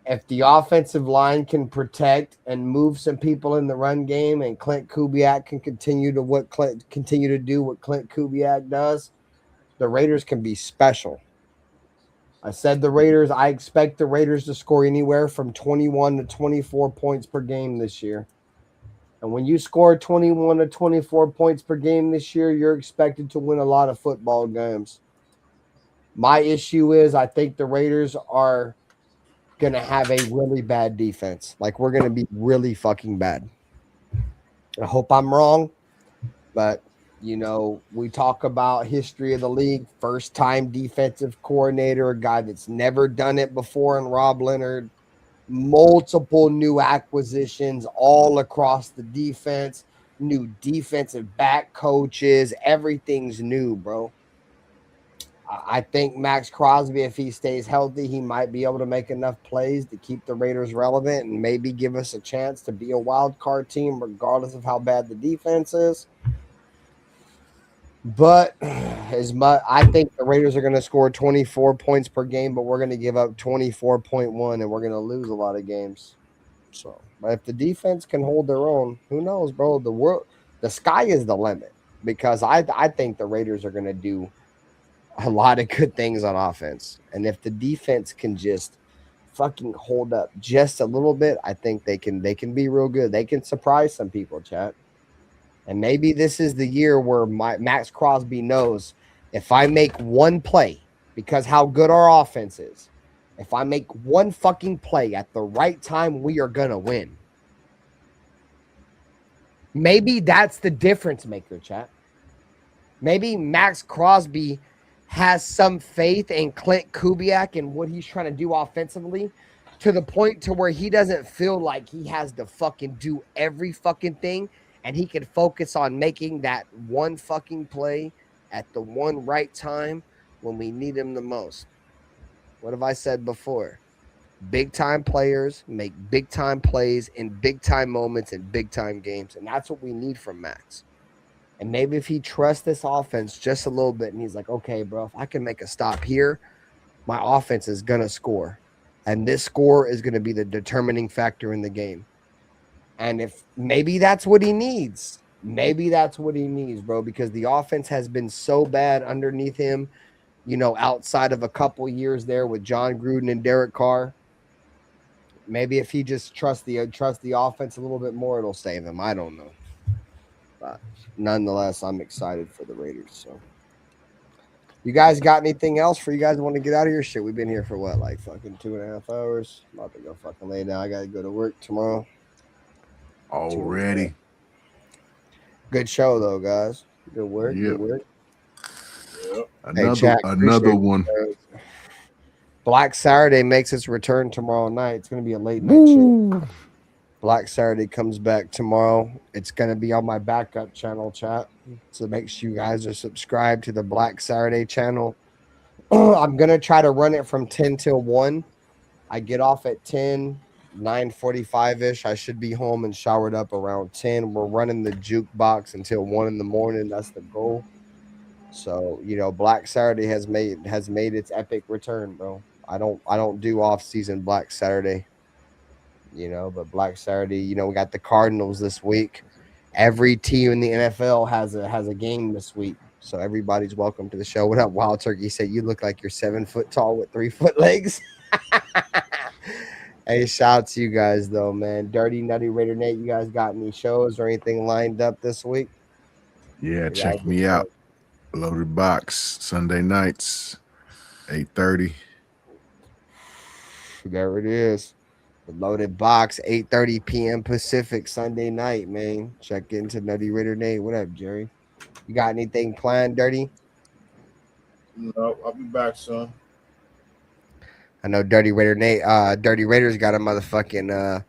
If the offensive line can protect and move some people in the run game, and Clint Kubiak can continue to do what Clint Kubiak does, the Raiders can be special. I said I expect the Raiders to score anywhere from 21 to 24 points per game this year. And when you score 21 to 24 points per game this year, you're expected to win a lot of football games. My issue is I think the Raiders are going to have a really bad defense. Like, we're going to be really fucking bad. I hope I'm wrong, but you know, we talk about history of the league, first time defensive coordinator, a guy that's never done it before, and Rob Leonard, multiple new acquisitions all across the defense, new defensive back coaches, everything's new, bro. I think Maxx Crosby, if he stays healthy, he might be able to make enough plays to keep the Raiders relevant and maybe give us a chance to be a wild card team, regardless of how bad the defense is. But I think the Raiders are going to score 24 points per game, but we're going to give up 24.1, and we're going to lose a lot of games. So, but if the defense can hold their own, who knows, bro? The sky is the limit, because I think the Raiders are going to do a lot of good things on offense, and if the defense can just fucking hold up just a little bit, I think they can be real good. They can surprise some people, chat. And maybe this is the year where Maxx Crosby knows, if I make one play, because how good our offense is, if I make one fucking play at the right time, we are going to win. Maybe that's the difference maker, chat. Maybe Maxx Crosby has some faith in Clint Kubiak and what he's trying to do offensively, to the point to where he doesn't feel like he has to fucking do every fucking thing, and he can focus on making that one fucking play at the one right time when we need him the most. What have I said before? Big time players make big time plays in big time moments in big time games, and that's what we need from Max. And maybe if he trusts this offense just a little bit and he's like, okay, bro, if I can make a stop here, my offense is going to score. And this score is going to be the determining factor in the game. And if maybe that's what he needs. Maybe that's what he needs, bro, because the offense has been so bad underneath him, you know, outside of a couple years there with John Gruden and Derek Carr. Maybe if he just trusts the offense a little bit more, it'll save him. I don't know. But nonetheless, I'm excited for the Raiders. So, you guys got anything else for you guys want to get out of here? Shit, we've been here for what, like fucking 2.5 hours? I'm about to go fucking lay down. I got to go to work tomorrow. Already. Good show, though, guys. Good work. Yep. Good work. Another one. Black Saturday makes its return tomorrow night. It's going to be a late night show. Black Saturday comes back tomorrow. It's going to be on my backup channel, chat. So make sure you guys are subscribed to the Black Saturday channel. I'm going to try to run it from 10 till 1. I get off at 10, 9:45-ish. I should be home and showered up around 10. We're running the jukebox until 1 in the morning. That's the goal. So, you know, Black Saturday has made its epic return, bro. I don't do off-season Black Saturday. You know, but Black Saturday, you know, we got the Cardinals this week. Every team in the NFL has a game this week. So everybody's welcome to the show. What up, Wild Turkey? Said you look like you're 7 foot tall with 3 foot legs. Hey, shout out to you guys though, man. Dirty Nutty Raider Nate, you guys got any shows or anything lined up this week? Yeah, check me out. Loaded Box Sunday nights, 8:30. There it is. The Loaded Box, 8:30 p.m. Pacific, Sunday night, man. Check into Nutty Raider Nate. What up, Jerry? You got anything planned, Dirty? No, I'll be back soon. I know Dirty Raider Nate. Dirty Raider's got a motherfucking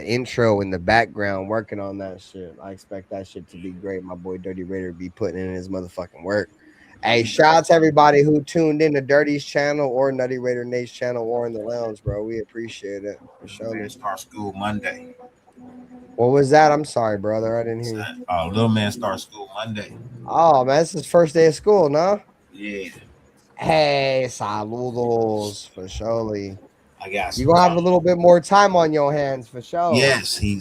intro in the background working on that shit. I expect that shit to be great. My boy Dirty Raider be putting in his motherfucking work. Hey, shout out to everybody who tuned in to Dirty's channel or Nutty Raider Nate's channel or in the lounge, bro. We appreciate it. For sure. Man, start school Monday. What was that? I'm sorry, brother. I didn't hear you. Little man start school Monday. Oh, man, this is first day of school, no? Yeah. Hey, saludos, for surely. I got you gonna have a little bit more time on your hands for sure. Yes, he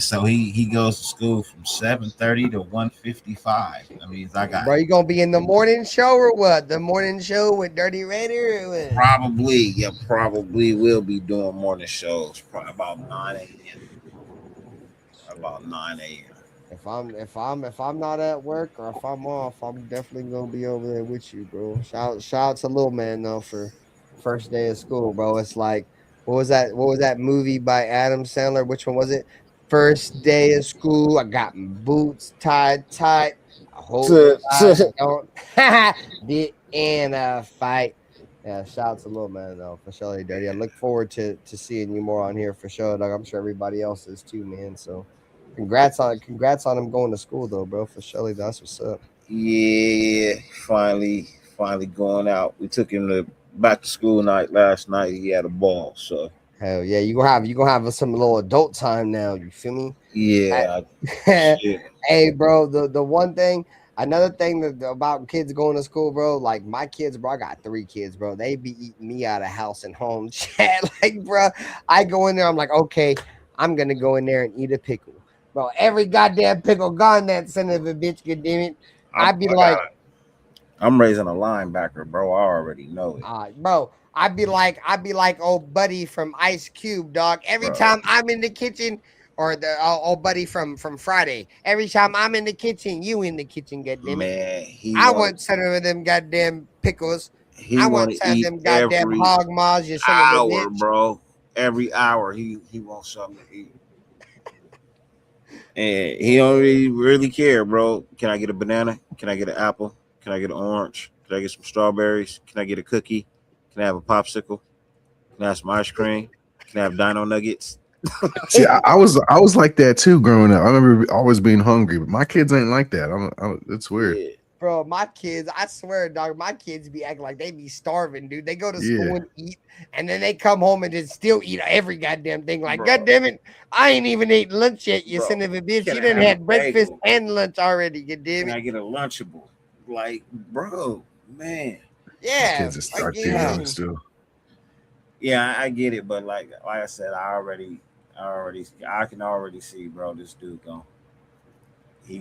goes to school from 7:30 to 1:55. That means I got. Bro, you gonna be in the morning show or what? The morning show with Dirty Raider or what? Probably will be doing morning shows probably about 9 a.m. About 9 a.m. If I'm not at work or if I'm off, I'm definitely gonna be over there with you, bro. Shout out to Lil Man though for first day of school, bro. It's like what was that movie by Adam Sandler? Which one was it? First day of school, I got my boots tied tight. I hope I don't get in a fight. Yeah, shouts to Lil Man though, for sure, Dirty. I look forward to seeing you more on here for sure. Like I'm sure everybody else is too, man. So congrats on him going to school though, bro. For sure, that's what's up. Yeah, finally going out. We took him to back to school night last night. He had a ball, so hell yeah, you gonna have some little adult time now. You feel me? yeah. Hey, bro, the one thing, another thing that about kids going to school, bro, like my kids, bro, I got 3 kids, bro. They be eating me out of house and home. Chat, like, bro, I go in there, I'm like, okay, I'm gonna go in there and eat a pickle, bro. Every goddamn pickle gone, that son of a bitch, god damn it. I'd be like, I'm raising a linebacker, bro. I already know it. Bro, I'd be like old buddy from Ice Cube, dog. Every time I'm in the kitchen, or the old buddy from Friday. Every time I'm in the kitchen, you in the kitchen, goddamn man. I want some of them goddamn pickles. I want some of them goddamn hog maws. You son of a bitch, bro. Every hour he wants something to eat. And he don't really care, bro. Can I get a banana? Can I get an apple? Can I get an orange? Can I get some strawberries? Can I get a cookie? Can I have a popsicle? Can I have some ice cream? Can I have dino nuggets? See, I was like that too growing up. I remember always being hungry, but my kids ain't like that. It's weird. Yeah. Bro, my kids, I swear, dog, my kids be acting like they be starving, dude. They go to school and eat, and then they come home and just still eat every goddamn thing. Like, goddamn it, I ain't even ate lunch yet, you son of a bitch. You done had breakfast and lunch already, goddamn it. Can I get a Lunchable? Like, bro, man. Yeah. Kids are start getting still. Yeah, I get it, but like I said, I can already see, bro, this dude going. He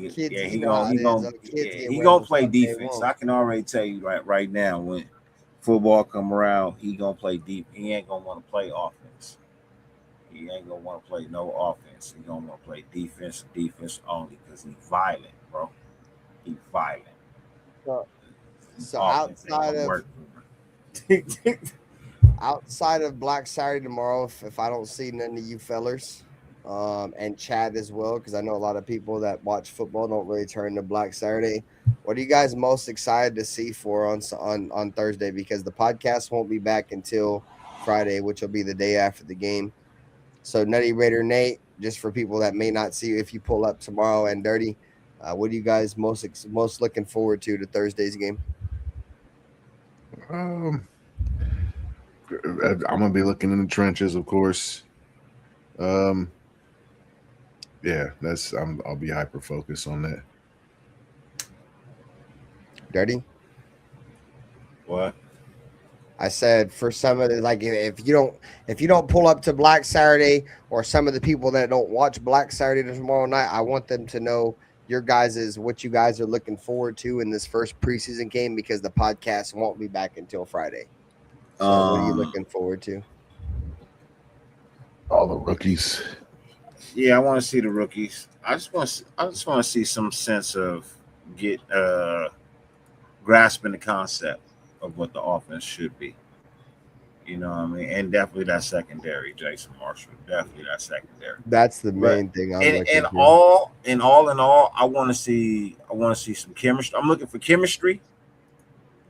gonna play defense. I can already tell you right now, when football come around, he gonna play deep. He ain't gonna want to play offense. He ain't gonna want to play no offense. He gonna want to play defense only, because he's violent, bro. He's violent. So outside of Black Saturday tomorrow, if I don't see none of you fellers, and Chad as well, because I know a lot of people that watch football don't really turn to Black Saturday. What are you guys most excited to see for on Thursday? Because the podcast won't be back until Friday, which will be the day after the game. So Nutty Raider Nate, just for people that may not see you, if you pull up tomorrow, and Dirty, what are you guys most looking forward to Thursday's game? I'm gonna be looking in the trenches, of course. Yeah, I'll be hyper focused on that. Dirty? What? I said for some of the, like, if you don't pull up to Black Saturday, or some of the people that don't watch Black Saturday tomorrow night, I want them to know what you guys are looking forward to in this first preseason game, because the podcast won't be back until Friday. So what are you looking forward to? All the rookies. Yeah, I want to see the rookies. I just want to see some sense of grasping the concept of what the offense should be. You know what I mean? And definitely that secondary, Jason Marshall. Definitely that secondary. That's the main thing. In all, I want to see some chemistry. I'm looking for chemistry.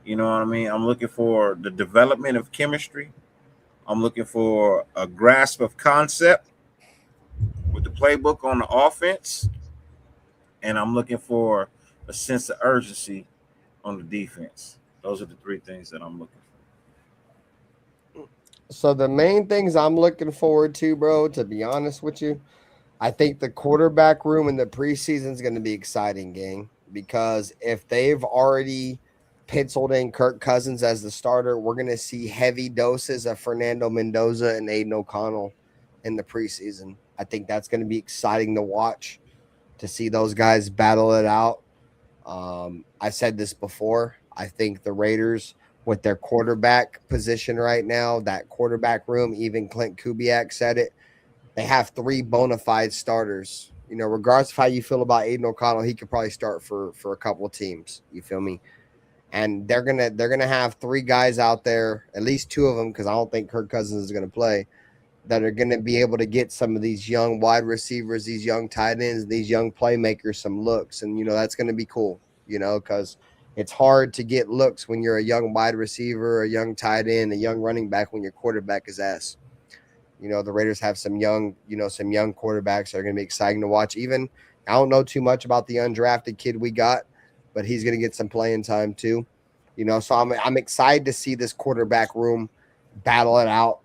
You know what I mean? I'm looking for the development of chemistry. I'm looking for a grasp of concept with the playbook on the offense, and I'm looking for a sense of urgency on the defense. Those are the 3 things that I'm looking for. So the main things I'm looking forward to, bro, to be honest with you, I think the quarterback room in the preseason is going to be exciting, gang, because if they've already penciled in Kirk Cousins as the starter, we're going to see heavy doses of Fernando Mendoza and Aiden O'Connell in the preseason. I think that's going to be exciting to watch, to see those guys battle it out. I said this before. I think the Raiders, with their quarterback position right now, that quarterback room, even Clint Kubiak said it, they have 3 bona fide starters. You know, regardless of how you feel about Aiden O'Connell, he could probably start for a couple of teams. You feel me? And they're gonna have 3 guys out there, at least 2 of them, because I don't think Kirk Cousins is gonna play. that are going to be able to get some of these young wide receivers, these young tight ends, these young playmakers some looks. And, that's going to be cool, because it's hard to get looks when you're a young wide receiver, a young tight end, a young running back when your quarterback is ass. The Raiders have some young quarterbacks that are going to be exciting to watch. Even I don't know too much about the undrafted kid we got, but he's going to get some playing time too. So I'm excited to see this quarterback room battle it out.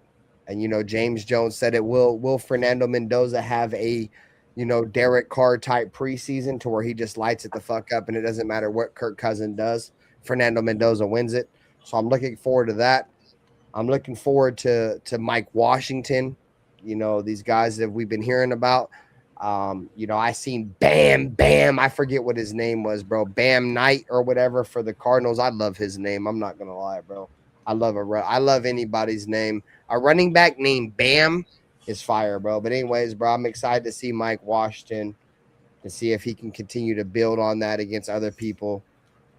And, James Jones said it will Fernando Mendoza have a, Derek Carr type preseason to where he just lights it the fuck up and it doesn't matter what Kirk Cousins does. Fernando Mendoza wins it. So I'm looking forward to that. I'm looking forward to Mike Washington, these guys that we've been hearing about. I seen Bam. I forget what his name was, bro. Bam Knight or whatever for the Cardinals. I love his name. I'm not going to lie, bro. I love anybody's name. A running back named Bam is fire, bro. But anyways, bro, I'm excited to see Mike Washington to see if he can continue to build on that against other people.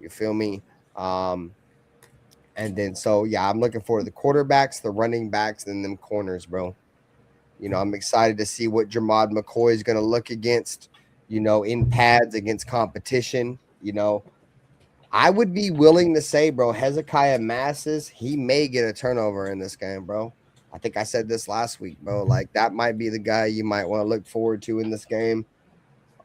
You feel me? And then, I'm looking forward to the quarterbacks, the running backs, and them corners, bro. I'm excited to see what Jermod McCoy is going to look against, in pads against competition. I would be willing to say, bro, Hezekiah Masses, he may get a turnover in this game, bro. I think I said this last week, bro. Like, that might be the guy you might want to look forward to in this game.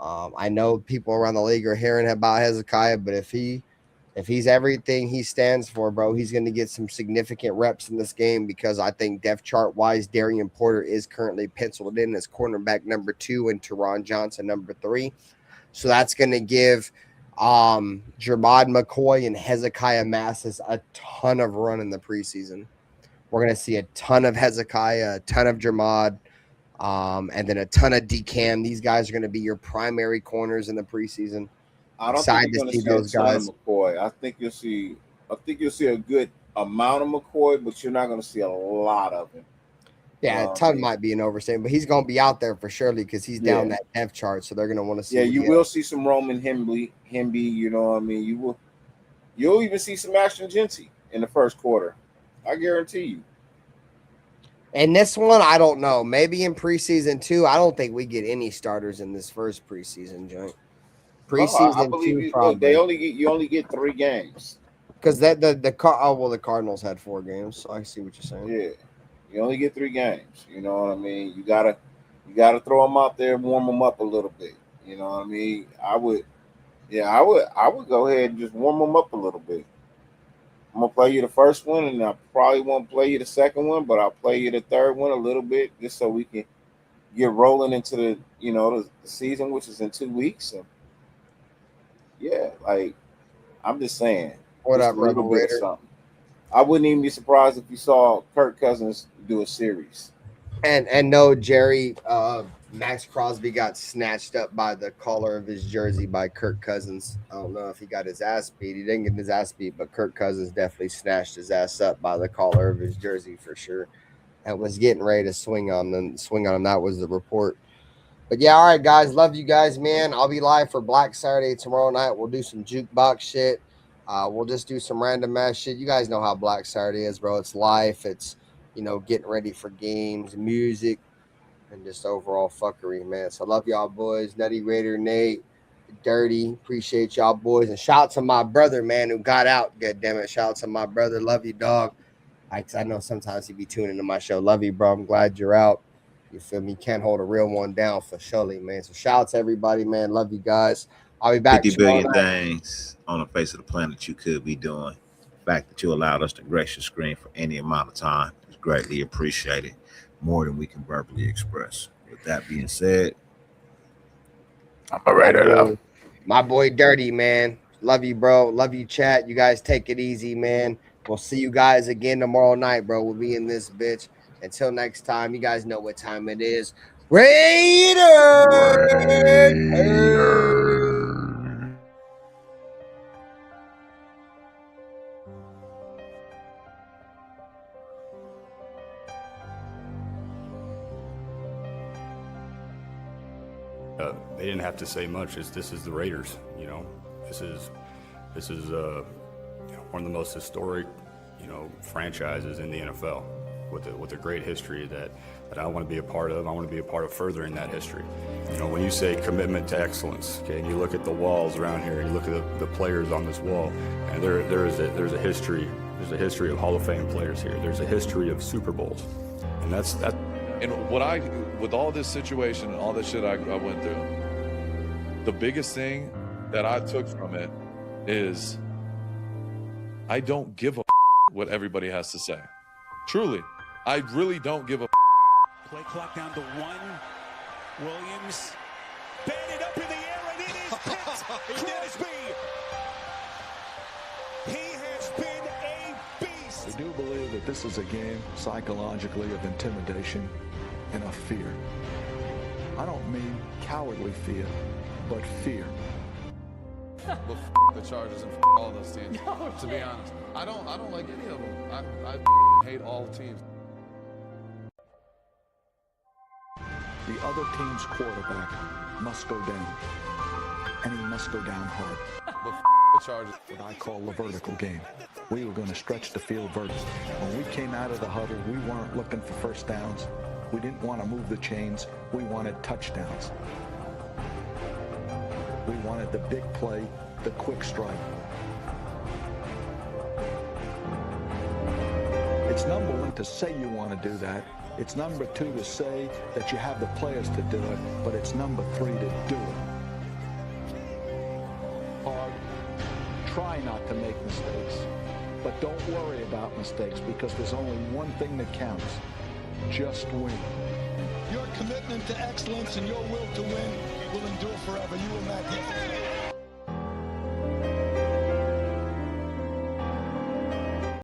I know people around the league are hearing about Hezekiah, but if he's everything he stands for, bro, he's going to get some significant reps in this game because I think depth chart wise, Darian Porter is currently penciled in as cornerback number 2 and Teron Johnson number 3. So that's going to give Jermod McCoy and Hezekiah Masses a ton of run in the preseason. We're going to see a ton of Hezekiah, a ton of Jermod, and then a ton of DCAM. These guys are going to be your primary corners in the preseason. I don't think you're going to see those guys. McCoy. I think you'll see a good amount of McCoy, but you're not going to see a lot of him. Yeah, a ton might be an overstatement, but he's going to be out there for surely because he's down that depth chart, so they're going to want to see. Yeah, you will see some Roman Hemby. You know what I mean? You'll even see some Ashton Genty in the first quarter. I guarantee you. And this one, I don't know. Maybe in preseason 2, I don't think we get any starters in this first preseason joint. Preseason I believe 2, probably. You only get 3 games. Because the Cardinals had 4 games, so I see what you're saying. Yeah, you only get 3 games. You know what I mean? You gotta throw them out there, warm them up a little bit. You know what I mean? I would go ahead and just warm them up a little bit. I'm gonna play you the first one, and I probably won't play you the second one, but I'll play you the third one a little bit just so we can get rolling into the season, which is in 2 weeks. And yeah, like I'm just saying, what up, a little bit of Raider? something. I wouldn't even be surprised if you saw Kirk Cousins do a series. And no, Jerry, Maxx Crosby got snatched up by the collar of his jersey by Kirk Cousins. I don't know if he got his ass beat. He didn't get his ass beat, but Kirk Cousins definitely snatched his ass up by the collar of his jersey for sure. And was getting ready to swing on him. That was the report. But yeah, all right, guys. Love you guys, man. I'll be live for Black Saturday tomorrow night. We'll do some jukebox shit. We'll just do some random ass shit. You guys know how Black Saturday is, bro. It's life. It's, getting ready for games, music, and just overall fuckery, man. So love y'all boys. Nutty Raider, Nate, Dirty. Appreciate y'all boys. And shout out to my brother, man, who got out. God damn it. Shout out to my brother. Love you, dog. I know sometimes he be tuning into my show. Love you, bro. I'm glad you're out. You feel me? Can't hold a real one down for surely, man. So shout out to everybody, man. Love you guys. I'll be back. 50 billion things on the face of the planet you could be doing. The fact that you allowed us to grace your screen for any amount of time is greatly appreciated, more than we can verbally express. With that being said, I'm a Raider. My boy Dirty, man. Love you, bro. Love you, chat. You guys take it easy, man. We'll see you guys again tomorrow night, bro. We'll be in this bitch. Until next time, you guys know what time it is. Raider! They didn't have to say much. This is the Raiders. This is one of the most historic, franchises in the NFL. with a great history that I want to be a part of. I want to be a part of furthering that history. You know, when you say commitment to excellence, okay, and you look at the walls around here, and you look at the players on this wall, and there's a history. There's a history of Hall of Fame players here. There's a history of Super Bowls, and that's that. And with all this situation and all this shit I went through, the biggest thing that I took from it is I don't give a what everybody has to say. Truly, I really don't give a. Play clock down to 1. Williams batted up in the air, and it is picked. Crosby. He has been a beast. We do believe that this is a game psychologically of intimidation and of fear. I don't mean cowardly fear, but fear. Well, the Chargers and all those teams. To be honest, I don't like any of them. I hate all teams. The other team's quarterback must go down, and he must go down hard. The Chargers. What I call the vertical game. We were going to stretch the field vertically. When we came out of the huddle, we weren't looking for first downs. We didn't want to move the chains. We wanted touchdowns. We wanted the big play, the quick strike. It's number one to say you want to do that. It's number two to say that you have the players to do it, but it's number three to do it. Hard. Try not to make mistakes, but don't worry about mistakes because there's only one thing that counts. Just win. Your commitment to excellence and your will to win will endure forever. You will not get